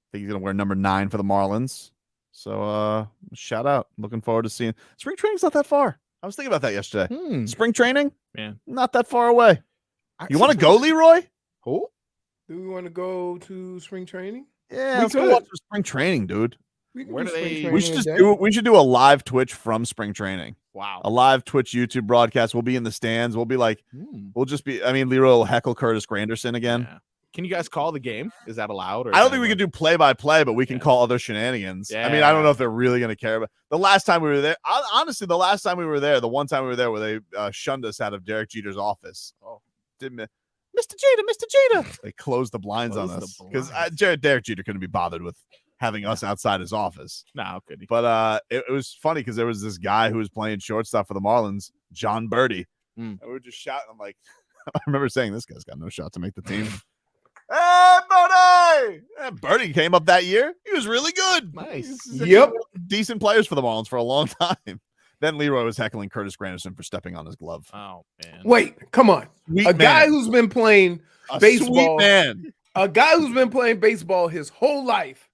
Speaker 3: I think he's going to wear number 9 for the Marlins. So shout out. Looking forward to seeing. Spring training's not that far. I was thinking about that yesterday. Spring training?
Speaker 7: Man.
Speaker 3: Not that far away. You want to go, Leroy?
Speaker 6: Who? Do we want to go to spring training?
Speaker 3: Yeah, let's go watch some spring training, dude.
Speaker 7: Where do they?
Speaker 3: We should do a live Twitch from spring training.
Speaker 7: Wow.
Speaker 3: A live Twitch YouTube broadcast. We'll be in the stands. We'll be like, we'll just be, I mean, Leroy will heckle Curtis Granderson again.
Speaker 7: Yeah. Can you guys call the game? Is that allowed? Or
Speaker 3: I don't think we can do play-by-play, but we can call other shenanigans.
Speaker 7: Yeah.
Speaker 3: I mean, I don't know if they're really going to care. But the last time we were there, honestly, the one time we were there where they shunned us out of Derek Jeter's office. Oh, didn't Mr. Jeter. They closed the blinds on us because Derek Jeter couldn't be bothered with having us outside his office.
Speaker 7: No, could he?
Speaker 3: But it was funny because there was this guy who was playing shortstop for the Marlins, John Birdie. And we were just shouting. I'm like, I remember saying, this guy's got no shot to make the team. Hey, Birdie! And Birdie came up that year. He was really good.
Speaker 7: Nice.
Speaker 6: Yep.
Speaker 3: Decent players for the Marlins for a long time. Then Leroy was heckling Curtis Granderson for stepping on his glove.
Speaker 7: Oh, man.
Speaker 6: Wait, come on. Guy who's been playing baseball. A guy who's been playing baseball his whole life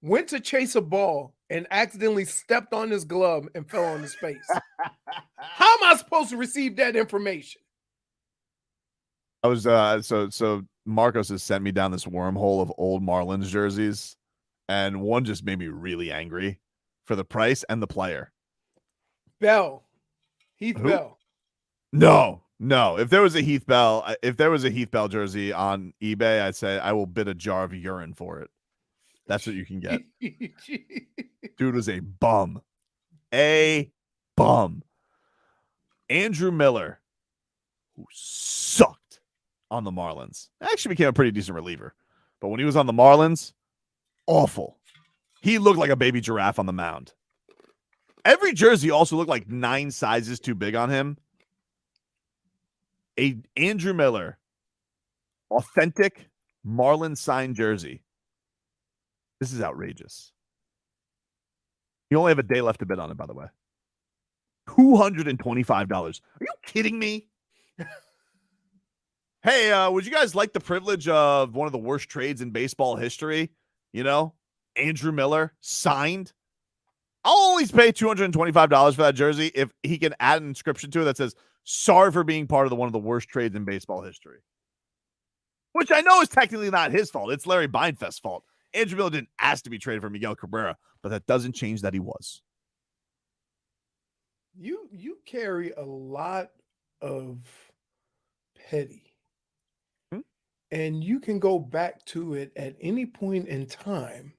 Speaker 6: went to chase a ball and accidentally stepped on his glove and fell on his face. How am I supposed to receive that information?
Speaker 3: I was so Marcos has sent me down this wormhole of old Marlins jerseys, and one just made me really angry for the price and the player.
Speaker 6: Heath
Speaker 3: Who?
Speaker 6: Bell.
Speaker 3: No. If there was a Heath Bell jersey on eBay, I'd say I will bid a jar of urine for it. That's what you can get. Dude was a bum. Andrew Miller, who sucked on the Marlins. Actually became a pretty decent reliever. But when he was on the Marlins, awful. He looked like a baby giraffe on the mound. Every jersey also looked like 9 sizes too big on him. A Andrew Miller, authentic Marlins signed jersey. This is outrageous. You only have a day left to bid on it, by the way. $225. Are you kidding me? Hey, would you guys like the privilege of one of the worst trades in baseball history? You know, Andrew Miller signed. I'll only pay $225 for that jersey if he can add an inscription to it that says, "Sorry for being part of one of the worst trades in baseball history." Which I know is technically not his fault. It's Larry Beinfest's fault. Andrew Miller didn't ask to be traded for Miguel Cabrera, but that doesn't change that he was.
Speaker 6: You carry a lot of petty. And you can go back to it at any point in time.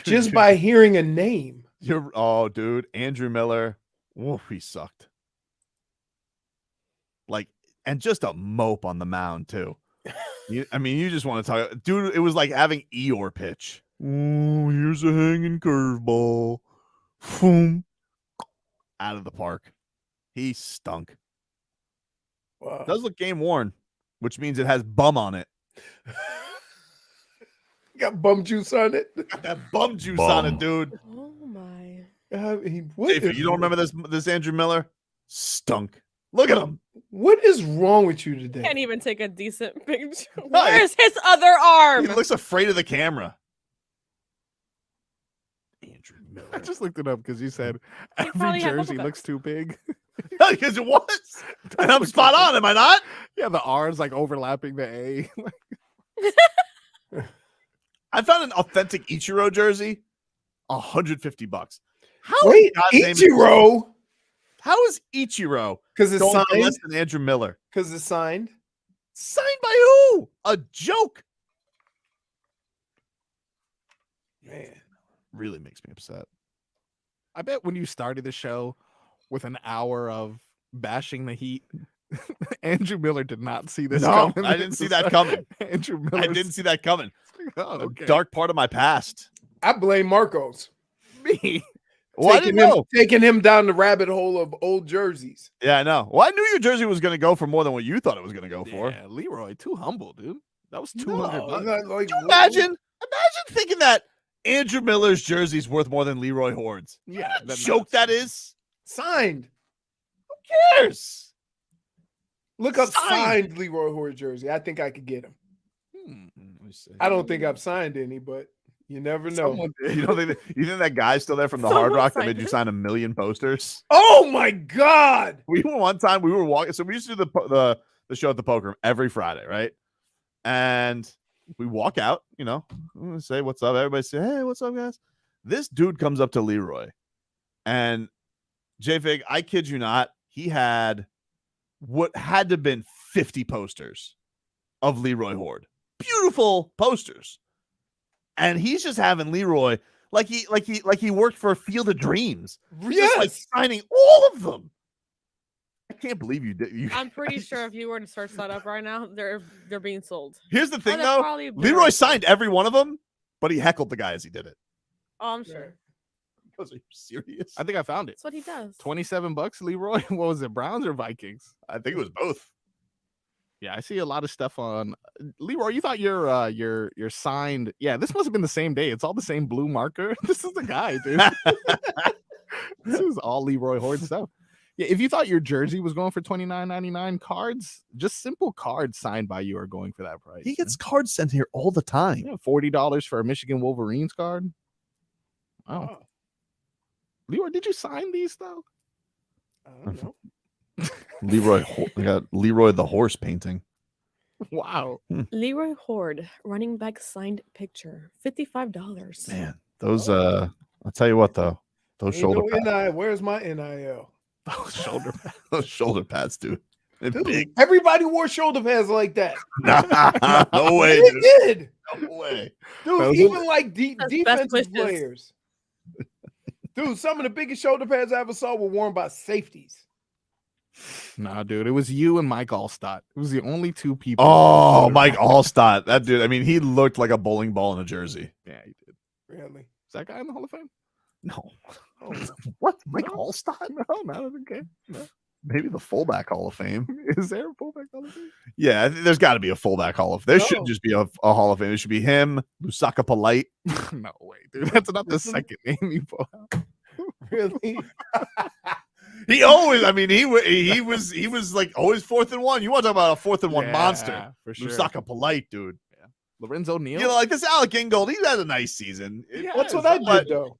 Speaker 6: Just by hearing a name.
Speaker 3: Dude, Andrew Miller. Woof, he sucked. Like, and just a mope on the mound, too. You just want to talk. Dude, it was like having Eeyore pitch. Oh, here's a hanging curveball. Boom. Out of the park. He stunk.
Speaker 6: Wow.
Speaker 3: Does look game worn, which means it has bum on it.
Speaker 6: Got bum juice on it.
Speaker 3: Got that bum juice on it, dude.
Speaker 9: Oh my.
Speaker 3: If you don't remember this Andrew Miller, stunk. Look at him.
Speaker 6: What is wrong with you today?
Speaker 9: Can't even take a decent picture. Where's his other arm?
Speaker 3: He looks afraid of the camera. Andrew Miller.
Speaker 7: I just looked it up because you said every
Speaker 9: probably had
Speaker 7: jersey
Speaker 9: bubble
Speaker 7: looks too big.
Speaker 3: Because it was. And I'm spot on, am I not?
Speaker 7: Yeah, the R's like overlapping the A.
Speaker 3: I found an authentic Ichiro jersey, $150.
Speaker 6: Wait, Ichiro?
Speaker 3: How is Ichiro?
Speaker 6: Because it's
Speaker 3: going for
Speaker 6: signed?
Speaker 3: less than Andrew Miller.
Speaker 6: Because it's signed?
Speaker 3: Signed by who? A joke.
Speaker 6: Man.
Speaker 3: Really makes me upset.
Speaker 7: I bet when you started the show with an hour of bashing the Heat, Andrew Miller did not see this
Speaker 16: No,
Speaker 7: coming.
Speaker 16: I didn't see that coming.
Speaker 7: Andrew Miller.
Speaker 16: I didn't see that coming.
Speaker 7: Oh, okay.
Speaker 16: Dark part of my past.
Speaker 6: I blame Marcos.
Speaker 7: Me.
Speaker 16: Well, I didn't know.
Speaker 6: Taking him down the rabbit hole of old jerseys.
Speaker 16: Yeah, I know. Well, I knew your jersey was going to go for more than what you thought it was going to go for.
Speaker 7: Yeah, Leroy, too humble, dude. That was $200.
Speaker 16: Could you imagine thinking that Andrew Miller's jersey's worth more than Leroy Hord's?
Speaker 7: Yeah,
Speaker 16: What a joke that is.
Speaker 6: Signed.
Speaker 16: Who cares?
Speaker 6: Look up signed Leroy Horde jersey. I think I could get him.
Speaker 16: Let me see.
Speaker 6: I don't think I've signed any, but you never know.
Speaker 16: You think that guy's still there from the Hard Rock that made you sign 1 million posters?
Speaker 6: Oh my God!
Speaker 16: We were walking. So we used to do the show at the poker room every Friday, right? And we walk out, we say what's up. Everybody say, hey, what's up, guys? This dude comes up to Leroy, and J-Fig, I kid you not, he had what had to have been 50 posters of Leroy Horde. Beautiful posters. And he's just having Leroy like he worked for Field of Dreams.
Speaker 6: Yes.
Speaker 16: Just like signing all of them. I can't believe you did.
Speaker 9: I'm pretty sure if you were to search that up right now, they're being sold.
Speaker 16: Here's the thing,
Speaker 9: they're
Speaker 16: though.
Speaker 9: probably
Speaker 16: Leroy signed every one of them, but he heckled the guy as he did it.
Speaker 9: Oh, I'm sure.
Speaker 16: Are you serious?
Speaker 7: I think I found it.
Speaker 9: That's what he does.
Speaker 7: $27, Leroy. What was it, Browns or Vikings?
Speaker 16: I think it was both.
Speaker 7: Yeah, I see a lot of stuff on Leroy. You thought your signed? Yeah, this must have been the same day. It's all the same blue marker. This is the guy, dude. This is all Leroy Horde stuff. Yeah, if you thought your jersey was going for $29.99, cards, just simple cards signed by you are going for that price.
Speaker 16: He gets cards sent here all the time.
Speaker 7: Yeah, $40 for a Michigan Wolverines card. Oh. Leroy, did you sign these though?
Speaker 6: I don't know.
Speaker 16: Leroy, I got Leroy the horse painting.
Speaker 7: Wow.
Speaker 9: Leroy Horde running back signed picture, $55.
Speaker 16: Man, those I'll tell you what though, those
Speaker 6: Ain't
Speaker 16: shoulder
Speaker 6: no
Speaker 16: pads,
Speaker 6: NIL. Where's my NIL?
Speaker 16: those shoulder pads, dude. They're
Speaker 6: Dude,
Speaker 16: big.
Speaker 6: everybody wore shoulder pads like that.
Speaker 16: Nah, no way,
Speaker 6: They
Speaker 16: dude.
Speaker 6: did.
Speaker 16: No way.
Speaker 6: Dude, even like
Speaker 9: best
Speaker 6: defensive
Speaker 9: wishes.
Speaker 6: players. Dude, some of the biggest shoulder pads I ever saw were worn by safeties.
Speaker 7: Nah, dude, it was you and Mike Allstott. It was the only two people.
Speaker 16: Oh, Mike Allstott, that dude. I mean, he looked like a bowling ball in a jersey.
Speaker 7: Yeah, he did.
Speaker 6: Really?
Speaker 7: Is that guy in the Hall of Fame?
Speaker 16: No.
Speaker 6: Oh,
Speaker 16: What? Mike Allstott?
Speaker 7: No, not okay. No.
Speaker 16: Maybe the fullback Hall of Fame.
Speaker 7: Is there a fullback Hall of Fame?
Speaker 16: Yeah, there's got to be a fullback Hall of Fame. There should
Speaker 6: No.
Speaker 16: just be a Hall of Fame. It should be him, Lusaka Polite.
Speaker 7: No way, dude. That's not the second name you pull out.
Speaker 6: really?
Speaker 16: He always, I mean, he was like always 4th and 1. You want to talk about a 4th and 1
Speaker 7: Yeah,
Speaker 16: monster?
Speaker 7: for sure.
Speaker 16: Lusaka Polite, dude.
Speaker 7: Lorenzo Neal.
Speaker 16: You know, like this Alec Ingold, he's had a nice season.
Speaker 6: That's what I
Speaker 16: But-
Speaker 6: did, though.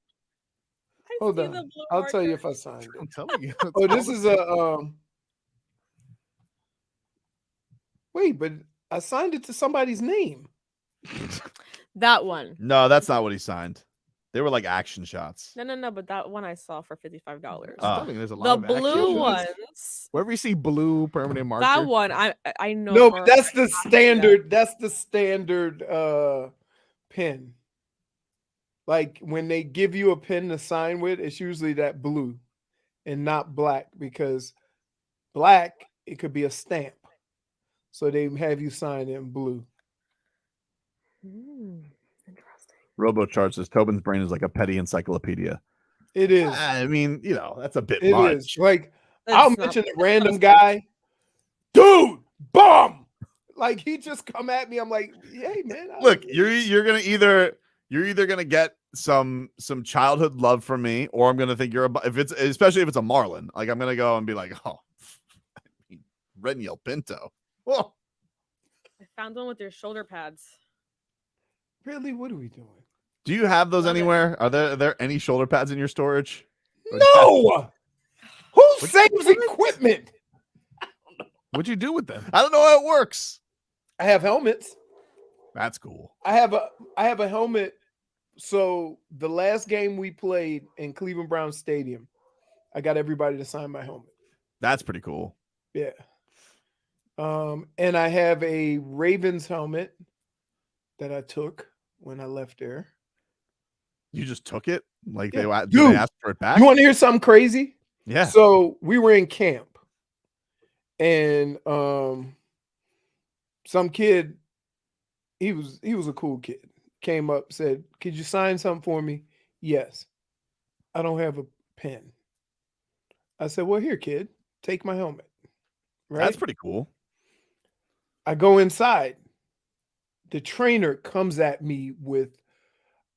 Speaker 6: Hold
Speaker 9: see
Speaker 6: on.
Speaker 9: the blue
Speaker 6: I'll tell you
Speaker 9: marker.
Speaker 6: if I signed it.
Speaker 7: I'm telling you.
Speaker 6: Oh, this is a wait, but I signed it to somebody's name.
Speaker 9: That one.
Speaker 16: No, that's not what he signed. They were like action shots.
Speaker 9: No, but that one I saw for $55.
Speaker 16: Oh.
Speaker 7: There's a lot
Speaker 9: The
Speaker 7: of action
Speaker 9: blue
Speaker 7: shots.
Speaker 9: ones.
Speaker 7: Wherever you see blue permanent marker.
Speaker 9: That one I know.
Speaker 6: No,
Speaker 9: for
Speaker 6: but that's
Speaker 9: a
Speaker 6: the
Speaker 9: fact
Speaker 6: standard. That's the standard pen. Like when they give you a pen to sign with, it's usually that blue and not black, because black it could be a stamp. So they have you sign in blue.
Speaker 9: Interesting.
Speaker 16: RoboChart says Tobin's brain is like a petty encyclopedia.
Speaker 6: It is.
Speaker 16: I mean, that's a bit
Speaker 6: It
Speaker 16: much.
Speaker 6: is. Like
Speaker 9: That's
Speaker 6: I'll
Speaker 9: not-
Speaker 6: mention a random guy, dude, bomb. Like he just come at me. I'm like, hey man.
Speaker 16: Look, you're either gonna get some childhood love from me, or I'm gonna think especially if it's a Marlin. Like I'm gonna go and be like, oh, red and yellow Pinto. Whoa.
Speaker 9: I found one with your shoulder pads.
Speaker 6: Really, what are we doing?
Speaker 16: Do you have those
Speaker 9: Love it.
Speaker 16: anywhere? Are there any shoulder pads in your storage?
Speaker 6: No. Who saves equipment?
Speaker 7: What'd you do with them?
Speaker 16: I don't know how it works.
Speaker 6: I have helmets.
Speaker 16: That's cool.
Speaker 6: I have a helmet. So the last game we played in Cleveland Browns Stadium, I got everybody to sign my helmet.
Speaker 16: That's pretty cool.
Speaker 6: Yeah. And I have a Ravens helmet that I took when I left there.
Speaker 16: You just took it? Like
Speaker 6: Yeah.
Speaker 16: did they ask for it back?
Speaker 6: You want to hear something crazy?
Speaker 16: Yeah.
Speaker 6: So we were in camp, And some kid, he was a cool kid, came up, said, "Could you sign something for me?" "Yes." "I don't have a pen." I said, "Well, here, kid, take my helmet." Right?
Speaker 3: That's pretty cool.
Speaker 6: I go inside. The trainer comes at me with,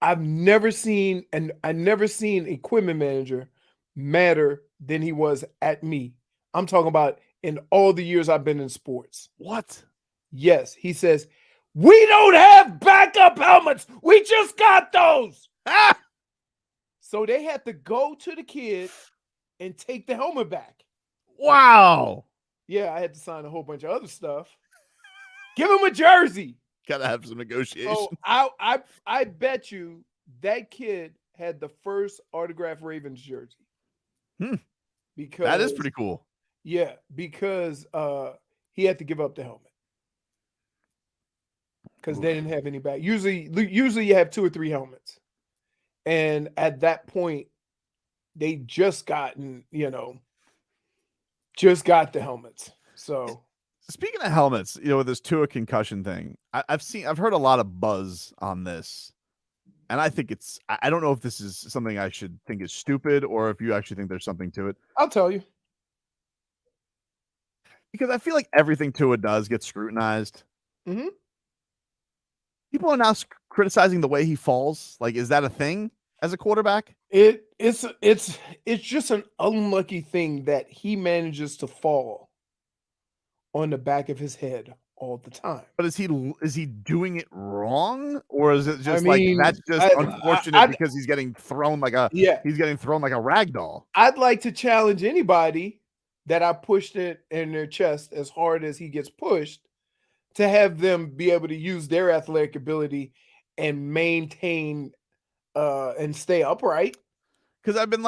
Speaker 6: I never seen equipment manager madder than he was at me. I'm talking about in all the years I've been in sports.
Speaker 3: What?
Speaker 6: Yes. He says, "We don't have backup helmets. We just got those." So they had to go to the kid and take the helmet back.
Speaker 3: Wow.
Speaker 6: Yeah, I had to sign a whole bunch of other stuff. Give him a jersey.
Speaker 3: Gotta have some negotiation.
Speaker 6: So I bet you that kid had the first autographed Ravens jersey. Because
Speaker 3: That is pretty cool.
Speaker 6: Yeah, because he had to give up the helmet. Because they didn't have any back. Usually you have 2 or 3 helmets. And at that point, they just got the helmets. So
Speaker 3: Speaking of helmets, with this Tua concussion thing, I've heard a lot of buzz on this, and I think I don't know if this is something I should think is stupid or if you actually think there's something to it.
Speaker 6: I'll tell you.
Speaker 3: Because I feel like everything Tua does gets scrutinized.
Speaker 6: Mm-hmm.
Speaker 3: People are now criticizing the way he falls. Like, is that a thing as a quarterback?
Speaker 6: It's just an unlucky thing that he manages to fall on the back of his head all the time.
Speaker 3: But is he doing it wrong, or is it just that's just unfortunate because he's getting thrown like a rag doll?
Speaker 6: I'd like to challenge anybody that I pushed it in their chest as hard as he gets pushed to have them be able to use their athletic ability and maintain and stay upright.
Speaker 3: Because I've been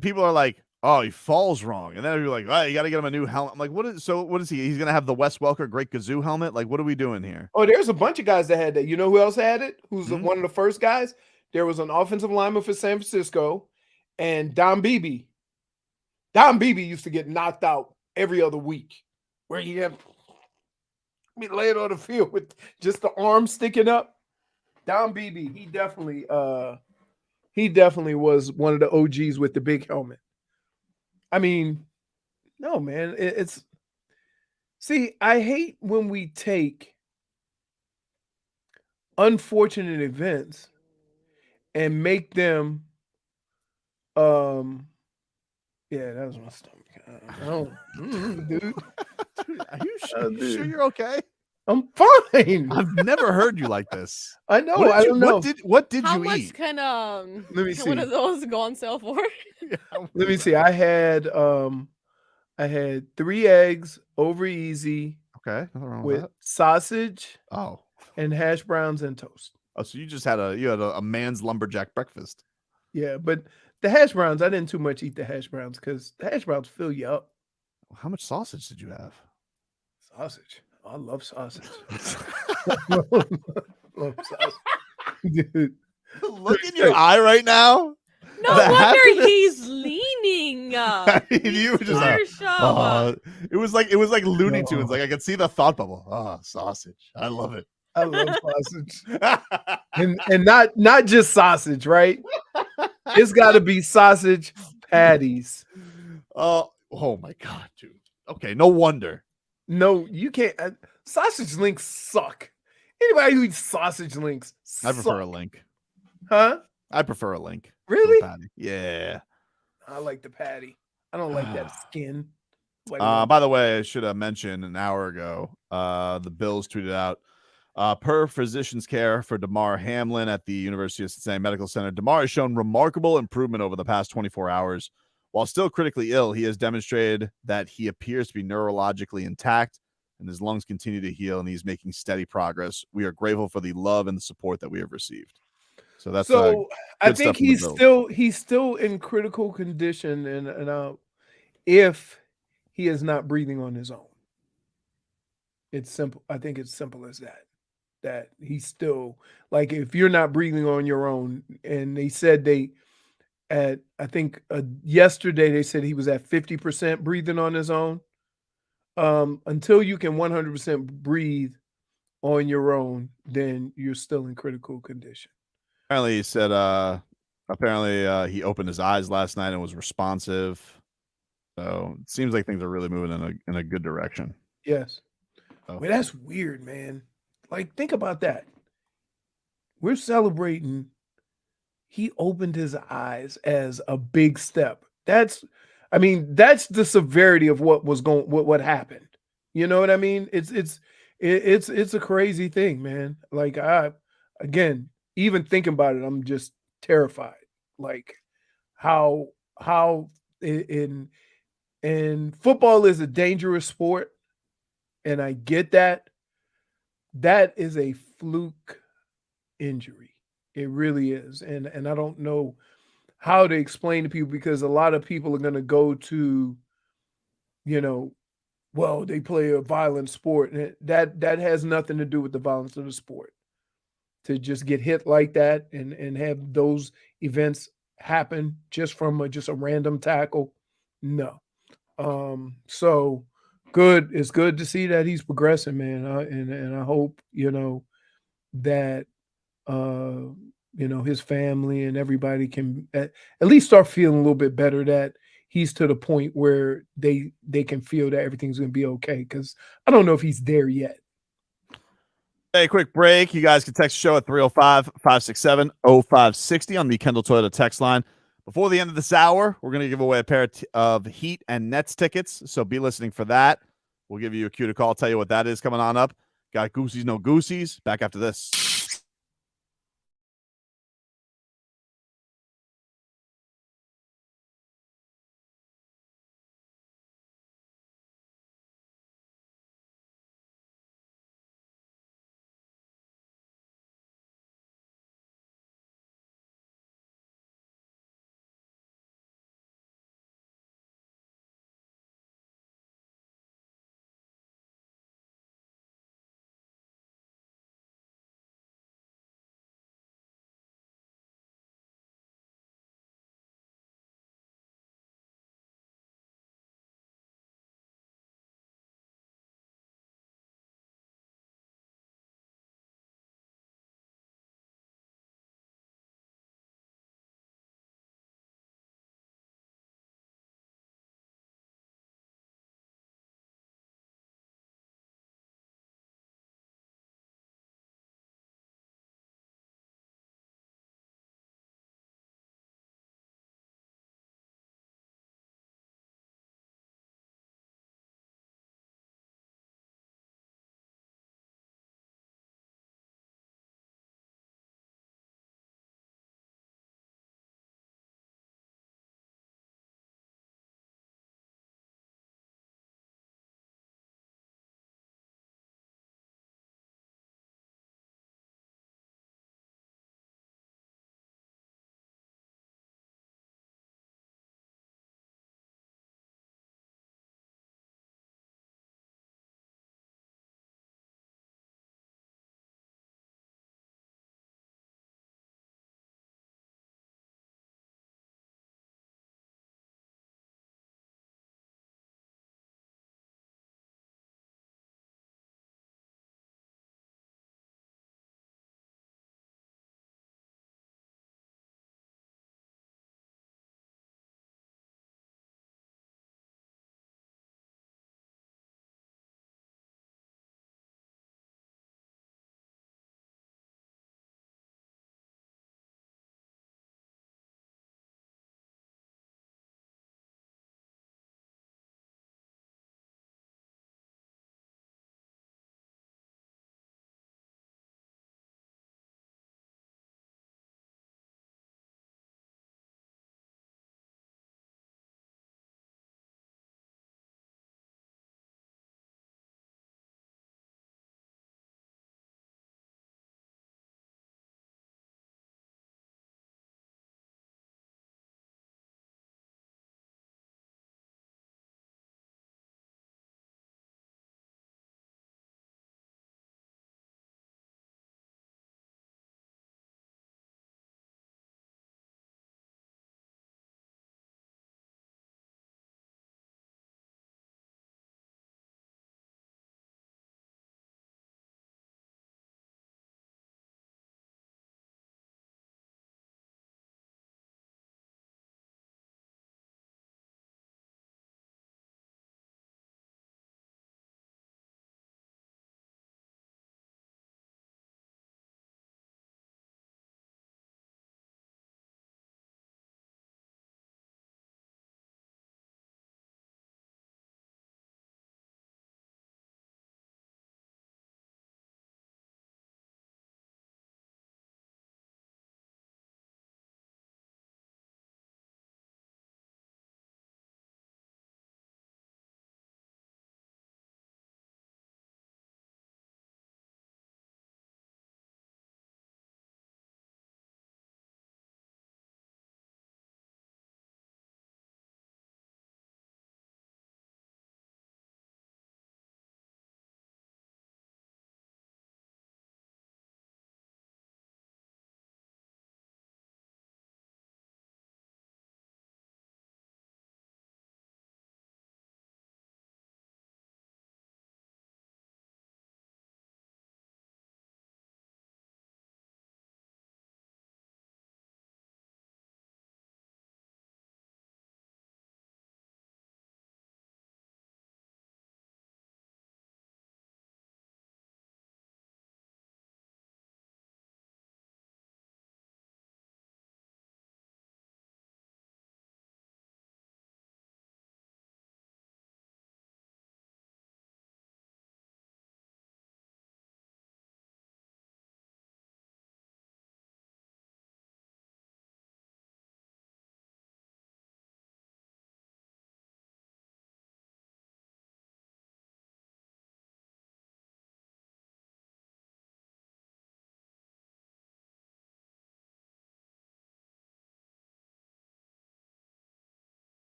Speaker 3: people are like, "Oh, he falls wrong," and then you're like, "Oh, you got to get him a new helmet." I'm like, what is he? He's gonna have the Wes Welker Great Gazoo helmet? Like, what are we doing here?
Speaker 6: Oh, there's a bunch of guys that had that. You know who else had it? Who's one of the first guys? There was an offensive lineman for San Francisco, and Don Beebe. Don Beebe used to get knocked out every other week, where he had be laying on the field with just the arm sticking up. Don Beebe, he definitely was one of the OGs with the big helmet. I mean, no, man, see, I hate when we take unfortunate events and make them, yeah, that was my stomach. Dude.
Speaker 3: Are you sure you're okay?
Speaker 6: I'm fine.
Speaker 3: I've never heard you like this.
Speaker 6: I know. I don't know.
Speaker 3: What did
Speaker 9: How
Speaker 3: you
Speaker 9: much
Speaker 3: eat?
Speaker 9: can
Speaker 6: Let me see.
Speaker 9: one of those go on sale for?
Speaker 6: Let me see. I had 3 eggs over easy.
Speaker 3: Okay, nothing wrong
Speaker 6: with
Speaker 3: that.
Speaker 6: sausage.
Speaker 3: Oh,
Speaker 6: and hash browns and toast.
Speaker 3: Oh, so you just had a man's lumberjack breakfast.
Speaker 6: Yeah, but the hash browns, I didn't too much eat the hash browns because the hash browns fill you up.
Speaker 3: How much sausage did you have?
Speaker 6: Sausage. I love sausage. Love sausage. Dude.
Speaker 3: Look in your eye right now.
Speaker 9: No wonder he's leaning.
Speaker 3: You were just it was like Looney Tunes. Like I could see the thought bubble. Sausage. I love it.
Speaker 6: I love sausage. and not just sausage, right? It's got to be sausage patties.
Speaker 3: Oh my God, dude. Okay, no wonder.
Speaker 6: No, you can't. Sausage links suck. Anybody who eats sausage links suck.
Speaker 3: I prefer a link.
Speaker 6: Huh?
Speaker 3: I prefer a link.
Speaker 6: Really?
Speaker 3: Yeah.
Speaker 6: I like the patty. I don't like that skin.
Speaker 3: By the way, I should have mentioned an hour ago, the Bills tweeted out, per physician's care for Damar Hamlin at the University of Cincinnati Medical Center, Damar has shown remarkable improvement over the past 24 hours. While still critically ill, he has demonstrated that he appears to be neurologically intact and his lungs continue to heal and he's making steady progress. We are grateful for the love and the support that we have received. So that's
Speaker 6: I think he's still in critical condition and if he is not breathing on his own. It's simple. I think it's simple as that he's still like, if you're not breathing on your own, and they said yesterday they said he was at 50% breathing on his own. until you can 100% breathe on your own, then you're still in critical condition.
Speaker 3: Apparently, he said. He opened his eyes last night and was responsive. So it seems like things are really moving in a good direction.
Speaker 6: Yes.
Speaker 3: Oh.
Speaker 6: Well, that's weird, man. Like, think about that. We're celebrating. He opened his eyes as a big step. That's the severity of what happened. You know what I mean? It's a crazy thing, man. Like, again, even thinking about it, I'm just terrified. Like how in football is a dangerous sport, and I get that. That is a fluke injury. It really is. And I don't know how to explain to people, because a lot of people are going to go to, well, they play a violent sport, and that has nothing to do with the violence of the sport. To just get hit like that and have those events happen just from just a random tackle, no. So good. It's good to see that he's progressing, man. And I hope that his family and everybody can at least start feeling a little bit better, that he's to the point where they can feel that everything's going to be okay, because I don't know if he's there yet.
Speaker 3: Hey, quick break. You guys can text the show at 305-567-0560 on the Kendall Toyota text line. Before the end of this hour, we're going to give away a pair of Heat and Nets tickets, so be listening for that. We'll give you a cue to call, tell you what that is coming on up. Got Goosies, no Goosies. Back after this.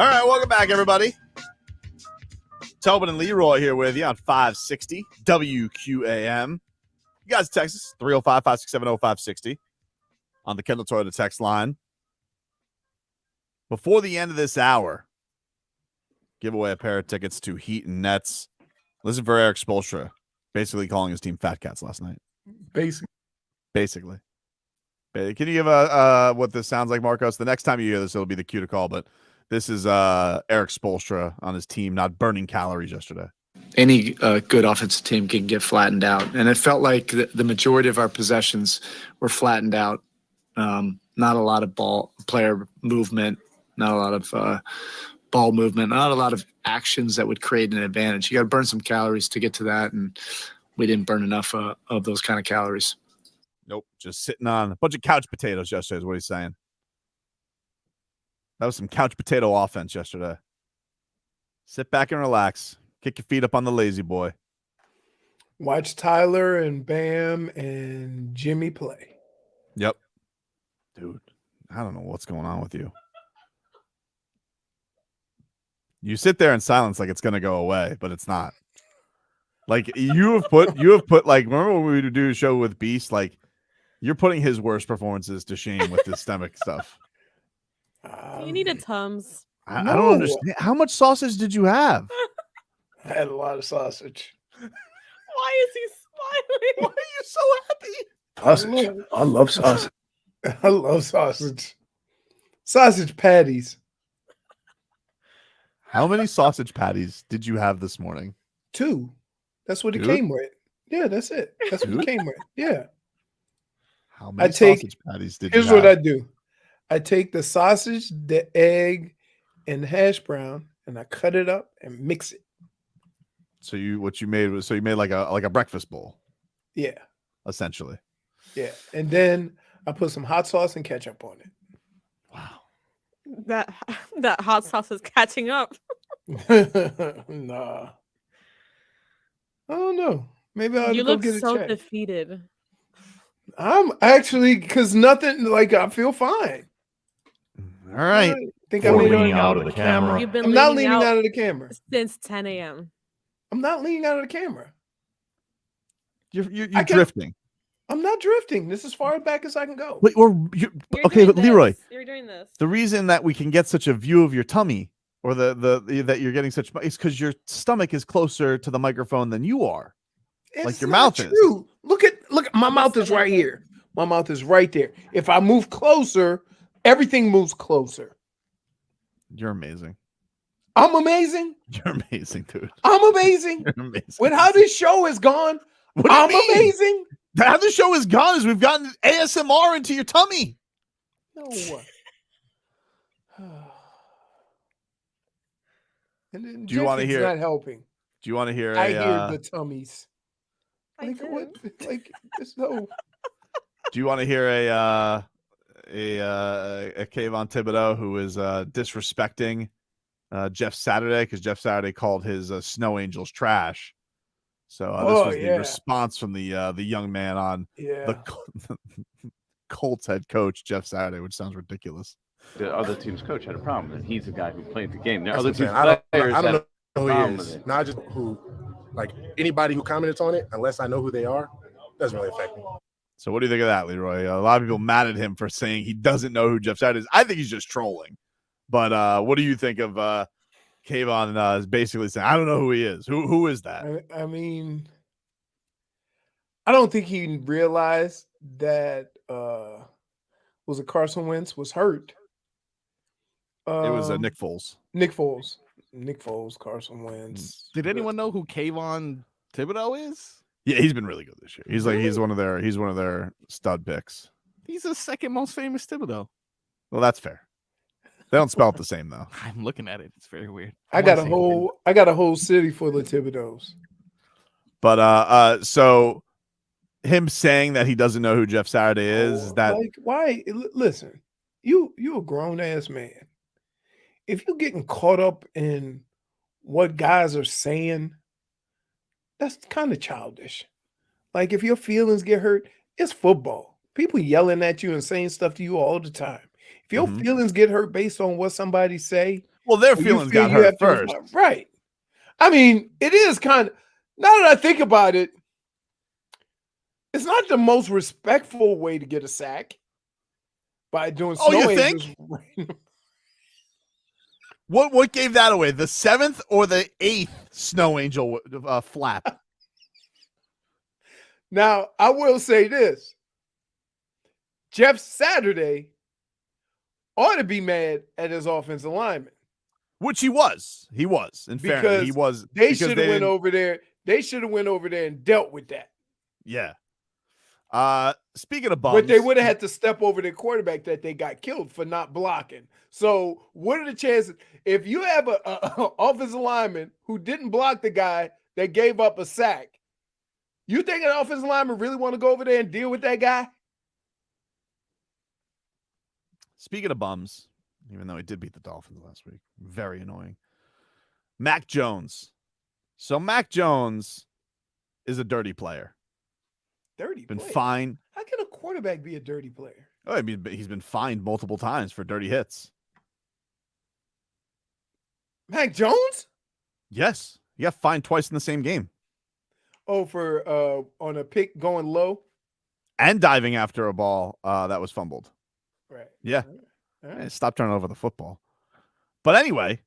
Speaker 16: All right, welcome back, everybody. Tobin and Leroy here with you on 560 WQAM. You guys text us 305-567-0560 on the Kendall Toyota text line. Before the end of this hour, give away a pair of tickets to Heat and Nets. Listen for Eric Spoelstra basically calling his team Fat Cats last night. Basically. Can you give what this sounds like, Marcos? The next time you hear this, it'll be the cue to call, but this is Eric Spoelstra on his team not burning calories yesterday.
Speaker 1: Any good offensive team can get flattened out, and it felt like the majority of our possessions were flattened out. Not a lot of player movement, not a lot of ball movement, not a lot of actions that would create an advantage. You got to burn some calories to get to that, and we didn't burn enough of those kind of calories.
Speaker 16: Nope, just sitting on a bunch of couch potatoes yesterday is what he's saying. That was some couch potato offense yesterday. Sit back and relax. Kick your feet up on the lazy boy.
Speaker 6: Watch Tyler and Bam and Jimmy play.
Speaker 16: Yep. Dude, I don't know what's going on with you. You sit there in silence like it's going to go away, but it's not. Like you have put like, remember when we would do a show with Beast? Like you're putting his worst performances to shame with this stomach stuff.
Speaker 9: You need a Tums.
Speaker 16: I don't understand. How much sausage did you have?
Speaker 6: I had a lot of sausage.
Speaker 9: Why is he smiling?
Speaker 16: Why are you so happy?
Speaker 6: Sausage. I love sausage. I love sausage. Sausage patties.
Speaker 16: How many sausage patties did you have this morning?
Speaker 6: 2. That's what it
Speaker 16: Dude?
Speaker 6: came with. Yeah, that's it. That's what it came with. Yeah.
Speaker 16: How many sausage patties did you have?
Speaker 6: Here's what I do. I take the sausage, the egg, and the hash brown, and I cut it up and mix it.
Speaker 16: So you made like a breakfast bowl.
Speaker 6: Yeah.
Speaker 16: Essentially.
Speaker 6: Yeah. And then I put some hot sauce and ketchup on it.
Speaker 9: That hot sauce is catching up.
Speaker 6: Nah. I don't know. Maybe I'll
Speaker 9: You
Speaker 6: go
Speaker 9: look
Speaker 6: get a
Speaker 9: so
Speaker 6: check.
Speaker 9: defeated.
Speaker 6: I'm actually because nothing like I feel fine.
Speaker 16: All right.
Speaker 6: I think I'm leaning out of the camera.
Speaker 9: You've been
Speaker 6: I'm not leaning out of the camera.
Speaker 9: since 10 a.m.
Speaker 6: I'm not leaning out of the camera.
Speaker 16: You're drifting.
Speaker 6: I'm not drifting. This is as far back as I can go.
Speaker 16: Wait, okay, but Leroy,
Speaker 9: You're doing this.
Speaker 16: the reason that we can get such a view of your tummy or the that you're getting such is because your stomach is closer to the microphone than you are. Like your mouth is.
Speaker 6: True. Look at my mouth is right here. My mouth is right there. If I move closer, everything moves closer.
Speaker 16: You're amazing.
Speaker 6: I'm amazing.
Speaker 16: You're amazing, dude.
Speaker 6: I'm amazing.
Speaker 16: You're amazing.
Speaker 6: With how this show is gone, I'm amazing.
Speaker 16: How the show is gone is we've gotten ASMR into your tummy.
Speaker 6: No. And then
Speaker 16: Do you want to
Speaker 6: Jeffy's
Speaker 16: hear?
Speaker 6: not helping.
Speaker 16: Do you want to hear?
Speaker 6: I hear the tummies. Like what? Like there's no.
Speaker 16: Do you want to hear a Kayvon Thibodeau who is disrespecting Jeff Saturday because Jeff Saturday called his Snow Angels trash. So this was the response from the young man on the Colts head coach Jeff Saturday, which sounds ridiculous.
Speaker 19: The other team's coach had a problem, and he's the guy who played the game. The
Speaker 20: That's
Speaker 19: other
Speaker 20: what I'm
Speaker 19: team's
Speaker 20: saying.
Speaker 19: players
Speaker 20: I don't
Speaker 19: had
Speaker 20: know
Speaker 19: a
Speaker 20: who
Speaker 19: problem
Speaker 20: he
Speaker 19: with
Speaker 20: is.
Speaker 19: it.
Speaker 20: Not just who, like anybody who comments on it, unless I know who they are, doesn't really affect me.
Speaker 16: So what do you think of that, Leroy? A lot of people mad at him for saying he doesn't know who Jeff Saturday is. I think he's just trolling. But what do you think of Kayvon is basically saying, I don't know who he is. Who is that?
Speaker 6: I mean, I don't think he realized that was it Carson Wentz was hurt.
Speaker 16: It was Nick Foles.
Speaker 6: Nick Foles, Carson Wentz.
Speaker 7: Did anyone know who Kayvon Thibodeau is?
Speaker 16: Yeah, he's been really good this year. He's one of their stud picks.
Speaker 7: He's the second most famous Thibodeau.
Speaker 16: Well, that's fair. They don't spell it the same though.
Speaker 7: I'm looking at it. It's very weird.
Speaker 6: I got a whole city full of Thibodeaus.
Speaker 16: But so him saying that he doesn't know who Jeff Saturday is that
Speaker 6: like why? Listen, you a grown ass man. If you're getting caught up in what guys are saying, that's kind of childish. Like if your feelings get hurt, it's football. People yelling at you and saying stuff to you all the time. If your feelings get hurt based on what somebody say,
Speaker 3: Well, their
Speaker 6: you
Speaker 3: feelings
Speaker 6: feel
Speaker 3: got
Speaker 6: you
Speaker 3: hurt
Speaker 6: have to
Speaker 3: first.
Speaker 6: respond. Right. I mean, it is kind of, now that I think about it, it's not the most respectful way to get a sack by doing
Speaker 3: Oh,
Speaker 6: snow
Speaker 3: you
Speaker 6: angels.
Speaker 3: think? What gave that away? The 7th or the 8th snow angel flap?
Speaker 6: Now, I will say this. Jeff Saturday ought to be mad at his offensive lineman.
Speaker 3: Which he was. He was. In fairness, he was.
Speaker 6: They
Speaker 3: because
Speaker 6: should have went
Speaker 3: didn't-
Speaker 6: over there. They should have went over there and dealt with that.
Speaker 3: Yeah. Speaking of bums,
Speaker 6: But they would have had to step over their quarterback that they got killed for not blocking. So what are the chances if you have a offensive lineman who didn't block the guy that gave up a sack? You think an offensive lineman really want to go over there and deal with that guy?
Speaker 3: Speaking of bums, even though he did beat the Dolphins last week, very annoying. Mac Jones. So Mac Jones is a dirty player.
Speaker 6: Dirty
Speaker 3: Been
Speaker 6: player?
Speaker 3: fined.
Speaker 6: How can a quarterback be a dirty player?
Speaker 3: Oh, I mean, he's been fined multiple times for dirty hits.
Speaker 6: Mac Jones?
Speaker 3: Yes. He got fined twice in the same game.
Speaker 6: Oh, for on a pick going low?
Speaker 3: And diving after a ball that was fumbled.
Speaker 6: Right.
Speaker 3: Yeah.
Speaker 6: All right.
Speaker 3: Hey, stop turning over the football. But anyway,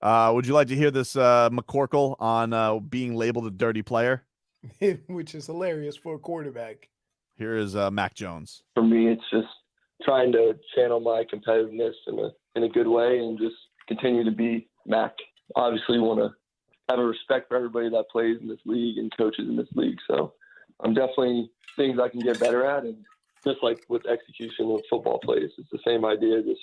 Speaker 3: would you like to hear this McCorkle on being labeled a dirty player?
Speaker 6: Which is hilarious for a quarterback.
Speaker 3: Here is Mac Jones.
Speaker 21: For me, it's just trying to channel my competitiveness in a good way and just continue to be Mac. Obviously, want to have a respect for everybody that plays in this league and coaches in this league. So I'm definitely things I can get better at. And just like with execution with football plays, it's the same idea, just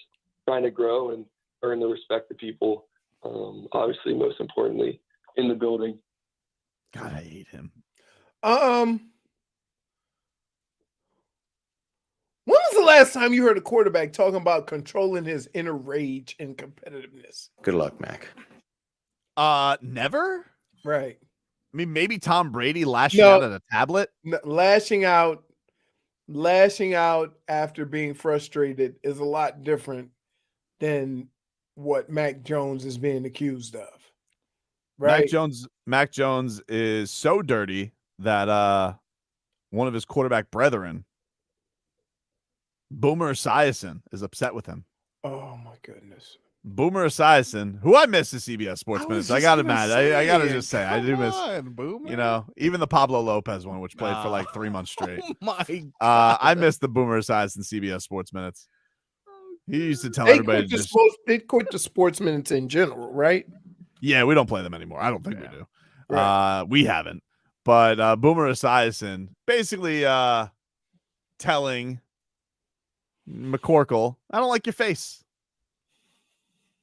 Speaker 21: trying to grow and earn the respect of people. Obviously, most importantly, in the building.
Speaker 3: God, I hate him.
Speaker 6: When was the last time you heard a quarterback talking about controlling his inner rage and competitiveness?
Speaker 22: Good luck, Mac.
Speaker 3: Never?
Speaker 6: Right.
Speaker 3: I mean, maybe Tom Brady lashing out at a tablet.
Speaker 6: Lashing out after being frustrated is a lot different than what Mac Jones is being accused of. Right.
Speaker 3: Mac Jones is so dirty that one of his quarterback brethren, Boomer Esiason, is upset with him.
Speaker 6: Oh my goodness.
Speaker 3: Boomer Esiason, who I miss the CBS Sports Minutes. I got to mad. I got to just say, I do miss.
Speaker 7: Boomer.
Speaker 3: You know, even the Pablo Lopez one, which played for like 3 months straight.
Speaker 7: Oh my
Speaker 3: I miss the Boomer Esiason CBS Sports Minutes. He used to tell everybody to just.
Speaker 6: They quit the Sports Minutes in general, right?
Speaker 3: Yeah, we don't play them anymore. I don't think we do.
Speaker 6: Right.
Speaker 3: We haven't. But Boomer Esiason basically telling McCorkle, I don't like your face.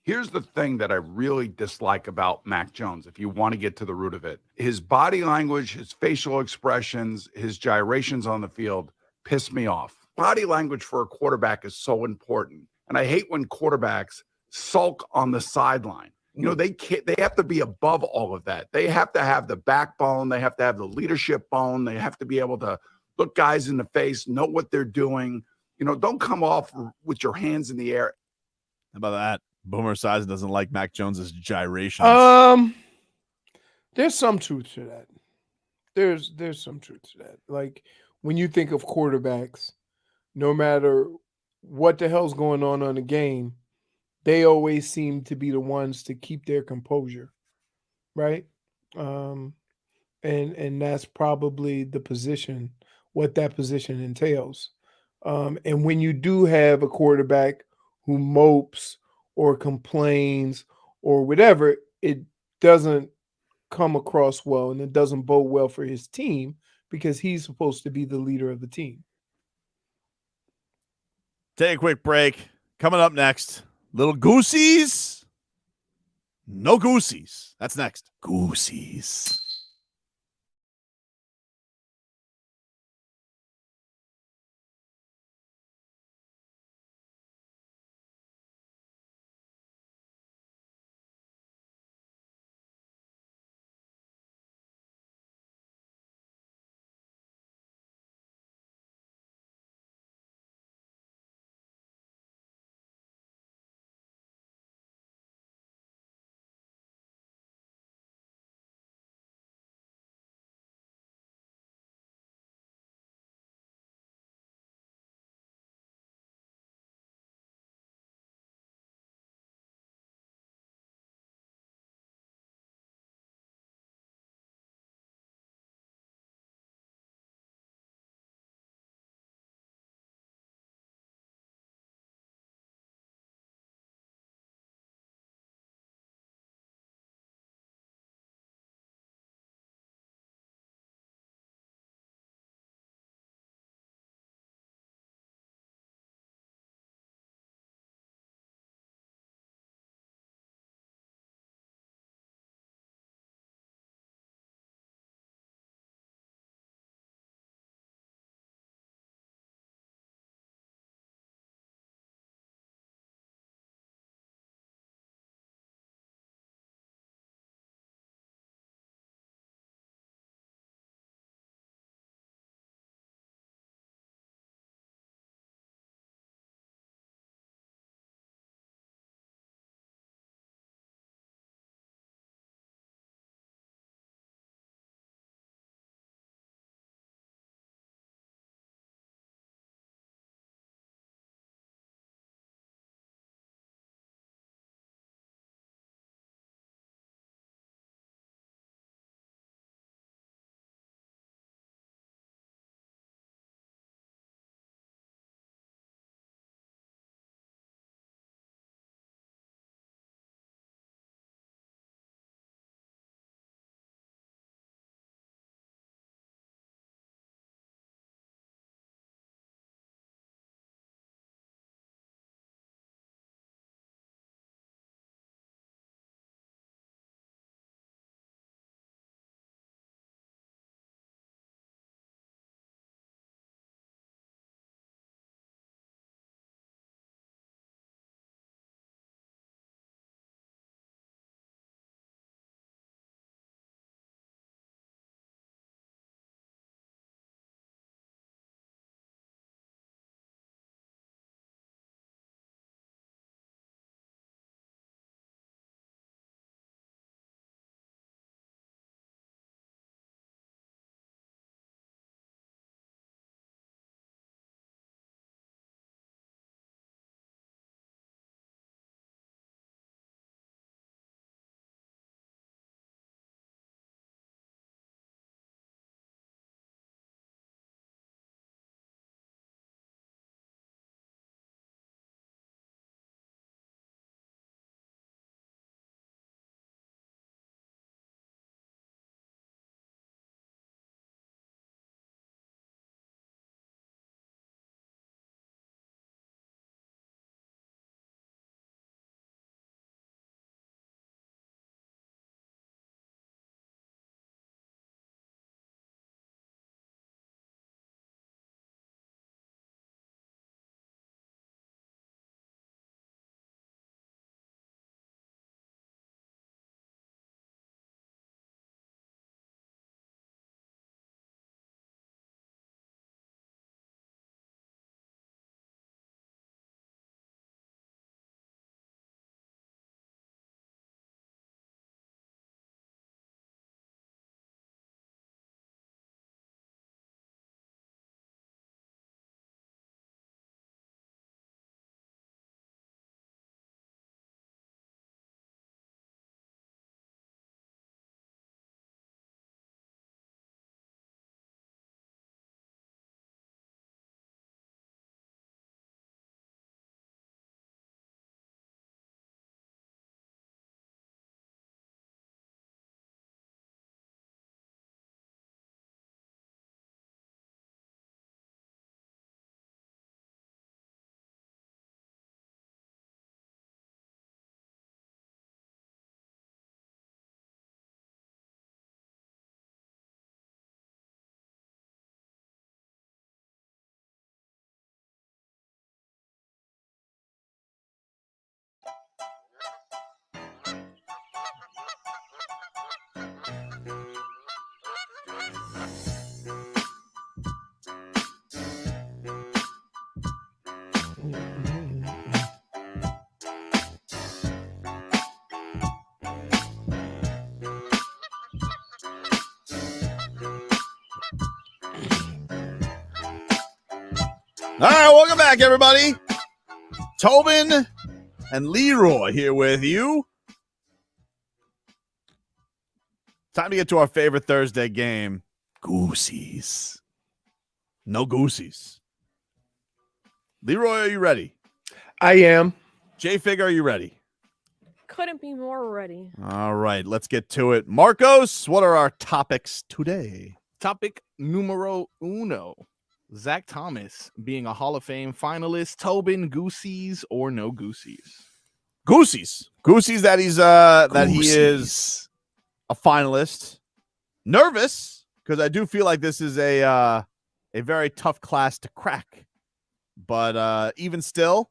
Speaker 23: Here's the thing that I really dislike about Mac Jones, if you want to get to the root of it. His body language, his facial expressions, his gyrations on the field piss me off. Body language for a quarterback is so important. And I hate when quarterbacks sulk on the sideline. You know, they have to be above all of that. They have to have the backbone. They have to have the leadership bone. They have to be able to look guys in the face, know what they're doing. You know, don't come off with your hands in the air.
Speaker 3: How about that? Boomer Esiason doesn't like Mac Jones's gyrations.
Speaker 6: There's some truth to that. There's some truth to that. Like when you think of quarterbacks, no matter what the hell's going on the game, they always seem to be the ones to keep their composure, right? And that's probably the position, what that position entails. And when you do have a quarterback who mopes or complains or whatever, it doesn't come across well and it doesn't bode well for his team because he's supposed to be the leader of the team.
Speaker 3: Take a quick break. Coming up next, little Goosies. No Goosies. That's next. Goosies.
Speaker 16: All right, welcome back, everybody. Tobin and Leroy here with you. Time to get to our favorite Thursday game, Goosies. No Goosies. Leroy, are you ready?
Speaker 6: I am.
Speaker 16: J-Fig, are you ready?
Speaker 9: Couldn't be more ready.
Speaker 16: All right, let's get to it. Marcos, what are our topics today?
Speaker 7: Topic numero uno. Zach Thomas being a Hall of Fame finalist. Tobin, Goosies or no Goosies?
Speaker 16: Goosies. Goosies that he's that he is a finalist. Nervous because I do feel like this is a very tough class to crack. But even still,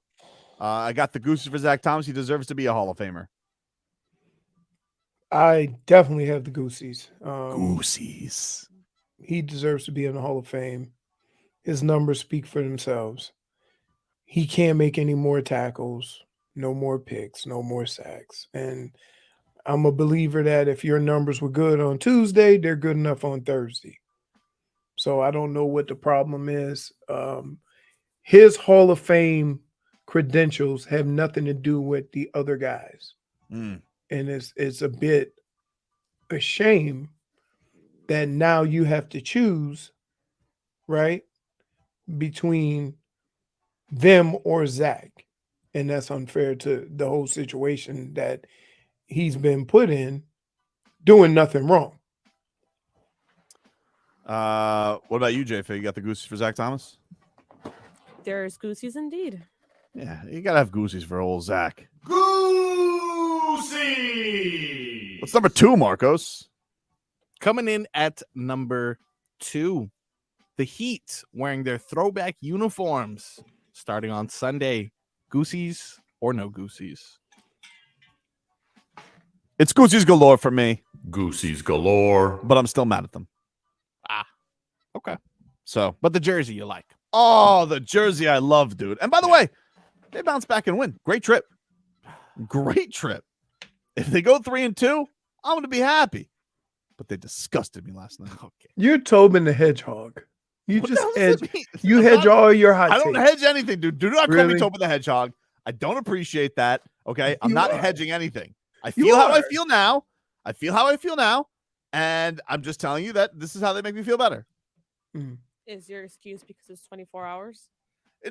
Speaker 16: I got the Goosies for Zach Thomas. He deserves to be a Hall of Famer.
Speaker 6: I definitely have the Goosies.
Speaker 16: Goosies.
Speaker 6: He deserves to be in the Hall of Fame. His numbers speak for themselves. He can't make any more tackles, no more picks, no more sacks. And I'm a believer that if your numbers were good on Tuesday, they're good enough on Thursday. So I don't know what the problem is. His Hall of Fame credentials have nothing to do with the other guys. And it's a bit a shame that now you have to choose, right, between them or Zach. And that's unfair to the whole situation that he's been put in, doing nothing wrong.
Speaker 16: What about you, J-Fig? You got the Goosies for Zach Thomas?
Speaker 9: There's Goosies indeed.
Speaker 16: Yeah, you got to have Goosies for old Zach.
Speaker 8: Goosey!
Speaker 16: What's number 2, Marcos?
Speaker 7: Coming in at number 2, the Heat wearing their throwback uniforms starting on Sunday. Goosies or no Goosies?
Speaker 16: It's Goosies galore for me.
Speaker 8: Goosies galore.
Speaker 16: But I'm still mad at them.
Speaker 7: Okay.
Speaker 16: So,
Speaker 7: But the jersey you like.
Speaker 16: oh, the jersey I love, dude. And by the way, they bounce back and win. Great trip. Great trip. If they go 3-2, I'm going to be happy. But they disgusted me last night.
Speaker 7: Okay.
Speaker 6: You're Tobin the Hedgehog. You
Speaker 16: What
Speaker 6: just
Speaker 16: the hell does
Speaker 6: hedge.
Speaker 16: that mean?
Speaker 6: You
Speaker 16: I'm
Speaker 6: hedge
Speaker 16: not-
Speaker 6: all your hot
Speaker 16: I don't
Speaker 6: takes.
Speaker 16: hedge anything, dude. Do not call
Speaker 6: Really?
Speaker 16: me Tobin the Hedgehog. I don't appreciate that. Okay. I'm
Speaker 6: You
Speaker 16: not
Speaker 6: are.
Speaker 16: hedging anything. I
Speaker 6: You
Speaker 16: feel how I
Speaker 6: are.
Speaker 16: feel now. I feel how I feel now. And I'm just telling you that this is how they make me feel better.
Speaker 9: Is your excuse because it's 24 hours?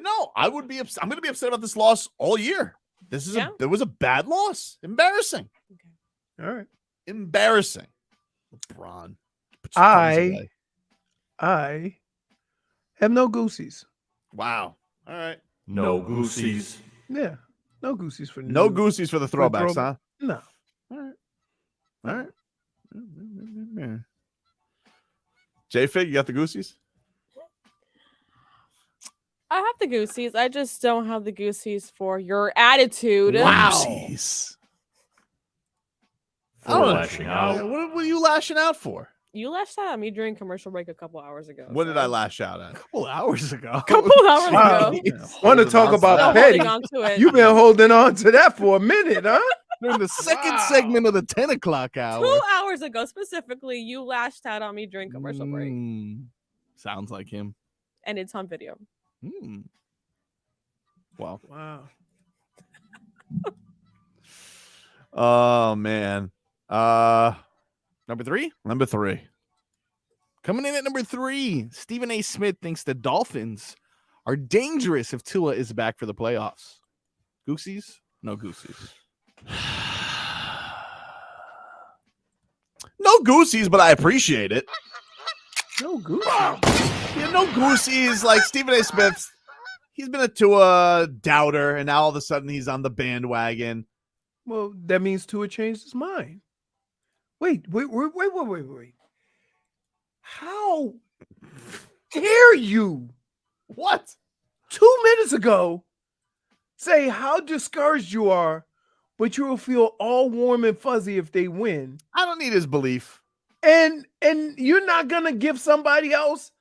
Speaker 16: No, I would be upset. I'm going to be upset about this loss all year. This is
Speaker 9: Yeah?
Speaker 16: there was a bad loss. Embarrassing.
Speaker 6: All right.
Speaker 16: Embarrassing. LeBron. Put your thumbs away.
Speaker 6: I have no Goosies.
Speaker 16: Wow. All right.
Speaker 8: No Goosies.
Speaker 6: Yeah. No Goosies for
Speaker 16: No
Speaker 6: new-
Speaker 16: Goosies for the
Speaker 6: for
Speaker 16: throwbacks, huh?
Speaker 6: No.
Speaker 16: All right. All right. J-Fig, you got the Goosies?
Speaker 9: I have the Goosies. I just don't have the Goosies for your attitude.
Speaker 16: Goosies.
Speaker 8: For lashing out.
Speaker 16: What were you lashing out for?
Speaker 9: You lashed out at me during commercial break a couple hours ago.
Speaker 16: What did I lash out at?
Speaker 7: A couple hours ago.
Speaker 9: Couple hours
Speaker 6: Wow.
Speaker 9: ago.
Speaker 6: Want to talk about
Speaker 9: Still
Speaker 6: petty?
Speaker 9: holding on to it.
Speaker 6: You've been holding on to that for a minute, huh?
Speaker 7: During the second segment of the 10 o'clock hour.
Speaker 9: 2 hours ago, specifically, you lashed out on me during commercial break.
Speaker 7: Sounds like him.
Speaker 9: And it's on video.
Speaker 7: Well,
Speaker 6: Wow.
Speaker 16: Oh man.
Speaker 7: number 3?
Speaker 16: Number 3.
Speaker 7: Coming in at number 3, Stephen A. Smith thinks the Dolphins are dangerous if Tua is back for the playoffs. Goosies? No Goosies.
Speaker 16: No Goosies, but I appreciate it.
Speaker 6: No Goosies.
Speaker 16: Yeah, no Goosies. Like Stephen A. Smith, he's been a Tua doubter, and now all of a sudden he's on the bandwagon.
Speaker 6: Well, that means Tua changed his mind. Wait. How dare you?
Speaker 16: What?
Speaker 6: 2 minutes ago, say how discouraged you are, but you will feel all warm and fuzzy if they win.
Speaker 16: I don't need his belief.
Speaker 6: And you're not gonna give somebody else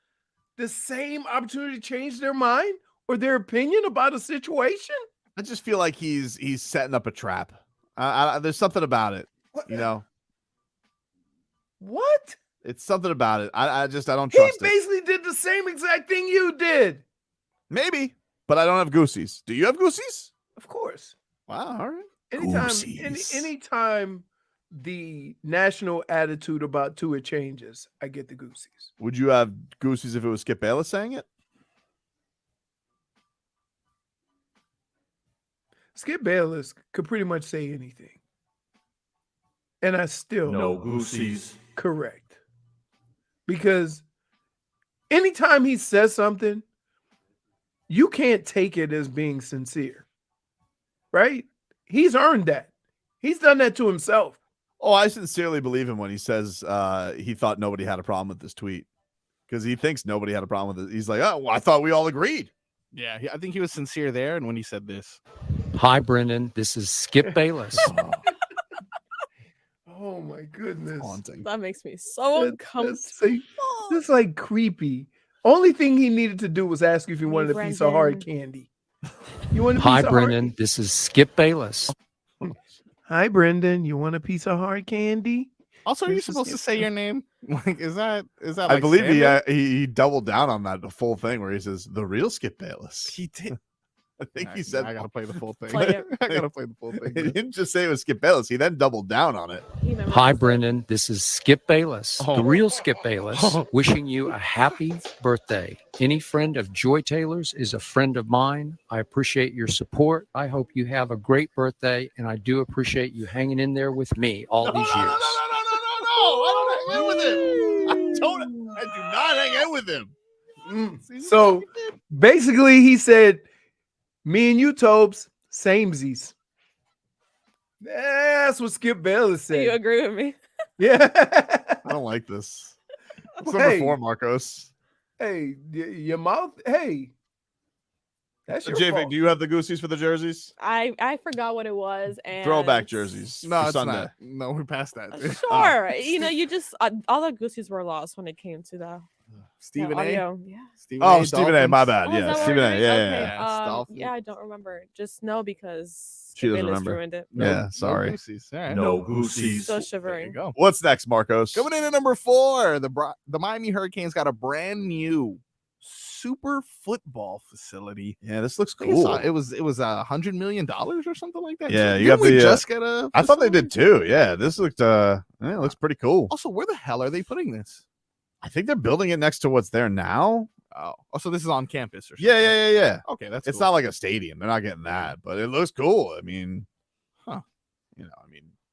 Speaker 6: the same opportunity to change their mind or their opinion about a situation?
Speaker 16: I just feel like he's setting up a trap. There's something about it, you know.
Speaker 6: What?
Speaker 16: It's something about it. I don't
Speaker 6: He
Speaker 16: trust it.
Speaker 6: basically did the same exact thing you did.
Speaker 16: Maybe, but I don't have Goosies. Do you have Goosies?
Speaker 6: Of course.
Speaker 16: Wow. All right.
Speaker 6: Anytime the national attitude about Tua changes, I get the Goosies.
Speaker 16: Would you have Goosies if it was Skip Bayless saying it?
Speaker 6: Skip Bayless could pretty much say anything. And I still
Speaker 2: no Goosies.
Speaker 6: Correct. Because anytime he says something, you can't take it as being sincere. Right? He's earned that. He's done that to himself.
Speaker 16: Oh, I sincerely believe him when he says he thought nobody had a problem with this tweet because he thinks nobody had a problem with it. He's like, oh, well, I thought we all agreed.
Speaker 7: Yeah, I think he was sincere there. And when he said this,
Speaker 4: hi, Brendan, this is Skip Bayless.
Speaker 6: Oh my goodness.
Speaker 9: That makes me so uncomfortable.
Speaker 6: That's like creepy. Only thing he needed to do was ask you if you wanted a piece of hard candy. You want a piece
Speaker 4: hi,
Speaker 6: of
Speaker 4: Brendan,
Speaker 6: hard...
Speaker 4: this is Skip Bayless.
Speaker 6: Hi, Brendan. You want a piece of hard candy?
Speaker 7: Also, are you supposed to say your name? Like, is that?
Speaker 16: I
Speaker 7: Like
Speaker 16: believe
Speaker 7: standard?
Speaker 16: he doubled down on that the full thing where he says the real Skip Bayless.
Speaker 7: He did.
Speaker 16: I think he said
Speaker 7: I gotta play the full thing.
Speaker 9: Play it.
Speaker 7: I gotta play the full
Speaker 16: He
Speaker 7: thing.
Speaker 16: didn't just say it was Skip Bayless. He then doubled down on it.
Speaker 4: Hi, Brendan. This is Skip Bayless,
Speaker 7: Oh.
Speaker 4: the real Skip Bayless, wishing you a happy birthday. Any friend of Joy Taylor's is a friend of mine. I appreciate your support. I hope you have a great birthday, and I do appreciate you hanging in there with me all these years.
Speaker 16: I don't hang out with him. I do not hang out with him.
Speaker 6: So basically, he said, me and you, Tobes, samesies. That's what Skip Bayless
Speaker 9: Do you
Speaker 6: said.
Speaker 9: agree with me?
Speaker 6: Yeah.
Speaker 16: I don't like this. What's
Speaker 6: Hey.
Speaker 16: number 4, Marcos?
Speaker 6: Hey, your mouth. Hey, that's your
Speaker 16: JV,
Speaker 6: fault.
Speaker 16: do you have the Goosies for the jerseys?
Speaker 9: I forgot what it was. And
Speaker 16: Throwback jerseys.
Speaker 7: No,
Speaker 16: for
Speaker 7: it's
Speaker 16: Sunday.
Speaker 7: not. No, we passed that.
Speaker 9: Sure. You know, you just all the Goosies were lost when it came to the
Speaker 7: Stephen A.
Speaker 9: audio. Yeah.
Speaker 16: Oh, Stephen A. My
Speaker 7: Dolphins.
Speaker 16: bad.
Speaker 9: Oh, is
Speaker 16: Yeah,
Speaker 9: that what
Speaker 16: Stephen
Speaker 9: we're
Speaker 16: A.
Speaker 9: doing?
Speaker 16: Yeah,
Speaker 9: Okay.
Speaker 16: yeah.
Speaker 7: Dolphins.
Speaker 9: Yeah, I don't remember. Just know because
Speaker 16: She doesn't
Speaker 9: Bayless
Speaker 16: remember.
Speaker 9: ruined it.
Speaker 16: Yeah, sorry.
Speaker 7: No Goosies. All right.
Speaker 2: No Goosies.
Speaker 9: Still
Speaker 7: There
Speaker 9: shivering.
Speaker 7: you go.
Speaker 16: What's next, Marcos?
Speaker 7: Coming in at number 4, the Miami Hurricanes got a brand new super football facility.
Speaker 16: Yeah, this looks
Speaker 7: I think I saw
Speaker 16: cool.
Speaker 7: it was $100 million or something like that.
Speaker 16: Yeah, you
Speaker 7: Didn't
Speaker 16: got
Speaker 7: we
Speaker 16: the.
Speaker 7: just get a.
Speaker 16: I thought they did
Speaker 7: facility?
Speaker 16: too. Yeah, this looked. It looks pretty cool.
Speaker 7: Also, where the hell are they putting this?
Speaker 16: I think they're building it next to what's there now.
Speaker 7: Oh, so this is on campus or something?
Speaker 16: Yeah.
Speaker 7: Okay, that's
Speaker 16: It's
Speaker 7: cool.
Speaker 16: not like a stadium. They're not getting that, but it looks cool. I mean,
Speaker 7: Huh.
Speaker 16: I mean,
Speaker 7: I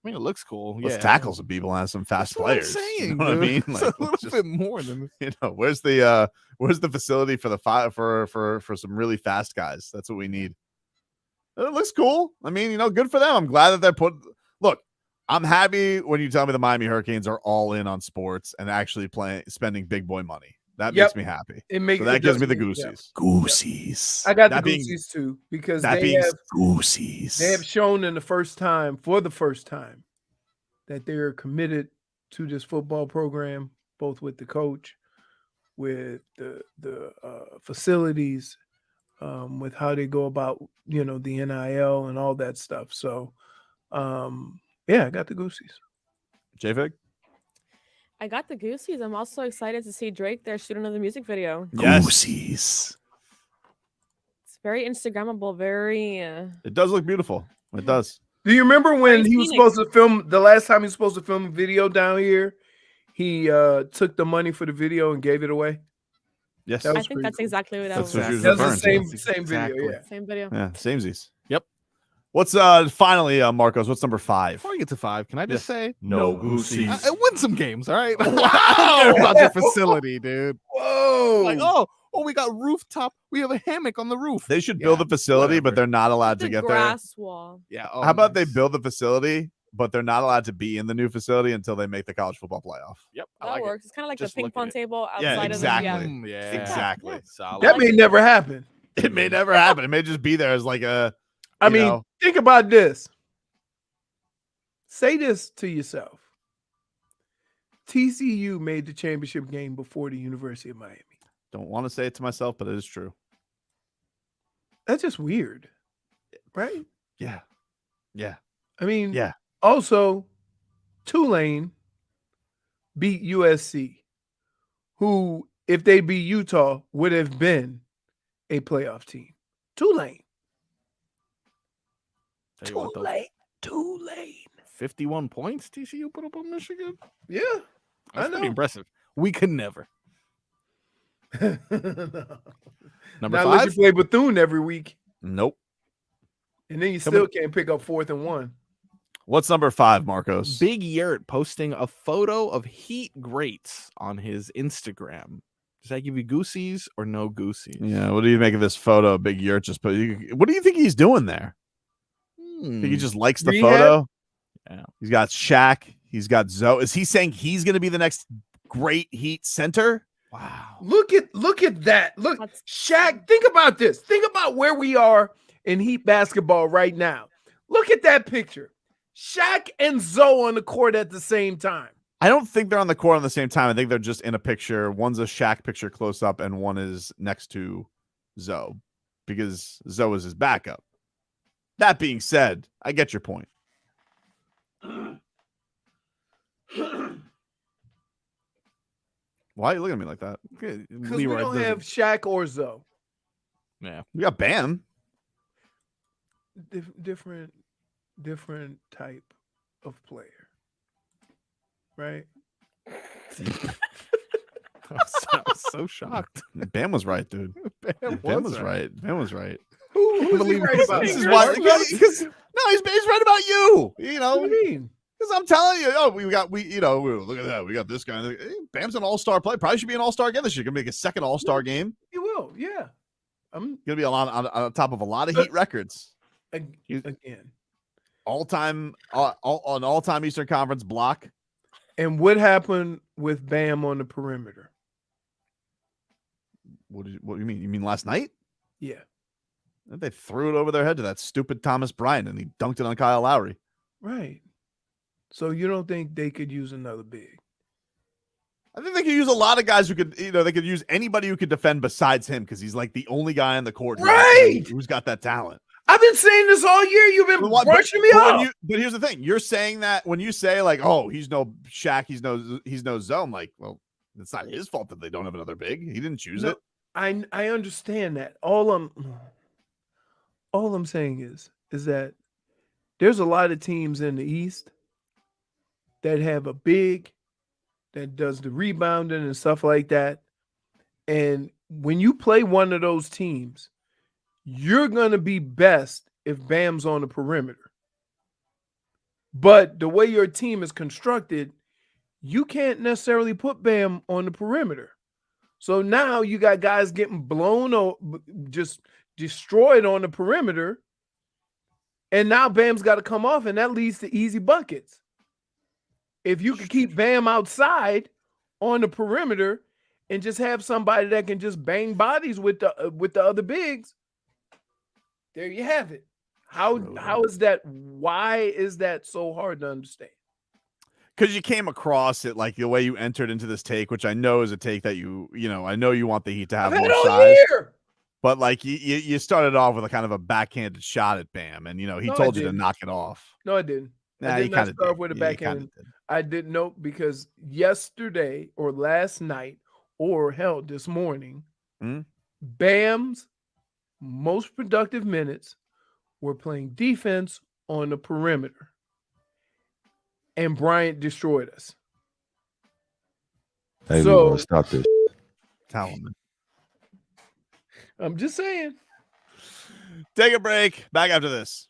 Speaker 7: mean, it looks cool.
Speaker 16: let's
Speaker 7: Yeah.
Speaker 16: tackle some people and have some fast
Speaker 7: That's what I'm
Speaker 16: players.
Speaker 7: saying,
Speaker 16: You know what I
Speaker 7: dude.
Speaker 16: mean?
Speaker 7: It's
Speaker 16: Like,
Speaker 7: a
Speaker 16: let's
Speaker 7: little
Speaker 16: just-
Speaker 7: bit more than
Speaker 16: where's the facility for the for some really fast guys? That's what we need. It looks cool. I mean, good for them. I'm glad that they're look, I'm happy when you tell me the Miami Hurricanes are all in on sports and actually spending big boy money. That
Speaker 6: Yep.
Speaker 16: makes me happy.
Speaker 6: So
Speaker 16: that gives me the
Speaker 6: yeah.
Speaker 16: Goosies. Goosies.
Speaker 6: I got
Speaker 16: That
Speaker 6: the
Speaker 16: being-
Speaker 6: Goosies too because
Speaker 16: that
Speaker 6: they
Speaker 16: being
Speaker 6: have
Speaker 16: Goosies.
Speaker 6: They have shown for the first time, that they're committed to this football program, both with the coach, with the facilities, with how they go about, the NIL and all that stuff. So, I got the Goosies.
Speaker 16: JVig?
Speaker 9: I got the Goosies. I'm also excited to see Drake there shooting another music video.
Speaker 16: Yes. Goosies.
Speaker 9: It's very Instagrammable, very
Speaker 16: It does look beautiful. It does.
Speaker 6: Do you remember when
Speaker 9: Very
Speaker 6: he was
Speaker 9: scenic.
Speaker 6: supposed to film the last time he was supposed to film a video down here? He took the money for the video and gave it away.
Speaker 16: Yes.
Speaker 6: That
Speaker 9: I
Speaker 6: was
Speaker 9: think
Speaker 6: pretty
Speaker 9: that's
Speaker 6: cool.
Speaker 9: exactly what
Speaker 16: That's
Speaker 9: that
Speaker 16: what she
Speaker 9: was.
Speaker 16: was
Speaker 6: That was the
Speaker 16: referring to.
Speaker 6: same video, yeah.
Speaker 9: Same video.
Speaker 16: Yeah, samesies.
Speaker 7: Yep.
Speaker 16: What's finally, Marcos? What's number 5?
Speaker 7: Before I get to 5, can I just say
Speaker 2: No Goosies.
Speaker 7: I win some games, all right? I don't care about your facility, dude.
Speaker 6: Whoa!
Speaker 7: Like, we got rooftop. We have a hammock on the roof.
Speaker 16: They should build the facility, but they're not allowed to
Speaker 9: The
Speaker 16: get there.
Speaker 9: grass wall.
Speaker 7: Yeah.
Speaker 16: How about they build the facility, but they're not allowed to be in the new facility until they make the college football playoff?
Speaker 7: Yep.
Speaker 9: That works. It's kind of like
Speaker 16: Just
Speaker 9: the ping
Speaker 16: look at
Speaker 9: pong
Speaker 16: it.
Speaker 9: table outside
Speaker 16: Yeah,
Speaker 9: of the
Speaker 16: exactly.
Speaker 7: Yeah.
Speaker 16: Exactly.
Speaker 7: Solid.
Speaker 6: That may never happen.
Speaker 16: It may never happen. It may just be there as like a.
Speaker 6: I
Speaker 16: you
Speaker 6: mean,
Speaker 16: know,
Speaker 6: think about this. Say this to yourself. TCU made the championship game before the University of Miami.
Speaker 16: don't want to say it to myself, but it is true.
Speaker 6: That's just weird, right?
Speaker 16: Yeah. Yeah.
Speaker 6: I mean,
Speaker 16: Yeah.
Speaker 6: Also, Tulane beat USC, who, if they beat Utah, would have been a playoff team. Tulane.
Speaker 7: Tell you what, though,
Speaker 6: Tulane.
Speaker 7: 51 points TCU put up on Michigan.
Speaker 6: Yeah,
Speaker 7: That's
Speaker 6: I
Speaker 7: pretty
Speaker 6: know.
Speaker 7: impressive. We could never. Number
Speaker 6: Not let you
Speaker 7: 5.
Speaker 6: play Bethune every week,
Speaker 16: Nope.
Speaker 6: and then you
Speaker 16: Coming-
Speaker 6: still can't pick up 4th and 1.
Speaker 16: What's number 5, Marcos?
Speaker 7: Big Yurt posting a photo of Heat greats on his Instagram. Does that give you Goosies or no Goosies?
Speaker 16: Yeah. What do you make of this photo? Big Yurt just put. What do you think he's doing there? Think he just likes the
Speaker 6: Rehab?
Speaker 16: photo?
Speaker 7: Yeah.
Speaker 16: He's got Shaq. He's got Zoe. Is he saying he's going to be the next great Heat center?
Speaker 7: Wow.
Speaker 6: Look at that. Look, Shaq, think about this. Think about where we are in Heat basketball right now. Look at that picture. Shaq and Zoe on the court at the same time.
Speaker 16: I don't think they're on the court at the same time. I think they're just in a picture. One's a Shaq picture close up, and one is next to Zoe because Zoe is his backup. That being said, I get your point. Why are you looking at me like that?
Speaker 6: Because we don't have Shaq or Zoe.
Speaker 7: Yeah.
Speaker 16: We got Bam.
Speaker 6: Different type of player. Right?
Speaker 7: I was so shocked.
Speaker 16: Bam was right, dude.
Speaker 7: Bam
Speaker 16: Bam
Speaker 7: was
Speaker 16: was right. Bam was right.
Speaker 6: Who was he right about?
Speaker 16: This is why. Because no, he's right about you. You know.
Speaker 6: What do you mean?
Speaker 16: Because I'm telling you, look at that. We got this guy. Hey, Bam's an all-star player. Probably should be an all-star again this year. Gonna make a second all-star game.
Speaker 6: He will, yeah. I'm
Speaker 16: gonna be on top of a lot of Heat records.
Speaker 6: Again.
Speaker 16: All-time all-time Eastern Conference block.
Speaker 6: And what happened with Bam on the perimeter?
Speaker 16: What do you mean? You mean last night?
Speaker 6: Yeah.
Speaker 16: They threw it over their head to that stupid Thomas Bryant, and he dunked it on Kyle Lowry.
Speaker 6: Right. So you don't think they could use another big?
Speaker 16: I think they could use a lot of guys who could, they could use anybody who could defend besides him because he's like the only guy on the court who's got that talent.
Speaker 6: I've been saying this all year. You've been brushing me off.
Speaker 16: But here's the thing: you're saying that when you say like, "Oh, he's no Shaq, he's no Zoe," I'm like, well, it's not his fault that they don't have another big. He didn't choose it.
Speaker 6: I understand that. All I'm saying is that there's a lot of teams in the East that have a big that does the rebounding and stuff like that. And when you play one of those teams, you're going to be best if Bam's on the perimeter. But the way your team is constructed, you can't necessarily put Bam on the perimeter. So now you got guys getting blown or just destroyed on the perimeter. And now Bam's got to come off, and that leads to easy buckets. If you could keep Bam outside on the perimeter and just have somebody that can just bang bodies with the other bigs, there you have it. How is that? Why is that so hard to understand?
Speaker 16: Because you came across it like the way you entered into this take, which I know is a take that I know you want the Heat to have more size.
Speaker 6: Year.
Speaker 16: But like you started off with a kind of a backhanded shot at Bam, and he told you to knock it off.
Speaker 6: No, I didn't.
Speaker 16: Nah,
Speaker 6: I did not start off with a backhand.
Speaker 16: Did.
Speaker 6: I didn't know because yesterday or last night or hell this morning, Bam's most productive minutes were playing defense on the perimeter. And Bryant destroyed us.
Speaker 2: Hey,
Speaker 6: so
Speaker 2: we gonna stop this.
Speaker 16: Tell him.
Speaker 6: I'm just saying.
Speaker 16: Take a break. Back after this.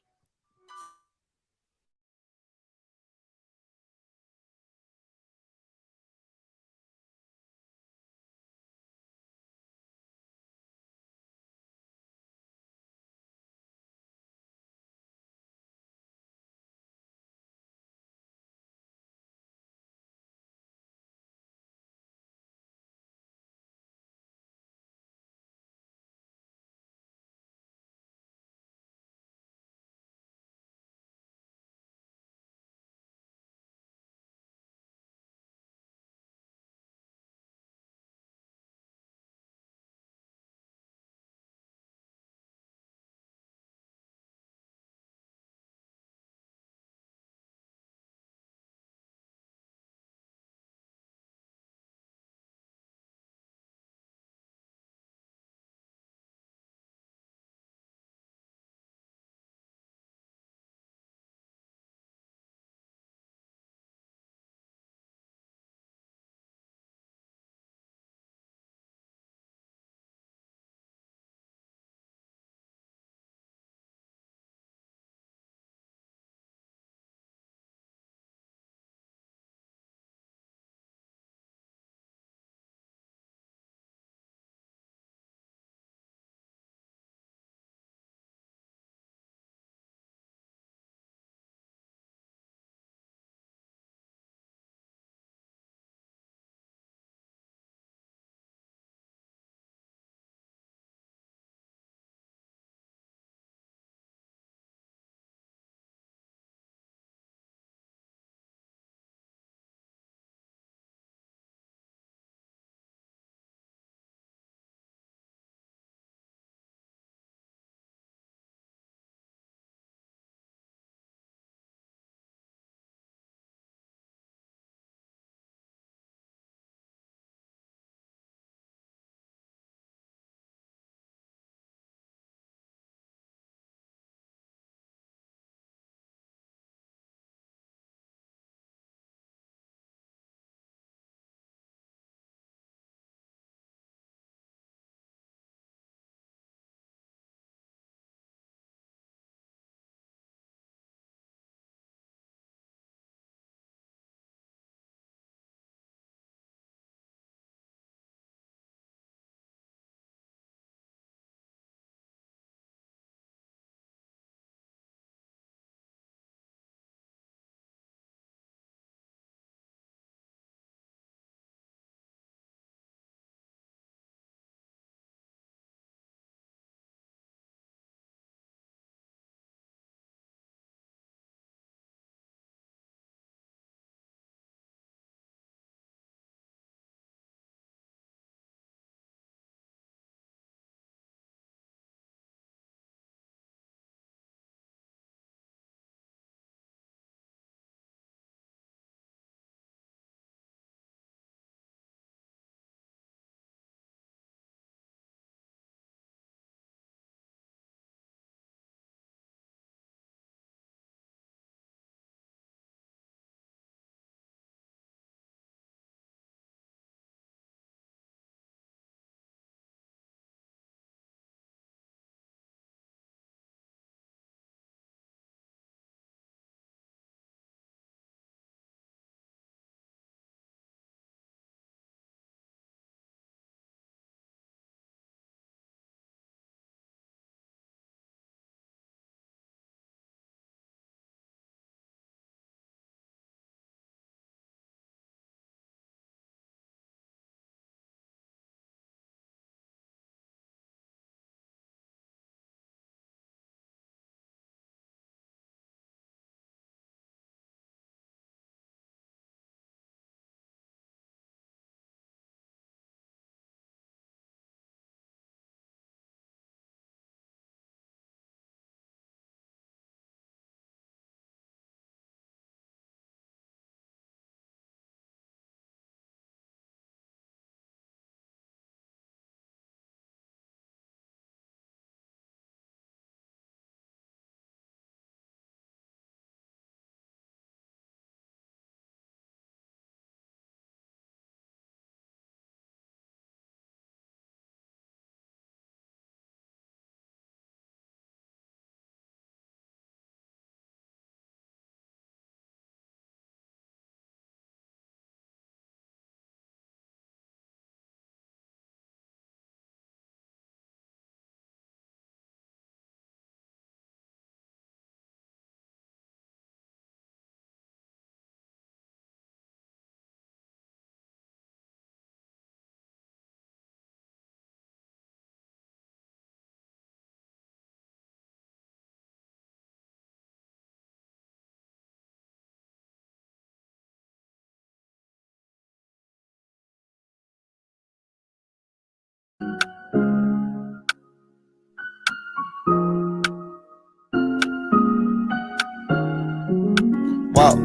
Speaker 16: All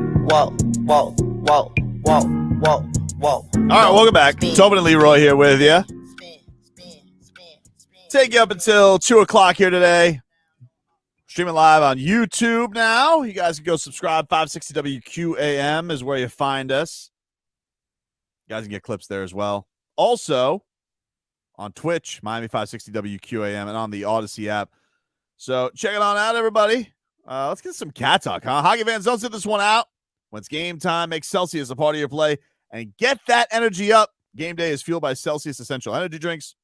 Speaker 16: right, welcome back. Tobin and Leroy here with you. Take you up until 2 o'clock here today. Streaming live on YouTube now. You guys can go subscribe. 560 WQAM is where you find us. You guys can get clips there as well. Also, on Twitch, Miami 560 WQAM, and on the Odyssey app. So check it on out, everybody. Let's get some cat talk, huh? Hockey fans, don't sit this one out. When it's game time, make Celsius a part of your play and get that energy up. Game day is fueled by Celsius Essential Energy Drinks,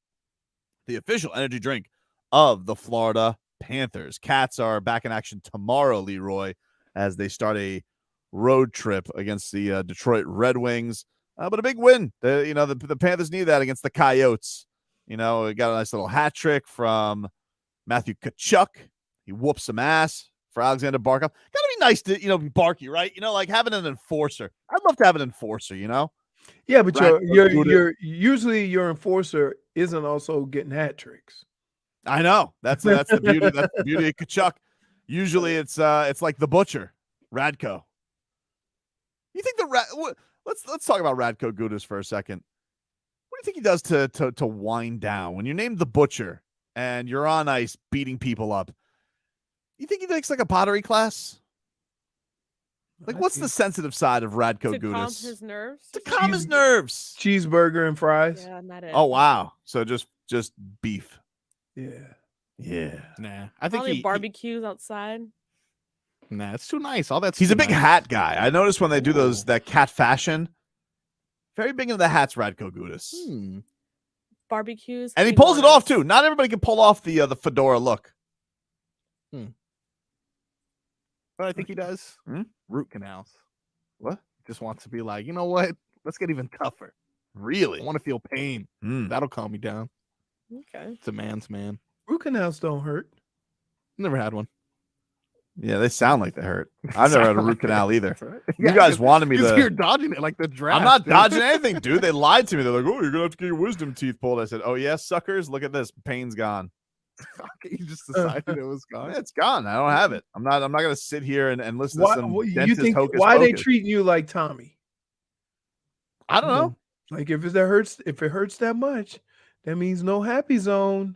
Speaker 16: the official energy drink of the Florida Panthers. Cats are back in action tomorrow, Leroy, as they start a road trip against the Detroit Red Wings. But a big win. The Panthers need that against the Coyotes. We got a nice little hat trick from Matthew Tkachuk. He whoops some ass for Alexander Barkov. Gotta be nice to, Barky, right? Like having an enforcer. I'd love to have an enforcer,
Speaker 6: Yeah, but you're usually your enforcer isn't also getting hat tricks.
Speaker 16: I know. That's the beauty. That's the beauty of Tkachuk. Usually it's like the butcher, Radko. You think let's talk about Radko Gudas for a second. What do you think he does to wind down when you're named the butcher and you're on ice beating people up? You think he takes like a pottery class? Like, what's the sensitive side of Radko Gudas?
Speaker 9: To calm his nerves.
Speaker 16: To calm his nerves.
Speaker 6: Cheeseburger and fries.
Speaker 9: Yeah, not it.
Speaker 16: Oh wow! So just beef.
Speaker 6: Yeah.
Speaker 7: Nah, I think
Speaker 9: Probably barbecues outside.
Speaker 7: Nah, it's too nice. All that's
Speaker 16: He's a
Speaker 7: too
Speaker 16: big
Speaker 7: nice.
Speaker 16: hat guy. I noticed when they do that cat fashion. Very big into the hats, Radko Gudas.
Speaker 9: Barbecues.
Speaker 16: And he pulls it off too. Not everybody can pull off the fedora look.
Speaker 7: But I think he does root canals.
Speaker 16: What?
Speaker 7: Just wants to be like, you know what? Let's get even tougher.
Speaker 16: Really?
Speaker 7: I want to feel pain. That'll calm me down.
Speaker 9: Okay.
Speaker 7: It's a man's man.
Speaker 6: Root canals don't hurt.
Speaker 7: Never had one.
Speaker 16: Yeah, they sound like they hurt. I've never had a root canal either. You
Speaker 7: Yeah,
Speaker 16: guys wanted me to.
Speaker 7: You're dodging it like the draft.
Speaker 16: I'm not
Speaker 7: dude.
Speaker 16: dodging anything, dude. They lied to me. They're like, "Oh, you're gonna have to get your wisdom teeth pulled." I said, "Oh yes, suckers. Look at this. Pain's gone.
Speaker 7: You just decided it was gone.
Speaker 16: It's gone. I don't have it. I'm not gonna sit here and listen to some
Speaker 6: You
Speaker 16: dentist
Speaker 6: think
Speaker 16: hocus
Speaker 6: why they
Speaker 16: pocus.
Speaker 6: treating you like Tommy?
Speaker 16: I don't know.
Speaker 6: Like if it hurts that much, that means no happy zone.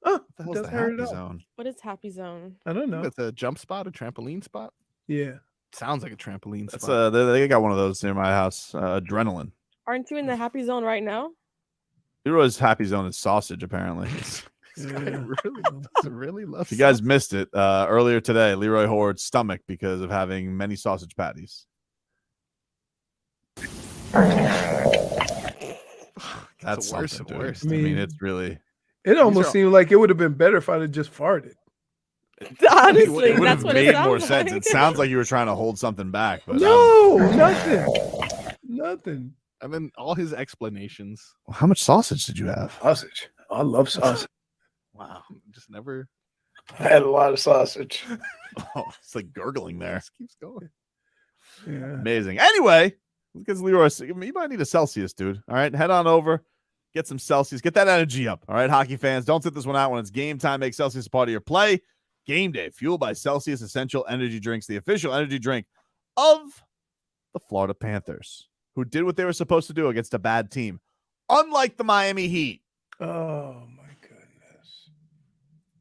Speaker 6: Oh,
Speaker 16: What the
Speaker 6: it
Speaker 16: hell's the
Speaker 6: doesn't hurt
Speaker 16: happy
Speaker 6: at all.
Speaker 16: zone?
Speaker 9: What is happy zone?
Speaker 6: I don't know.
Speaker 7: It's a jump spot, a trampoline spot.
Speaker 6: Yeah.
Speaker 7: Sounds like a trampoline
Speaker 16: That's
Speaker 7: spot.
Speaker 16: they got one of those near my house. Adrenaline.
Speaker 9: Aren't you in the happy zone right now?
Speaker 16: Leroy's happy zone is sausage, apparently.
Speaker 7: This guy really loves.
Speaker 16: If you guys missed it earlier today, Leroy Hord's stomach because of having many sausage patties. That's
Speaker 7: the worst
Speaker 16: something,
Speaker 7: of
Speaker 16: dude.
Speaker 7: worst.
Speaker 16: I mean,
Speaker 6: I
Speaker 16: it's really.
Speaker 6: It almost seemed like it would have been better if I'd have just farted.
Speaker 9: Honestly,
Speaker 16: It would
Speaker 9: that's
Speaker 16: have
Speaker 9: what it
Speaker 16: made
Speaker 9: sounds
Speaker 16: more
Speaker 9: like.
Speaker 16: sense. It sounds like you were trying to hold something back, but
Speaker 6: No, nothing.
Speaker 7: And then all his explanations.
Speaker 16: how much sausage did you have?
Speaker 6: Sausage. I love sausage.
Speaker 7: Wow, just never.
Speaker 6: I had a lot of sausage.
Speaker 16: Oh, it's like gurgling there.
Speaker 7: Just keeps going.
Speaker 6: Yeah.
Speaker 16: Amazing. Anyway, because Leroy, you might need a Celsius, dude. All right, head on over, get some Celsius, get that energy up. All right, hockey fans, don't sit this one out when it's game time. Make Celsius a part of your play. Game day, fueled by Celsius Essential Energy Drinks, the official energy drink of the Florida Panthers, who did what they were supposed to do against a bad team, unlike the Miami Heat.
Speaker 6: Oh my goodness.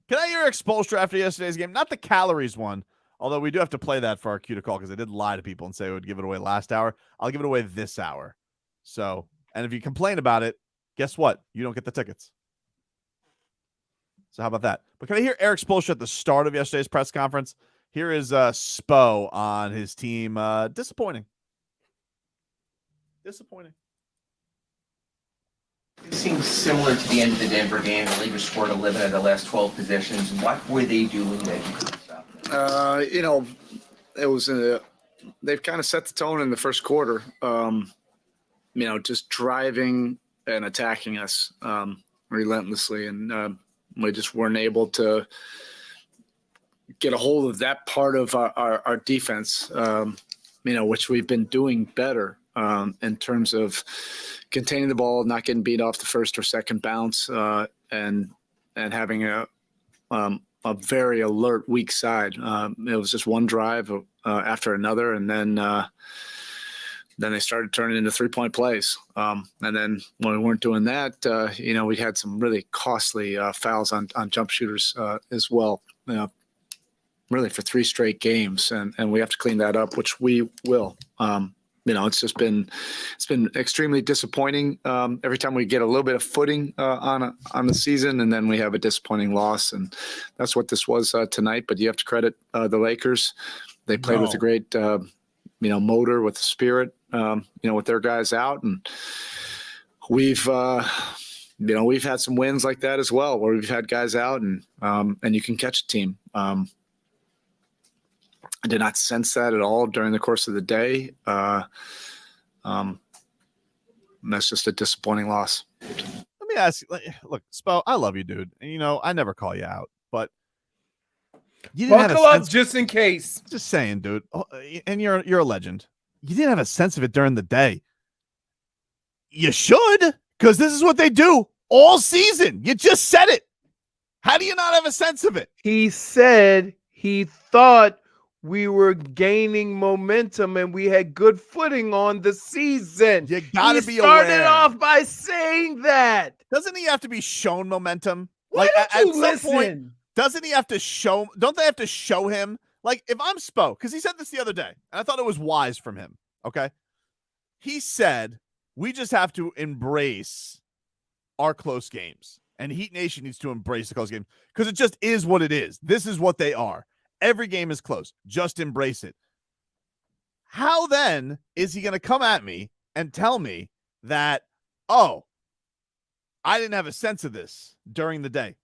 Speaker 16: Can I hear Spoelstra after yesterday's game? Not the calories one, although we do have to play that for our cue to call because I did lie to people and say I would give it away last hour. I'll give it away this hour. So, and if you complain about it, guess what? You don't get the tickets. So how about that? But can I hear Eric Spoelstra at the start of yesterday's press conference? Here is Spo on his team. Disappointing. Disappointing.
Speaker 2: It seems similar to the end of the Denver game. The Lakers scored 11 out of the last 12 possessions. What were they doing that you couldn't stop them?
Speaker 1: It was they've kind of set the tone in the first quarter. Just driving and attacking us relentlessly, and we just weren't able to get a hold of that part of our defense. Which we've been doing better in terms of containing the ball, not getting beat off the first or second bounce, and having a a very alert weak side. It was just one drive after another, and then they started turning into 3-point plays. And then when we weren't doing that, we had some really costly fouls on jump shooters as well. Really for 3 straight games, and we have to clean that up, which we will. It's been extremely disappointing every time we get a little bit of footing on the season, and then we have a disappointing loss, and that's what this was tonight. But you have to credit the Lakers. They played with a great motor, with the spirit, with their guys out, and we've had some wins like that as well, where we've had guys out and you can catch a team. I did not sense that at all during the course of the day. That's just a disappointing loss.
Speaker 3: Let me ask you, look, Spo, I love you, dude. And, I never call you out, but you didn't
Speaker 6: buckle up just in case.
Speaker 3: Just saying, dude. And you're a legend. You didn't have a sense of it during the day. You should, because this is what they do all season. You just said it. How do you not have a sense of it?
Speaker 6: He said he thought we were gaining momentum and we had good footing on the season.
Speaker 3: You gotta be
Speaker 6: started
Speaker 3: aware.
Speaker 6: off by saying that.
Speaker 3: Doesn't he have to be shown momentum?
Speaker 6: Why don't you listen?
Speaker 3: Point, doesn't he have to show? Don't they have to show him? Like, if I'm Spo, because he said this the other day, and I thought it was wise from him. Okay, he said we just have to embrace our close games, and Heat Nation needs to embrace the close game because it just is what it is. This is what they are. Every game is close. Just embrace it. How then is he going to come at me and tell me that, oh, I didn't have a sense of this during the day?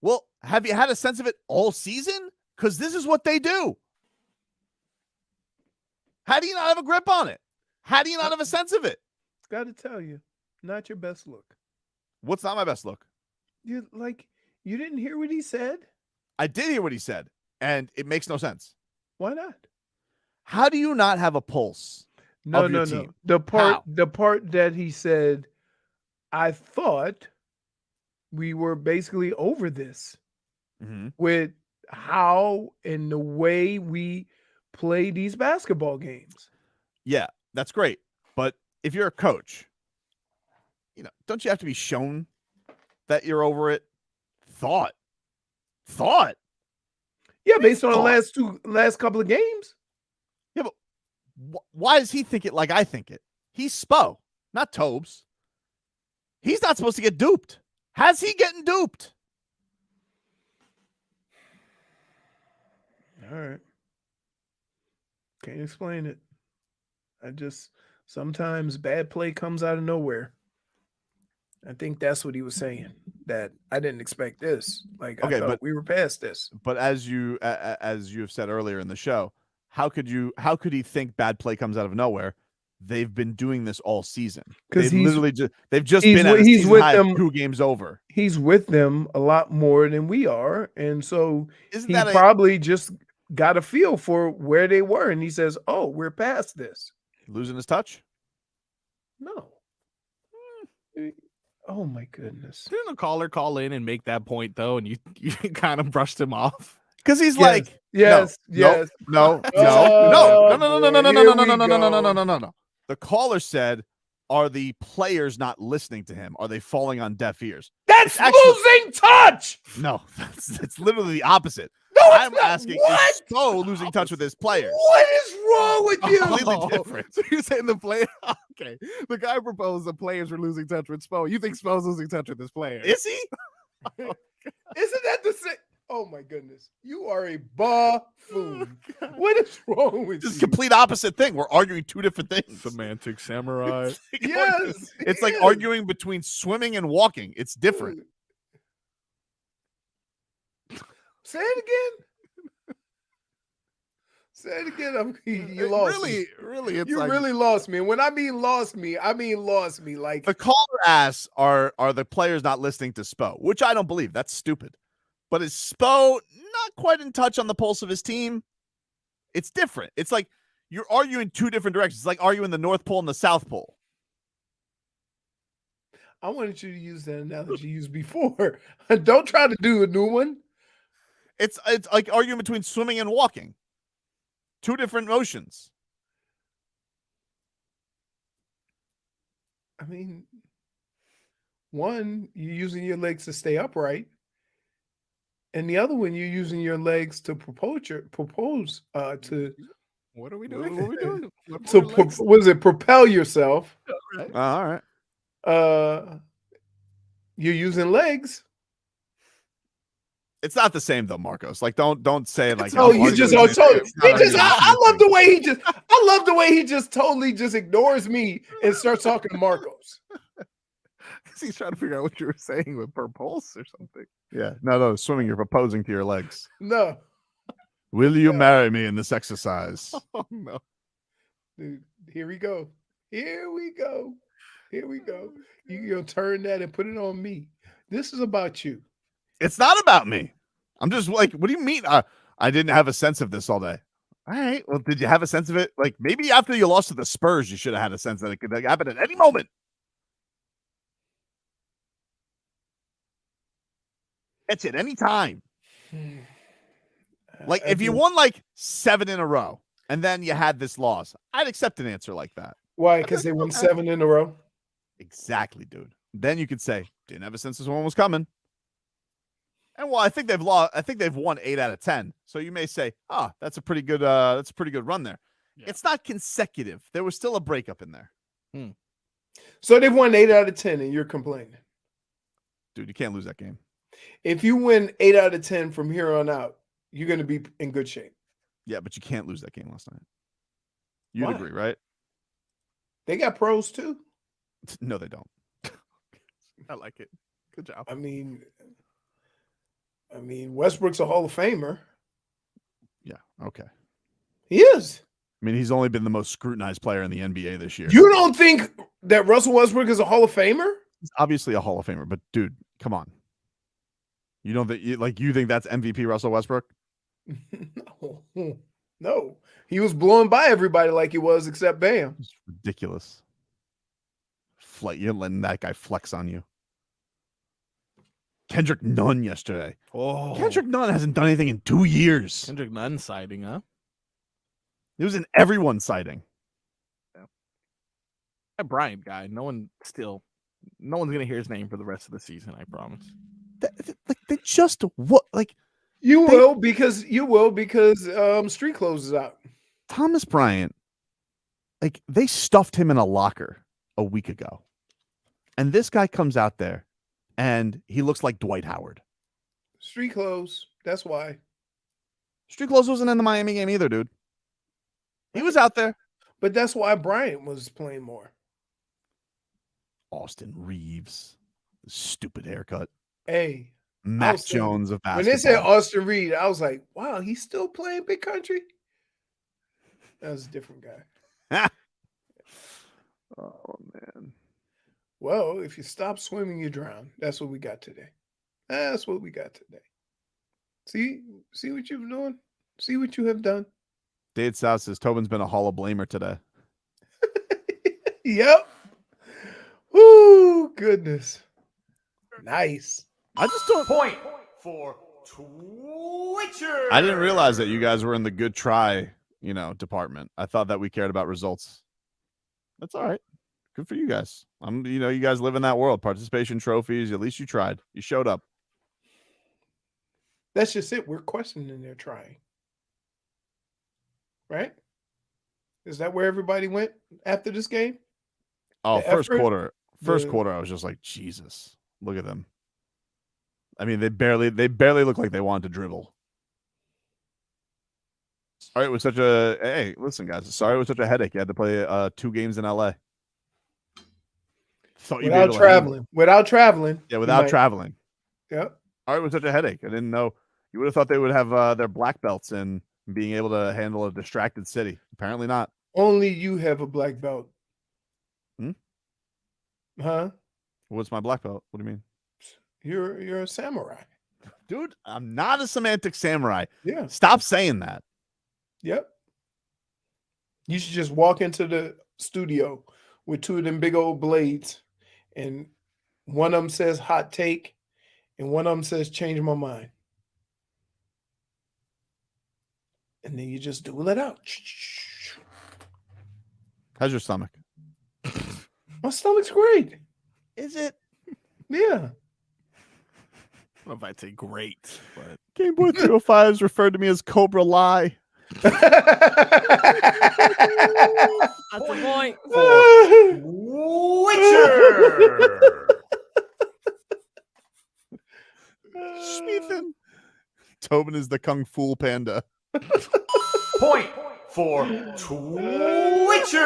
Speaker 3: Well, have you had a sense of it all season? Because this is what they do. How do you not have a grip on it? How do you not have a sense of it?
Speaker 6: Got to tell you, not your best look.
Speaker 3: What's not my best look?
Speaker 6: You didn't hear what he said?
Speaker 3: I did hear what he said. And it makes no sense.
Speaker 6: Why not?
Speaker 3: How do you not have a pulse?
Speaker 6: No.
Speaker 3: Team?
Speaker 6: The part that he said, I thought we were basically over this with how and the way we play these basketball games.
Speaker 3: Yeah, that's great. But if you're a coach, don't you have to be shown that you're over it? Thought.
Speaker 6: Yeah, based on the last couple of games.
Speaker 3: Yeah, but why does he think it like I think it? He's Spo, not Tobes. He's not supposed to get duped. How's he getting duped?
Speaker 6: All right. Can't explain it. Sometimes bad play comes out of nowhere. I think that's what he was saying, that I didn't expect this. I thought we were past this.
Speaker 3: But as you have said earlier in the show, how could he think bad play comes out of nowhere? They've been doing this all season. They've just been at a season high 2 games over.
Speaker 6: He's with them a lot more than we are. And so probably just got a feel for where they were. And he says, oh, we're past this.
Speaker 3: Losing his touch?
Speaker 6: No. Oh my goodness!
Speaker 7: Didn't a caller call in and make that point though, and you kind of brushed him off
Speaker 3: because he's
Speaker 6: no.
Speaker 3: The caller said, "Are the players not listening to him? Are they falling on deaf ears?"
Speaker 6: That's losing touch.
Speaker 3: No, that's literally the opposite.
Speaker 6: No,
Speaker 3: I'm asking, is Spo losing touch with his players?
Speaker 6: What is wrong with you?
Speaker 3: Completely different.
Speaker 7: So you're saying the player? Okay, the guy proposed the players were losing touch with Spo. You think Spo's losing touch with his players?
Speaker 3: Is he?
Speaker 6: Isn't that the same? Oh my goodness, you are a buffoon. What is wrong with you?
Speaker 3: Just complete opposite thing. We're arguing 2 different things.
Speaker 7: Semantic samurai.
Speaker 6: Yes,
Speaker 3: it's like arguing between swimming and walking. It's different.
Speaker 6: Say it again. Say it again. You lost me.
Speaker 7: Really, it's
Speaker 6: you really lost me. And when I mean lost me, I mean lost me. Like
Speaker 3: the caller asks, are the players not listening to Spo? Which I don't believe. That's stupid. But is Spo not quite in touch on the pulse of his team? It's different. It's like you're arguing 2 different directions. It's like arguing the North Pole and the South Pole.
Speaker 6: I wanted you to use that analogy you used before. Don't try to do a new one.
Speaker 16: It's like arguing between swimming and walking. Two different motions.
Speaker 6: I mean, one, you're using your legs to stay upright, and the other one, you're using your legs to propose to.
Speaker 7: What are we doing? What are we doing?
Speaker 6: So, what is it? Propel yourself.
Speaker 16: All right.
Speaker 6: You're using legs.
Speaker 16: It's not the same though, Marcos. Like, don't say like.
Speaker 6: Oh, you just I love the way he just totally just ignores me and starts talking to Marcos.
Speaker 7: He's trying to figure out what you were saying with purpose or something.
Speaker 16: Yeah, no, swimming. You're proposing to your legs.
Speaker 6: No.
Speaker 16: Will you marry me in this exercise?
Speaker 7: Oh no.
Speaker 6: Dude, here we go. You gonna turn that and put it on me. This is about you.
Speaker 16: It's not about me. I'm just like, what do you mean? I didn't have a sense of this all day. All right. Well, did you have a sense of it? Like maybe after you lost to the Spurs, you should have had a sense that it could happen at any moment. It's at any time. Like if you won like 7 in a row and then you had this loss, I'd accept an answer like that.
Speaker 6: Why? Because they won 7 in a row.
Speaker 16: Exactly, dude. Then you could say, didn't have a sense this one was coming. And well, I think they've lost. I think they've won 8 out of 10. So you may say, that's a pretty good run there. Yeah. It's not consecutive. There was still a breakup in there.
Speaker 6: So they've won 8 out of 10, and you're complaining.
Speaker 16: Dude, you can't lose that game.
Speaker 6: If you win 8 out of 10 from here on out, you're going to be in good shape.
Speaker 16: Yeah, but you can't lose that game last night. You'd
Speaker 6: Why?
Speaker 16: agree, right?
Speaker 6: They got pros too.
Speaker 16: No, they don't.
Speaker 7: I like it. Good job.
Speaker 6: I mean, Westbrook's a Hall of Famer.
Speaker 16: Yeah. Okay.
Speaker 6: He is.
Speaker 16: I mean, he's only been the most scrutinized player in the NBA this year.
Speaker 6: You don't think that Russell Westbrook is a Hall of Famer?
Speaker 16: He's obviously a Hall of Famer, but dude, come on. You don't think you think that's MVP Russell Westbrook?
Speaker 6: No. He was blowing by everybody like he was, except Bam.
Speaker 16: It's ridiculous. You're letting that guy flex on you. Kendrick Nunn yesterday.
Speaker 7: Oh,
Speaker 16: Kendrick Nunn hasn't done anything in 2 years.
Speaker 7: Kendrick Nunn sighting, huh?
Speaker 16: It was an everyone sighting.
Speaker 7: That Bryant guy, no one's gonna hear his name for the rest of the season. I promise.
Speaker 16: They just what like
Speaker 6: you will because Street Clothes is out.
Speaker 16: Thomas Bryant, like they stuffed him in a locker a week ago, and this guy comes out there, and he looks like Dwight Howard.
Speaker 6: Street Clothes. That's why.
Speaker 16: Street Clothes wasn't in the Miami game either, dude. He was out there,
Speaker 6: but that's why Bryant was playing more.
Speaker 16: Austin Reeves, stupid haircut.
Speaker 6: Hey,
Speaker 16: Mac Jones of basketball.
Speaker 6: When they said Austin Reed, I was like, wow, he's still playing Big Country? That was a different guy.
Speaker 16: Oh, man.
Speaker 6: Well, if you stop swimming, you drown. That's what we got today. See what you've doing? See what you have done?
Speaker 16: Dade South says Tobin's been a Hall of Blamer today.
Speaker 6: Yep. Woo, goodness. Nice.
Speaker 16: I just don't
Speaker 8: point for Twitcher.
Speaker 16: I didn't realize that you guys were in the good try, department. I thought that we cared about results. That's all right. Good for you guys. You guys live in that world. Participation trophies. At least you tried. You showed up.
Speaker 6: That's just it. We're questioning their trying. Right? Is that where everybody went after this game?
Speaker 16: Oh, first quarter, I was just like, Jesus, look at them. I mean, they barely look like they wanted to dribble. Sorry, it was such a hey. Listen, guys. Sorry, it was such a headache. You had to play 2 games in LA.
Speaker 6: Without traveling.
Speaker 16: Yeah, without traveling.
Speaker 6: Yep.
Speaker 16: Sorry, it was such a headache. I didn't know. You would have thought they would have their black belts in being able to handle a distracted city. Apparently not.
Speaker 6: Only you have a black belt. Huh?
Speaker 16: What's my black belt? What do you mean?
Speaker 6: You're a samurai.
Speaker 16: Dude, I'm not a semantic samurai.
Speaker 6: Yeah.
Speaker 16: Stop saying that.
Speaker 6: Yep. You should just walk into the studio with 2 of them big old blades, and one of them says hot take, and one of them says change my mind. and then you just duel it out.
Speaker 16: How's your stomach?
Speaker 6: My stomach's great.
Speaker 16: Is it?
Speaker 6: Yeah.
Speaker 7: I don't know if I'd say great, but
Speaker 16: Game Boy 305 has referred to me as Cobra Lie.
Speaker 9: That's a point.
Speaker 8: Witcher.
Speaker 16: Schmeathen. Tobin is the Kung Fu Panda.
Speaker 8: Point for Twitcher.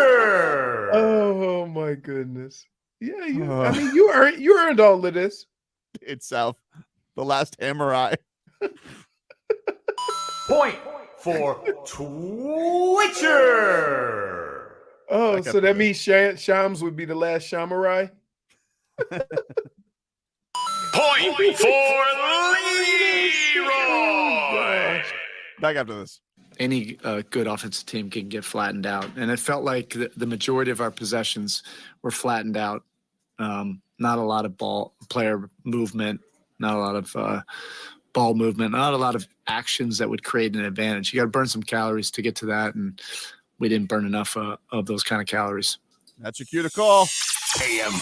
Speaker 6: Oh my goodness. Yeah, I mean you earned all of this.
Speaker 16: It's South. The last Samurai.
Speaker 8: Point for Twitcher.
Speaker 6: Oh, so that means Shams would be the last Samurai?
Speaker 8: Point for Leroy.
Speaker 16: Back after this.
Speaker 1: Any good offensive team can get flattened out. And it felt like the majority of our possessions were flattened out. Not a lot of player movement, not a lot of ball movement, not a lot of actions that would create an advantage. You got to burn some calories to get to that, and we didn't burn enough of those kind of calories.
Speaker 16: That's your cue to call.
Speaker 8: AM.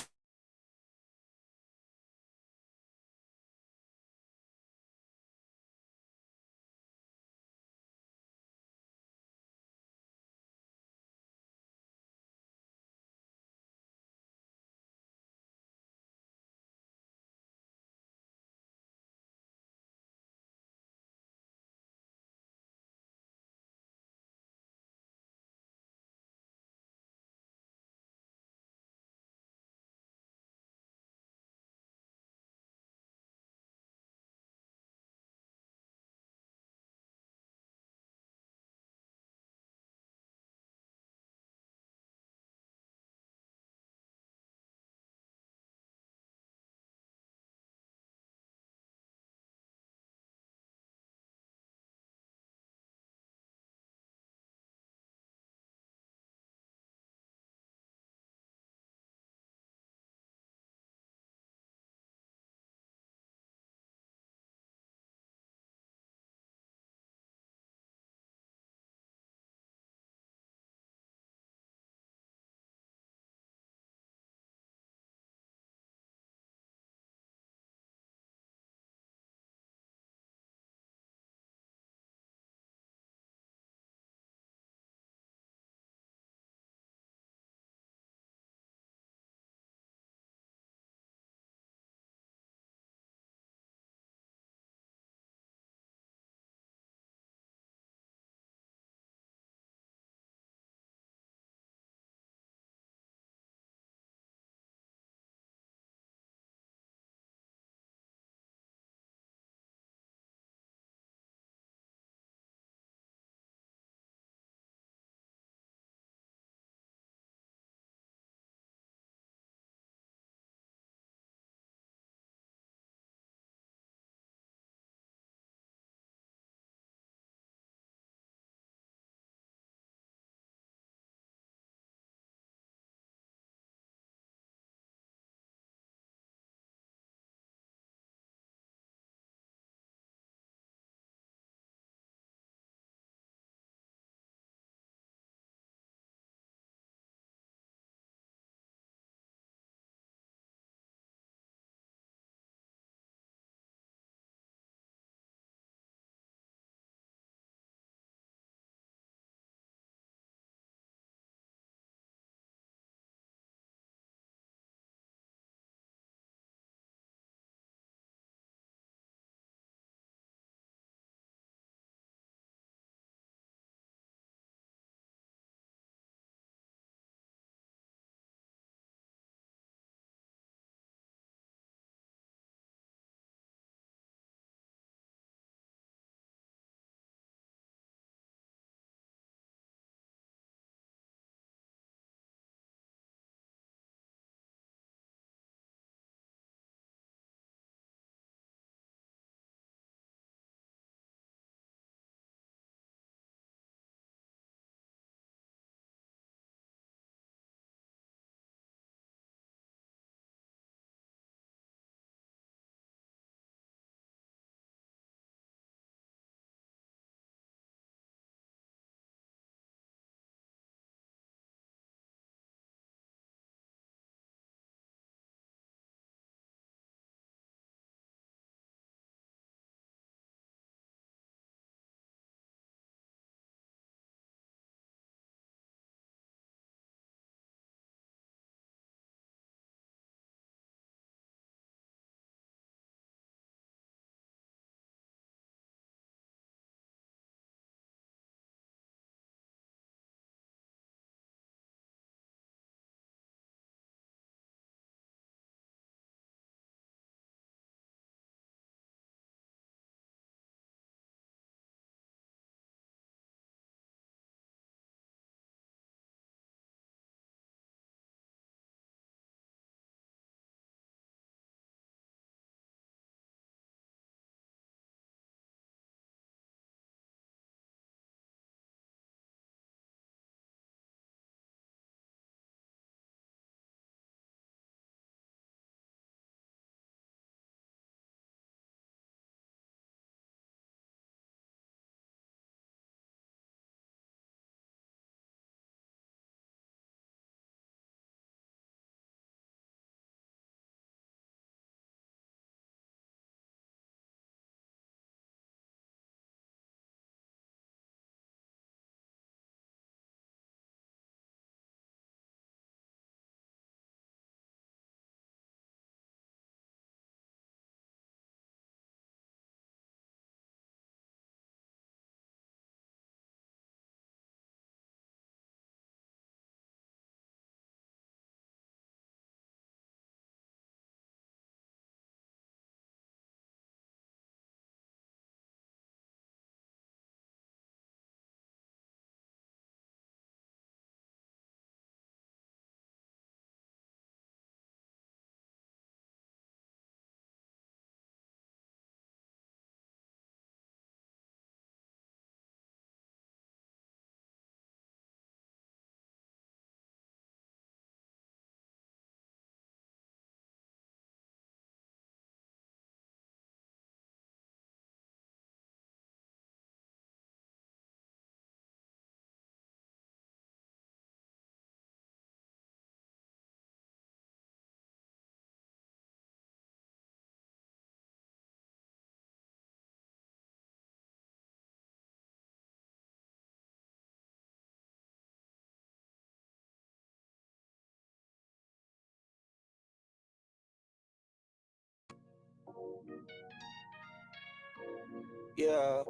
Speaker 10: Yeah.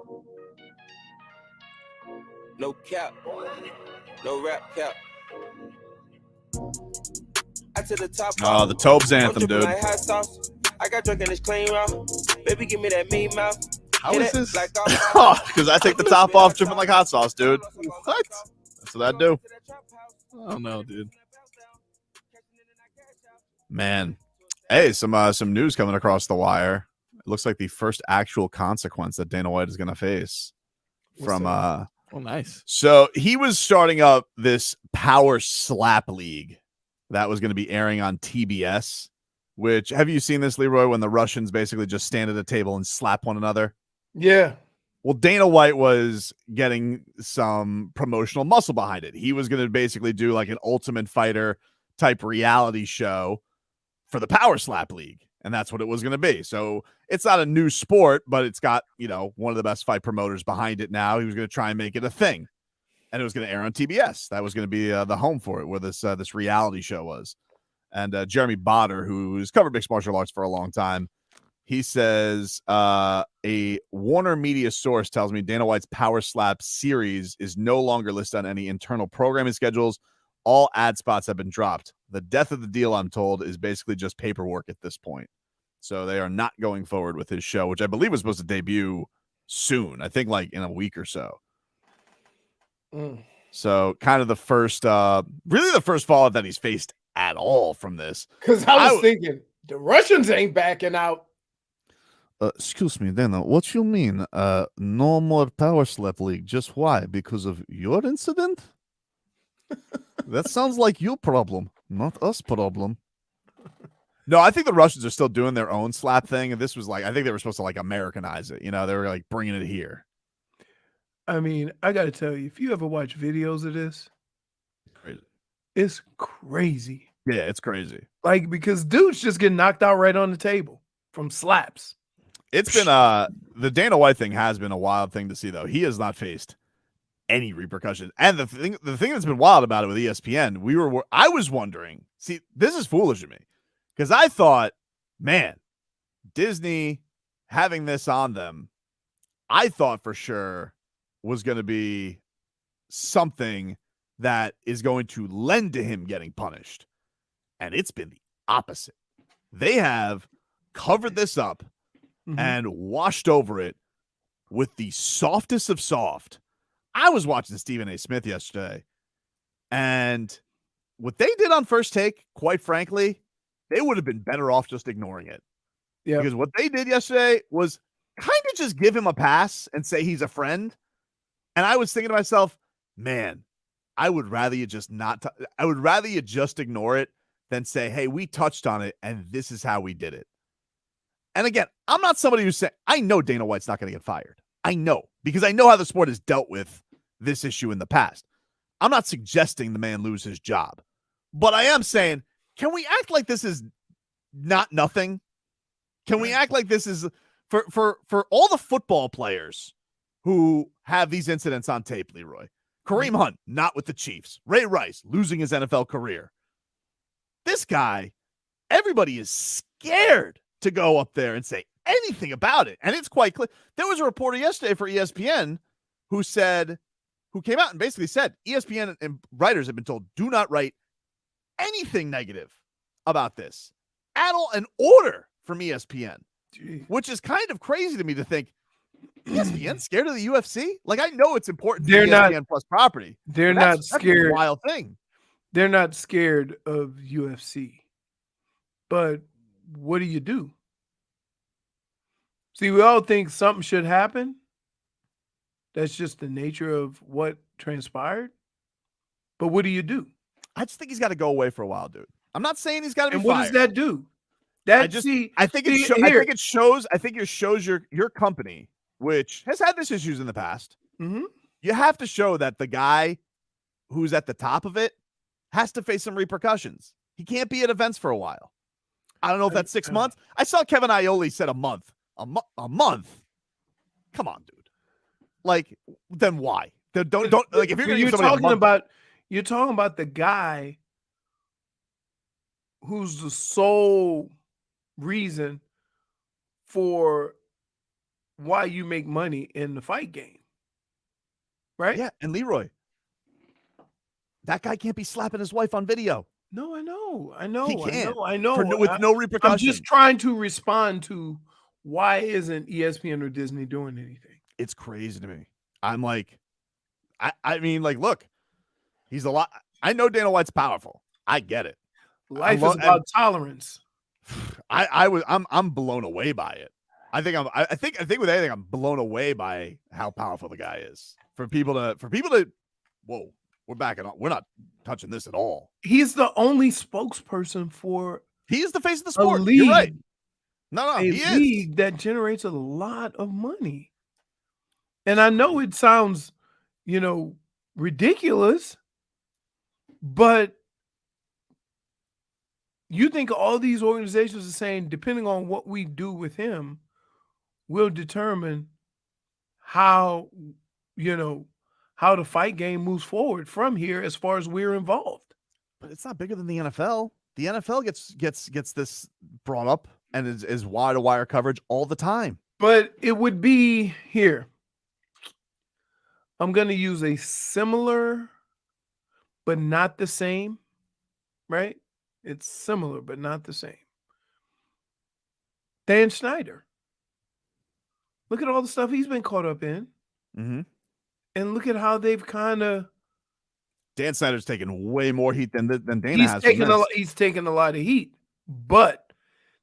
Speaker 10: No cap. No rap cap. I to the top.
Speaker 16: Oh, the Tobes anthem, dude.
Speaker 10: Like hot sauce. I got drunk in this clean route. Baby, give me that mean mouth.
Speaker 16: How is this? Because I take the top off dripping like hot sauce, dude. What? That's what I do. Oh no, dude. Man. Hey, some news coming across the wire. It looks like the first actual consequence that Dana White is going to face from
Speaker 7: Oh, nice.
Speaker 16: So he was starting up this power slap league that was going to be airing on TBS, which, have you seen this, Leroy, when the Russians basically just stand at a table and slap one another?
Speaker 6: Yeah.
Speaker 16: Well, Dana White was getting some promotional muscle behind it. He was going to basically do like an Ultimate Fighter type reality show for the Power Slap League. And that's what it was going to be. So it's not a new sport, but it's got, you know, one of the best fight promoters behind it now. He was going to try and make it a thing. And it was going to air on TBS. That was going to be the home for it, where this reality show was. And Jeremy Botter, who's covered mixed martial arts for a long time, he says a Warner Media source tells me Dana White's Power Slap series is no longer listed on any internal programming schedules. All ad spots have been dropped. The death of the deal, I'm told, is basically just paperwork at this point. So they are not going forward with his show, which I believe was supposed to debut soon. I think like in a week or so. So kind of the first, really the first fallout that he's faced at all from this.
Speaker 6: Because I was thinking, the Russians ain't backing out.
Speaker 16: Excuse me, Dana, what you mean? No more Power Slap League. Just why? Because of your incident? That sounds like your problem, not us problem. No, I think the Russians are still doing their own slap thing. And this was like, I think they were supposed to like Americanize it. You know, they were like bringing it here.
Speaker 6: I mean, I got to tell you, if you ever watch videos of this,
Speaker 16: crazy.
Speaker 6: It's crazy.
Speaker 16: Yeah, it's crazy.
Speaker 6: Like, because dudes just get knocked out right on the table from slaps.
Speaker 16: It's been the Dana White thing has been a wild thing to see, though. He has not faced any repercussions. And the thing that's been wild about it with ESPN, I was wondering, see, this is foolish of me, because I thought, man, Disney having this on them, I thought for sure was going to be something that is going to lend to him getting punished. And it's been the opposite. They have covered this up and washed over it with the softest of soft. I was watching Stephen A. Smith yesterday, and what they did on First Take, quite frankly, they would have been better off just ignoring it.
Speaker 6: Yeah.
Speaker 16: Because what they did yesterday was kind of just give him a pass and say he's a friend. And I was thinking to myself, man, I would rather you just I would rather you just ignore it than say, hey, we touched on it and this is how we did it. And again, I'm not somebody who's saying, I know Dana White's not going to get fired. I know, because I know how the sport has dealt with this issue in the past. I'm not suggesting the man lose his job, but I am saying, can we act like this is not nothing? Can we act like this is for all the football players who have these incidents on tape, Leroy? Kareem Hunt, not with the Chiefs. Ray Rice, losing his NFL career. This guy, everybody is scared to go up there and say anything about it. And it's quite clear. There was a reporter yesterday for ESPN who came out and basically said ESPN and writers have been told, do not write anything negative about this at all. An order from ESPN, which is kind of crazy to me to think ESPN scared of the UFC. Like, I know it's important.
Speaker 6: They're
Speaker 16: to
Speaker 6: not
Speaker 16: ESPN Plus property.
Speaker 6: They're
Speaker 16: but
Speaker 6: not
Speaker 16: that's a
Speaker 6: scared.
Speaker 16: wild thing.
Speaker 6: They're not scared of UFC. But what do? See, we all think something should happen. That's just the nature of what transpired. But what do?
Speaker 16: I just think he's got to go away for a while, dude. I'm not saying he's got to be
Speaker 6: And what
Speaker 16: fired.
Speaker 6: does that do?
Speaker 16: I think it shows your company, which has had this issues in the past.
Speaker 6: Mm-hmm.
Speaker 16: You have to show that the guy who's at the top of it has to face some repercussions. He can't be at events for a while. I don't know if that's 6 months. I saw Kevin Aioli said a month. A month? Come on, dude. Like, then why? Don't like if you're going to
Speaker 6: you're talking about the guy who's the sole reason for why you make money in the fight game. Right?
Speaker 3: Yeah, and Leroy, that guy can't be slapping his wife on video.
Speaker 6: No, I know.
Speaker 3: He can't.
Speaker 6: With
Speaker 3: no repercussion.
Speaker 6: I'm just trying to respond to why isn't ESPN or Disney doing anything?
Speaker 3: It's crazy to me. I'm like, I mean, like, look, he's a lot. I know Dana White's powerful. I get it.
Speaker 6: Life is about tolerance.
Speaker 3: I'm blown away by it. I think with anything, I'm blown away by how powerful the guy is. For people to, whoa, we're backing up. We're not touching this at all.
Speaker 6: He's the only spokesperson for.
Speaker 3: He is the face of the sport.
Speaker 6: League,
Speaker 3: You're right. No,
Speaker 6: a
Speaker 3: he
Speaker 6: league
Speaker 3: is.
Speaker 6: that generates a lot of money. And I know it sounds, ridiculous, but you think all these organizations are saying, depending on what we do with him, will determine how the fight game moves forward from here as far as we're involved.
Speaker 3: But it's not bigger than the NFL. The NFL gets this brought up and is wire-to-wire coverage all the time.
Speaker 6: But it would be here. I'm going to use a similar, but not the same, right? It's similar, but not the same. Dan Snyder. Look at all the stuff he's been caught up in.
Speaker 3: Mm-hmm.
Speaker 6: And look at how they've kind of.
Speaker 3: Dan Snyder's taken way more heat than Dana has.
Speaker 6: He's taken a lot of heat, but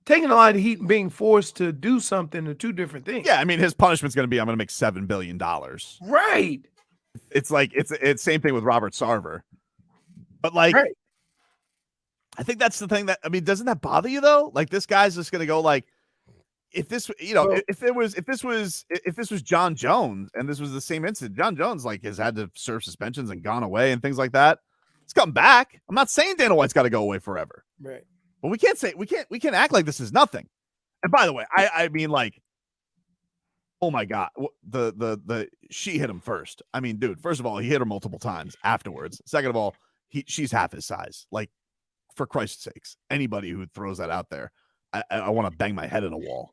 Speaker 6: taking a lot of heat and being forced to do something are two different things.
Speaker 3: Yeah, I mean, his punishment's going to be, I'm going to make $7 billion.
Speaker 6: Right.
Speaker 3: It's like, it's same thing with Robert Sarver. But like,
Speaker 6: right.
Speaker 3: I think that's the thing doesn't that bother you though? Like this guy's just going to go like, if this, if this was John Jones and this was the same incident, John Jones like has had to serve suspensions and gone away and things like that. It's come back. I'm not saying Dana White's got to go away forever.
Speaker 6: Right.
Speaker 3: But we can't act like this is nothing. And by the way, I mean, like, oh my God, she hit him first. I mean, dude, first of all, he hit her multiple times afterwards. Second of all, she's half his size. Like, for Christ's sakes, anybody who throws that out there, I want to bang my head in a wall.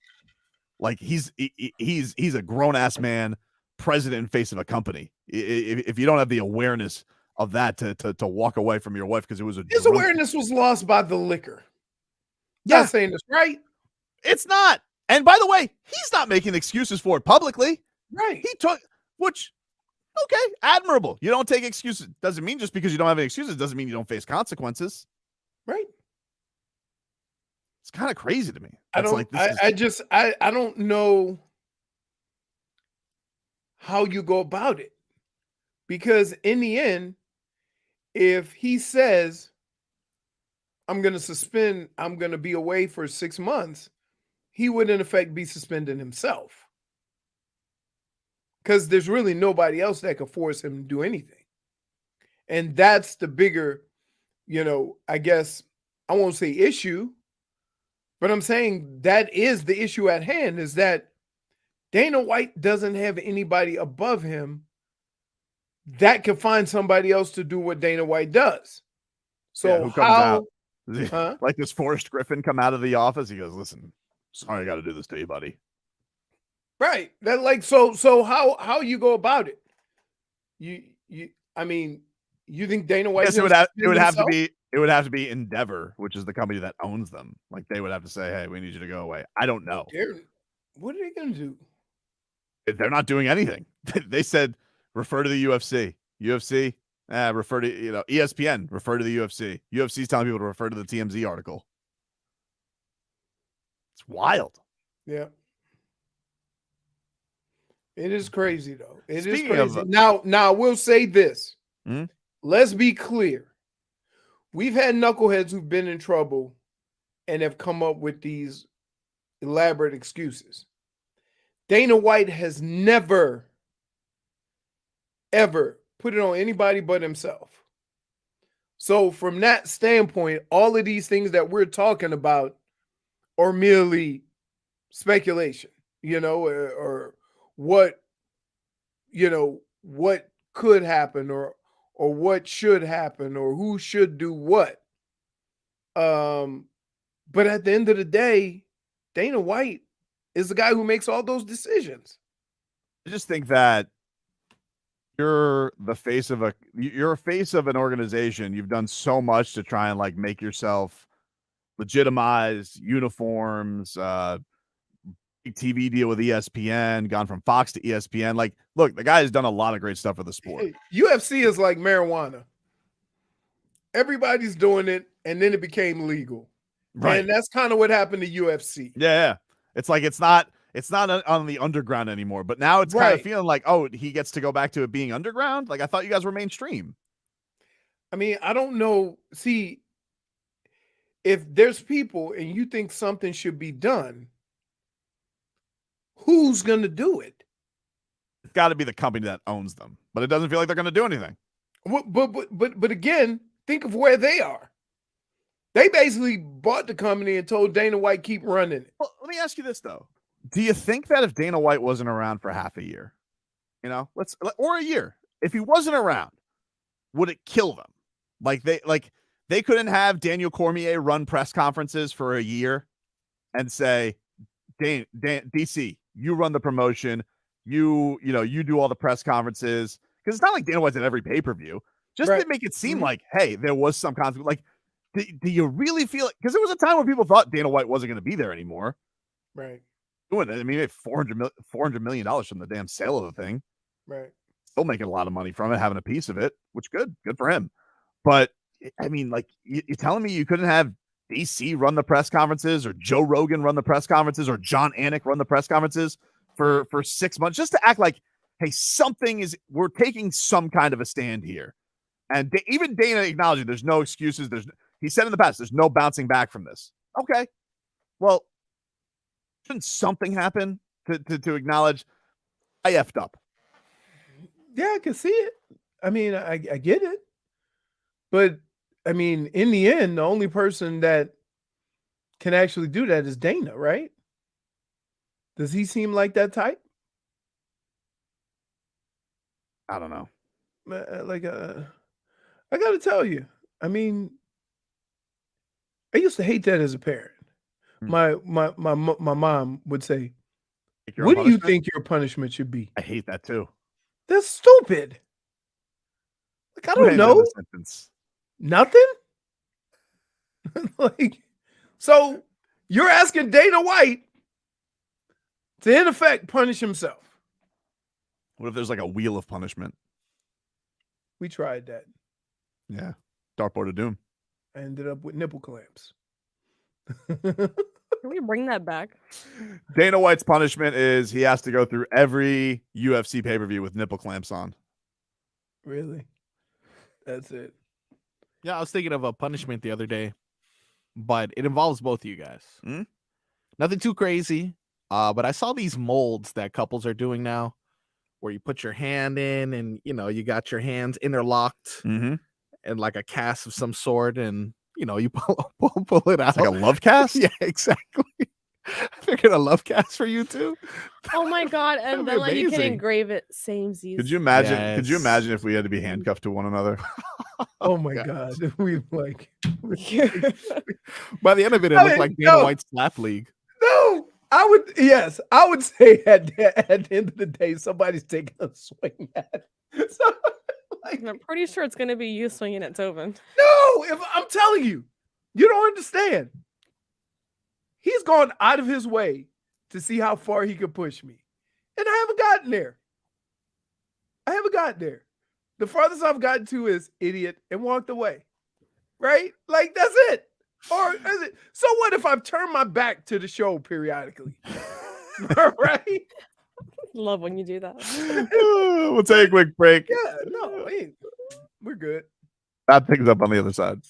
Speaker 3: Like, he's a grown ass man, president and face of a company. If you don't have the awareness of that to walk away from your wife because it was
Speaker 6: his awareness was lost by the liquor.
Speaker 3: Yeah,
Speaker 6: not saying this right.
Speaker 3: It's not. And by the way, he's not making excuses for it publicly.
Speaker 6: Right.
Speaker 3: He took, which, okay, admirable. You don't take excuses. Doesn't mean just because you don't have any excuses doesn't mean you don't face consequences.
Speaker 6: Right.
Speaker 3: It's kind of crazy to me.
Speaker 6: I don't know how you go about it. Because in the end, if he says, I'm going to be away for 6 months, he would in effect be suspending himself. Because there's really nobody else that could force him to do anything. And that's the bigger, I guess, I won't say issue, but I'm saying that is the issue at hand, is that Dana White doesn't have anybody above him that can find somebody else to do what Dana White does. So
Speaker 3: who comes out? Like this Forrest Griffin come out of the office. He goes, listen, sorry, I got to do this to you, buddy.
Speaker 6: Right. That like, so how you go about it? I mean, you think Dana White?
Speaker 3: Yes, it would have to be Endeavor, which is the company that owns them. Like they would have to say, hey, we need you to go away. I don't know.
Speaker 6: What are they going to do?
Speaker 3: They're not doing anything. They said, refer to the UFC. UFC, refer to, ESPN, refer to the UFC. UFC's telling people to refer to the TMZ article. It's wild.
Speaker 6: Yeah. It is crazy, though. It is
Speaker 3: Speaking
Speaker 6: crazy.
Speaker 3: of,
Speaker 6: now, we'll say this.
Speaker 3: Hmm?
Speaker 6: Let's be clear. We've had knuckleheads who've been in trouble and have come up with these elaborate excuses. Dana White has never, ever put it on anybody but himself. So from that standpoint, all of these things that we're talking about are merely speculation, or what, what could happen or what should happen or who should do what. But at the end of the day, Dana White is the guy who makes all those decisions.
Speaker 16: I just think that you're a face of an organization. You've done so much to try and like make yourself legitimize uniforms, big TV deal with ESPN, gone from Fox to ESPN. Like, look, the guy has done a lot of great stuff for the sport.
Speaker 6: UFC is like marijuana. Everybody's doing it, and then it became legal.
Speaker 16: Right.
Speaker 6: And that's kind of what happened to UFC.
Speaker 16: Yeah. It's like it's not on the underground anymore, but now it's kind of feeling like, oh, he gets to go back to it being underground. Like, I thought you guys were mainstream.
Speaker 6: I mean, I don't know. See, if there's people and you think something should be done, who's going to do it?
Speaker 16: It's got to be the company that owns them, but it doesn't feel like they're going to do anything.
Speaker 6: But again, think of where they are. They basically bought the company and told Dana White keep running it.
Speaker 16: Well, let me ask you this though: do you think that if Dana White wasn't around for half a year, or a year, if he wasn't around, would it kill them? Like they couldn't have Daniel Cormier run press conferences for a year and say, DC, you run the promotion, you do all the press conferences, because it's not like Dana White's at every pay-per-view. Just to make it seem like, hey, there was some consequence. Like, do you really feel it? Because there was a time when people thought Dana White wasn't going to be there anymore.
Speaker 6: Right.
Speaker 16: Doing it. I mean, $400 million from the damn sale of the thing.
Speaker 6: Right.
Speaker 16: Still making a lot of money from it, having a piece of it, which good for him. But I mean, like, you're telling me you couldn't have DC run the press conferences, or Joe Rogan run the press conferences, or John Anik run the press conferences for 6 months, just to act like, hey, we're taking some kind of a stand here. And even Dana acknowledging there's no excuses. He said in the past, there's no bouncing back from this. Okay. Well, shouldn't something happen to acknowledge I effed up?
Speaker 6: Yeah, I can see it. I mean, I get it. But I mean, in the end, the only person that can actually do that is Dana, right? Does he seem like that type?
Speaker 16: I don't know.
Speaker 6: I got to tell you, I mean, I used to hate that as a parent. My mom would say, "What do you think your punishment should be?"
Speaker 16: I hate that too.
Speaker 6: That's stupid. Like, I don't know. Nothing? So you're asking Dana White to, in effect, punish himself.
Speaker 16: What if there's like a wheel of punishment?
Speaker 6: We tried that.
Speaker 16: Yeah. Dartboard of doom.
Speaker 6: I ended up with nipple clamps.
Speaker 9: Can we bring that back?
Speaker 16: Dana White's punishment is he has to go through every UFC pay-per-view with nipple clamps on.
Speaker 6: Really? That's it.
Speaker 7: Yeah, I was thinking of a punishment the other day, but it involves both of you guys. Nothing too crazy, but I saw these molds that couples are doing now, where you put your hand in and, you got your hands interlocked and like a cast of some sort, and, you pull it out.
Speaker 16: It's like a love cast?
Speaker 7: Yeah, exactly. They're going to love cast for you too.
Speaker 9: Oh my God. And then like you can engrave it samesies.
Speaker 16: Could you imagine? Yes. Could you imagine if we had to be handcuffed to one another?
Speaker 6: Oh my God. We
Speaker 7: by the end of it, looked like Dana White's slap league.
Speaker 6: No, I would say at the end of the day, somebody's taking a swing at it. So,
Speaker 9: I'm pretty sure it's going to be you swinging at Tobin.
Speaker 6: No, if I'm telling you, you don't understand. He's gone out of his way to see how far he could push me. And I haven't gotten there. The farthest I've gotten to is idiot and walked away. Right? Like, that's it. Or is it? So what if I've turned my back to the show periodically? Right?
Speaker 9: Love when you do that.
Speaker 16: We'll take a quick break.
Speaker 6: Yeah, no, we're good.
Speaker 16: That things up on the other side.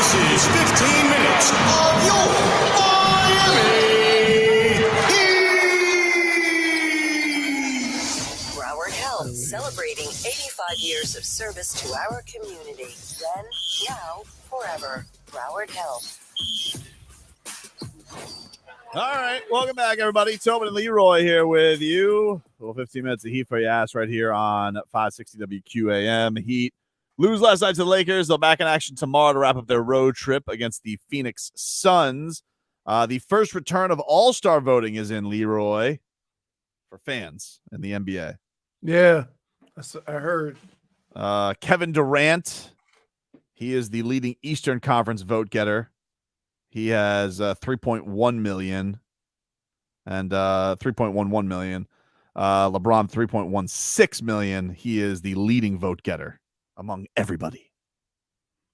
Speaker 8: This is 15 minutes of your Miami Heat.
Speaker 11: Broward Health, celebrating 85 years of service to our community. Then, now, forever. Broward Health.
Speaker 16: All right, welcome back, everybody. Tobin and Leroy here with you. Well, 15 minutes of Heat for your ass right here on 560 WQAM. Heat lose last night to the Lakers. They'll back in action tomorrow to wrap up their road trip against the Phoenix Suns. The first return of All-Star voting is in, Leroy, for fans in the NBA.
Speaker 6: Yeah, I heard.
Speaker 16: Kevin Durant, he is the leading Eastern Conference vote getter. He has 3.1 million and 3.11 million. LeBron 3.16 million. He is the leading vote getter among everybody.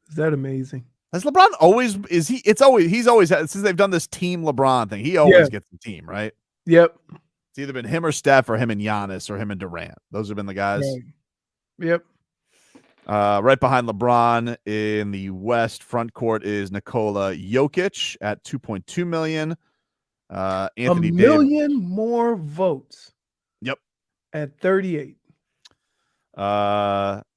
Speaker 6: Is that amazing?
Speaker 16: Has LeBron always he's always had, since they've done this team LeBron thing, he always gets the team, right?
Speaker 6: Yep.
Speaker 16: It's either been him or Steph or him and Giannis or him and Durant. Those have been the guys.
Speaker 6: Right. Yep.
Speaker 16: Right behind LeBron in the West front court is Nikola Jokic at 2.2 million. Anthony
Speaker 6: a million more votes.
Speaker 16: Yep.
Speaker 6: At 38.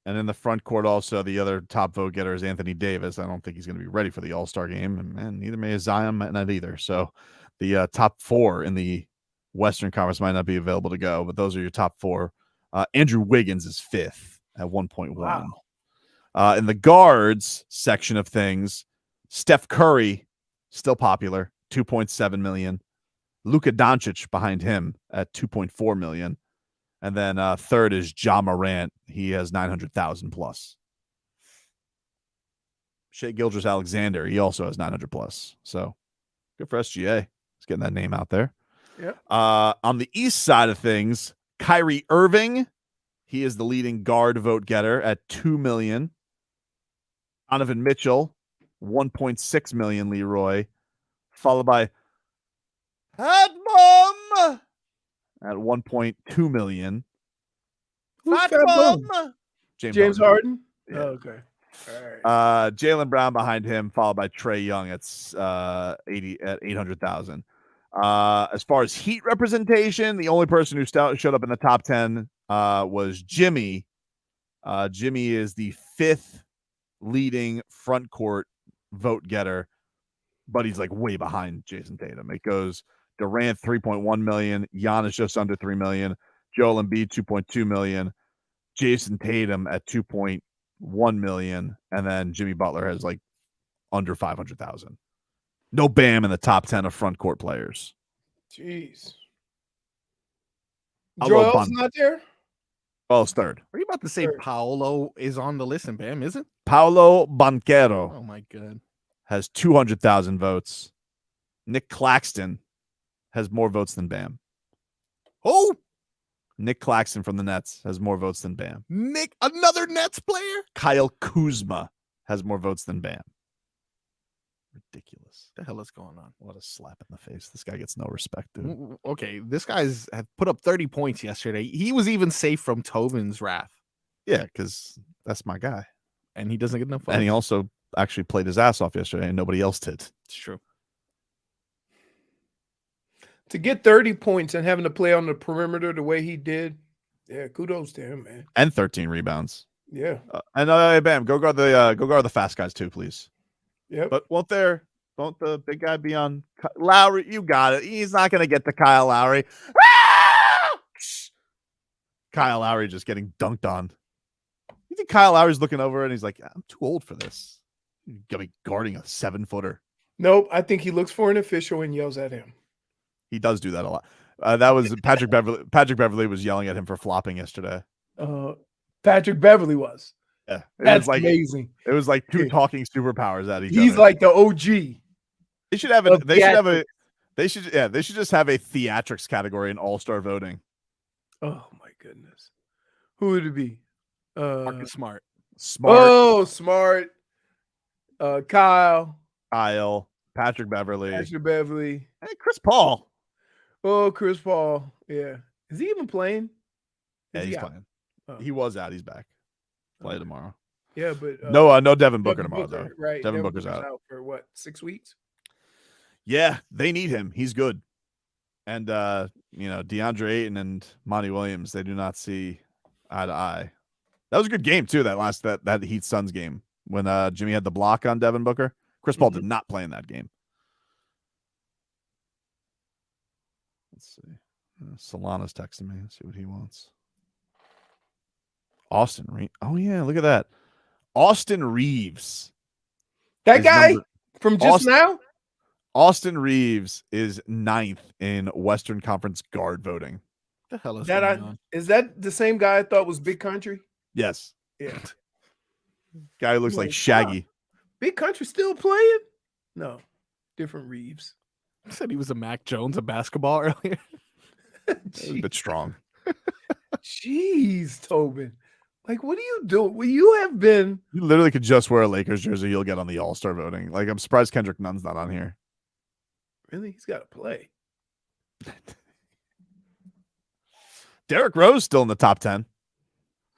Speaker 16: And in the front court also, the other top vote getter is Anthony Davis. I don't think he's going to be ready for the All-Star game, and neither may Zion, might not either. So the top four in the Western Conference might not be available to go, but those are your top four. Andrew Wiggins is fifth at 1.1.
Speaker 6: Wow.
Speaker 16: In the guards section of things, Steph Curry, still popular, 2.7 million. Luka Doncic behind him at 2.4 million. And then third is Ja Morant. He has 900,000 plus. Shai Gilgeous-Alexander, he also has 900 plus. So good for SGA. He's getting that name out there.
Speaker 6: Yep.
Speaker 16: On the east side of things, Kyrie Irving, he is the leading guard vote getter at 2 million. Donovan Mitchell, 1.6 million, Leroy, followed by Fat Bum at 1.2 million.
Speaker 6: Who's
Speaker 16: Fat
Speaker 6: Fat
Speaker 16: Bum?
Speaker 6: Bum?
Speaker 16: James
Speaker 6: James Harden?
Speaker 16: Yeah.
Speaker 6: Oh, okay. All right.
Speaker 16: Jaylen Brown behind him, followed by Trae Young at 800,000. As far as Heat representation, the only person who showed up in the top 10 was Jimmy. Jimmy is the fifth leading front court vote getter, but he's like way behind Jason Tatum. It goes Durant 3.1 million, Giannis just under 3 million, Joel Embiid 2.2 million, Jason Tatum at 2.1 million, and then Jimmy Butler has like under 500,000. No Bam in the top 10 of front court players.
Speaker 6: Jeez.
Speaker 16: Although
Speaker 6: Joel's not there?
Speaker 16: Oh, it's third.
Speaker 7: Are you about to say Paolo is on the list and Bam isn't?
Speaker 16: Paolo Banchero.
Speaker 7: Oh my god.
Speaker 16: Has 200,000 votes. Nick Claxton has more votes than Bam.
Speaker 7: Oh,
Speaker 16: Nick Claxton from the Nets has more votes than Bam.
Speaker 7: Nick, another Nets player?
Speaker 16: Kyle Kuzma has more votes than Bam. Ridiculous.
Speaker 7: What the hell is going on?
Speaker 16: What a slap in the face. This guy gets no respect, dude.
Speaker 7: Okay, this guy's have put up 30 points yesterday. He was even safe from Tobin's wrath.
Speaker 16: Yeah, because that's my guy.
Speaker 7: And he doesn't get enough votes.
Speaker 16: And he also actually played his ass off yesterday, and nobody else did.
Speaker 7: It's true.
Speaker 6: To get 30 points and having to play on the perimeter the way he did, yeah, kudos to him, man.
Speaker 16: And 13 rebounds.
Speaker 6: Yeah.
Speaker 16: And Bam, go guard the fast guys too, please.
Speaker 6: Yep.
Speaker 16: But won't the big guy be on Lowry? You got it. He's not going to get to Kyle Lowry. Kyle Lowry just getting dunked on. You think Kyle Lowry's looking over and he's like, I'm too old for this. He's going to be guarding a 7-footer.
Speaker 6: Nope. I think he looks for an official and yells at him.
Speaker 16: He does do that a lot. That was Patrick Beverly. Patrick Beverly was yelling at him for flopping yesterday.
Speaker 6: Patrick Beverly was.
Speaker 16: Yeah.
Speaker 6: That's amazing.
Speaker 16: It was like two talking superpowers at each other.
Speaker 6: He's like the OG.
Speaker 16: They should have they should just have a theatrics category in all-star voting.
Speaker 6: Oh my goodness. Who would it be?
Speaker 7: Marcus Smart.
Speaker 6: Oh, Smart. Kyle,
Speaker 16: Patrick Beverly.
Speaker 6: Hey,
Speaker 16: Chris Paul.
Speaker 6: Oh, Chris Paul. Yeah. Is he even playing?
Speaker 16: Yeah, he's playing.
Speaker 6: Oh.
Speaker 16: He was out. He's back. Play tomorrow.
Speaker 6: Yeah, but
Speaker 3: no Devin Booker tomorrow though.
Speaker 6: Right,
Speaker 3: Devin Booker's out.
Speaker 6: For what, 6 weeks?
Speaker 3: Yeah, they need him. He's good. And DeAndre Ayton and Monty Williams, they do not see eye to eye. That was a good game too. That Heat Suns game when Jimmy had the block on Devin Booker. Chris Paul did not play in that game. Let's see. Solana's texting me. Let's see what he wants. Austin Reeves. Oh yeah, look at that. Austin Reeves.
Speaker 6: That guy from just now?
Speaker 3: Austin Reeves is 9th in Western Conference guard voting.
Speaker 7: What the hell is
Speaker 6: That
Speaker 7: going on?
Speaker 6: is that the same guy I thought was Big Country?
Speaker 3: Yes.
Speaker 6: Yeah.
Speaker 3: Guy who looks like Shaggy.
Speaker 6: Big Country still playing? No, different Reeves.
Speaker 7: I said he was a Mac Jones of basketball earlier.
Speaker 3: That was a bit strong.
Speaker 6: Jeez, Tobin. Like, what do you do? Well, you have been.
Speaker 3: You literally could just wear a Lakers jersey. You'll get on the All-Star voting. Like, I'm surprised Kendrick Nunn's not on here.
Speaker 6: Really? He's got to play.
Speaker 3: Derrick Rose still in the top 10.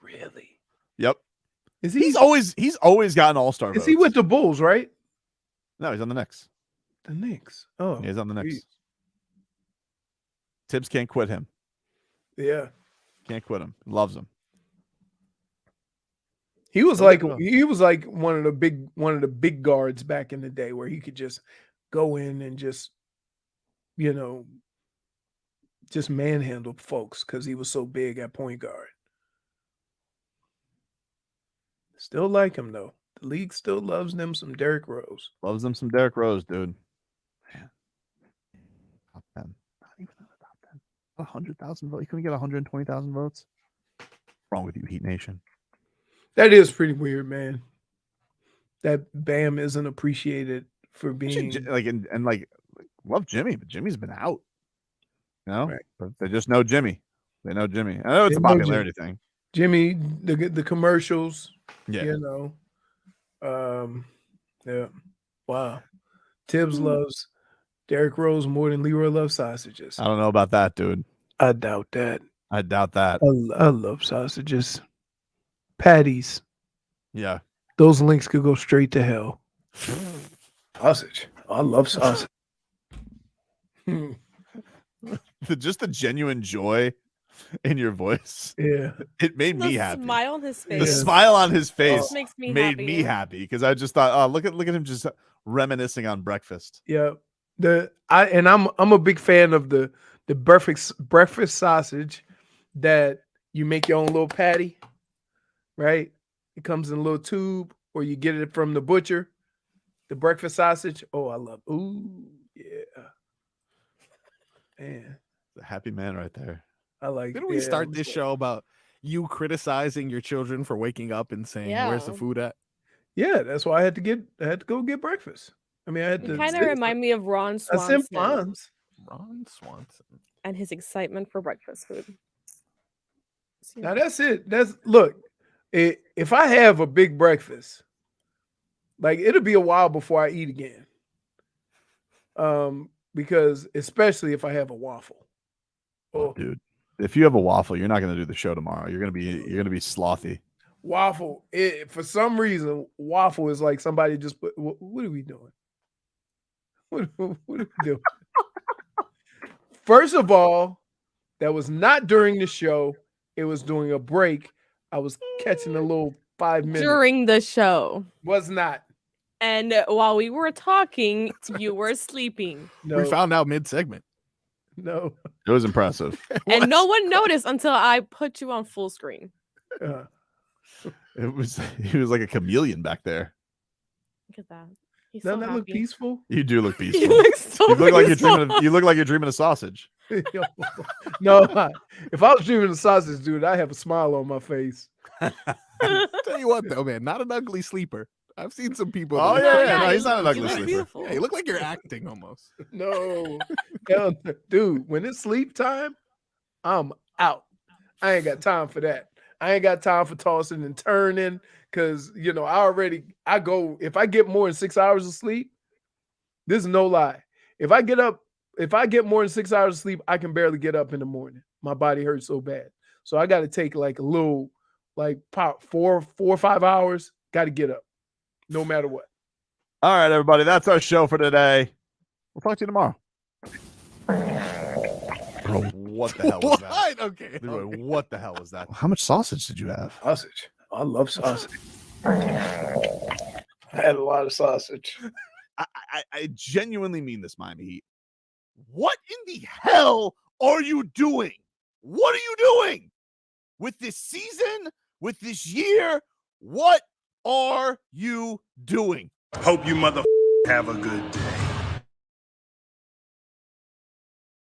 Speaker 6: Really?
Speaker 3: Yep.
Speaker 6: Is he?
Speaker 3: He's always gotten All-Star votes.
Speaker 6: Is he with the Bulls, right?
Speaker 3: No, he's on the Knicks.
Speaker 6: The Knicks. Oh.
Speaker 3: Yeah, he's on the Knicks.
Speaker 6: Geez.
Speaker 3: Tibbs can't quit him.
Speaker 6: Yeah.
Speaker 3: Can't quit him. Loves him.
Speaker 6: He was like one of the big guards back in the day where he could just go in and just manhandle folks because he was so big at point guard. Still like him though. The league still loves them some Derrick Rose.
Speaker 3: Loves them some Derrick Rose, dude. Man. Top 10. Not even in the top 10. 100,000 votes. You couldn't get 120,000 votes? What's wrong with you, Heat Nation?
Speaker 6: That is pretty weird, man. That Bam isn't appreciated for being
Speaker 3: love Jimmy, but Jimmy's been out.
Speaker 6: Right.
Speaker 3: But they just know Jimmy. They know Jimmy. I know it's a popularity thing.
Speaker 6: Jimmy, the commercials.
Speaker 3: Yeah.
Speaker 6: Yeah. Wow. Tibbs loves Derrick Rose more than Leroy loves sausages.
Speaker 3: I don't know about that, dude.
Speaker 6: I doubt that.
Speaker 3: I doubt that.
Speaker 6: I love sausages. Patties.
Speaker 3: Yeah.
Speaker 6: Those links could go straight to hell. Sausage. I love sausage.
Speaker 3: Just the genuine joy in your voice.
Speaker 6: Yeah.
Speaker 3: It made
Speaker 9: The
Speaker 3: me happy.
Speaker 9: smile on his face.
Speaker 3: The smile on his face
Speaker 9: makes me
Speaker 3: made
Speaker 9: happy.
Speaker 3: me happy because I just thought, oh, look at him just reminiscing on breakfast.
Speaker 6: Yeah. I'm a big fan of the breakfast sausage that you make your own little patty, right? It comes in a little tube, or you get it from the butcher. The breakfast sausage. Oh, I love. Ooh, yeah. Man,
Speaker 3: The happy man right there.
Speaker 6: I like.
Speaker 7: Didn't we start this show about you criticizing your children for waking up and saying, "Where's the
Speaker 9: Yeah.
Speaker 7: food at?"
Speaker 6: Yeah, that's why I had to go get breakfast. I mean, I had
Speaker 9: You
Speaker 6: to.
Speaker 9: kind of remind me of Ron
Speaker 6: I
Speaker 9: Swanson
Speaker 6: sent moms.
Speaker 7: Ron Swanson.
Speaker 9: and his excitement for breakfast food.
Speaker 6: Now that's it. Look. If I have a big breakfast, like it'll be a while before I eat again. Because especially if I have a waffle.
Speaker 3: Oh, dude. If you have a waffle, you're not going to do the show tomorrow. You're going to be slothy.
Speaker 6: Waffle. For some reason, waffle is like somebody just put. What are we doing? What are we doing? First of all, that was not during the show. It was during a break. I was catching a little 5 minutes.
Speaker 9: During the show.
Speaker 6: Was not.
Speaker 9: And while we were talking, you were sleeping.
Speaker 6: No.
Speaker 7: We found out mid-segment.
Speaker 6: No.
Speaker 3: It was impressive.
Speaker 9: And no one noticed until I put you on full screen.
Speaker 3: He was like a chameleon back there.
Speaker 9: Look at that. He's
Speaker 6: Doesn't
Speaker 9: so
Speaker 6: that look
Speaker 9: happy.
Speaker 6: peaceful?
Speaker 3: You do look peaceful.
Speaker 9: You look so
Speaker 3: you look like you're
Speaker 9: peaceful.
Speaker 3: dreaming. You look like you're dreaming of sausage.
Speaker 6: No, if I was dreaming of sausage, dude, I have a smile on my face.
Speaker 7: Tell you what, though, man, not an ugly sleeper. I've seen some people.
Speaker 3: Oh,
Speaker 7: that-
Speaker 3: yeah. No, he's not an ugly
Speaker 7: You look
Speaker 3: sleeper.
Speaker 7: beautiful. Yeah, you look like you're acting almost.
Speaker 6: No, hell, dude, when it's sleep time, I'm out. I ain't got time for that. I ain't got time for tossing and turning because I go, if I get more than 6 hours of sleep, this is no lie. If I get more than 6 hours of sleep, I can barely get up in the morning. My body hurts so bad. So I got to take like a little, like 4 or 5 hours Got to get up, no matter what.
Speaker 3: All right, everybody. That's our show for today. We'll talk to you tomorrow. Bro, what the hell was that?
Speaker 7: Okay.
Speaker 3: Leroy, what the hell was that?
Speaker 16: How much sausage did you have?
Speaker 6: Sausage. I love sausage. I had a lot of sausage.
Speaker 3: I genuinely mean this, Miami Heat. What in the hell are you doing? What are you doing with this season, with this year? What are you doing?
Speaker 8: Hope you mother have a good day.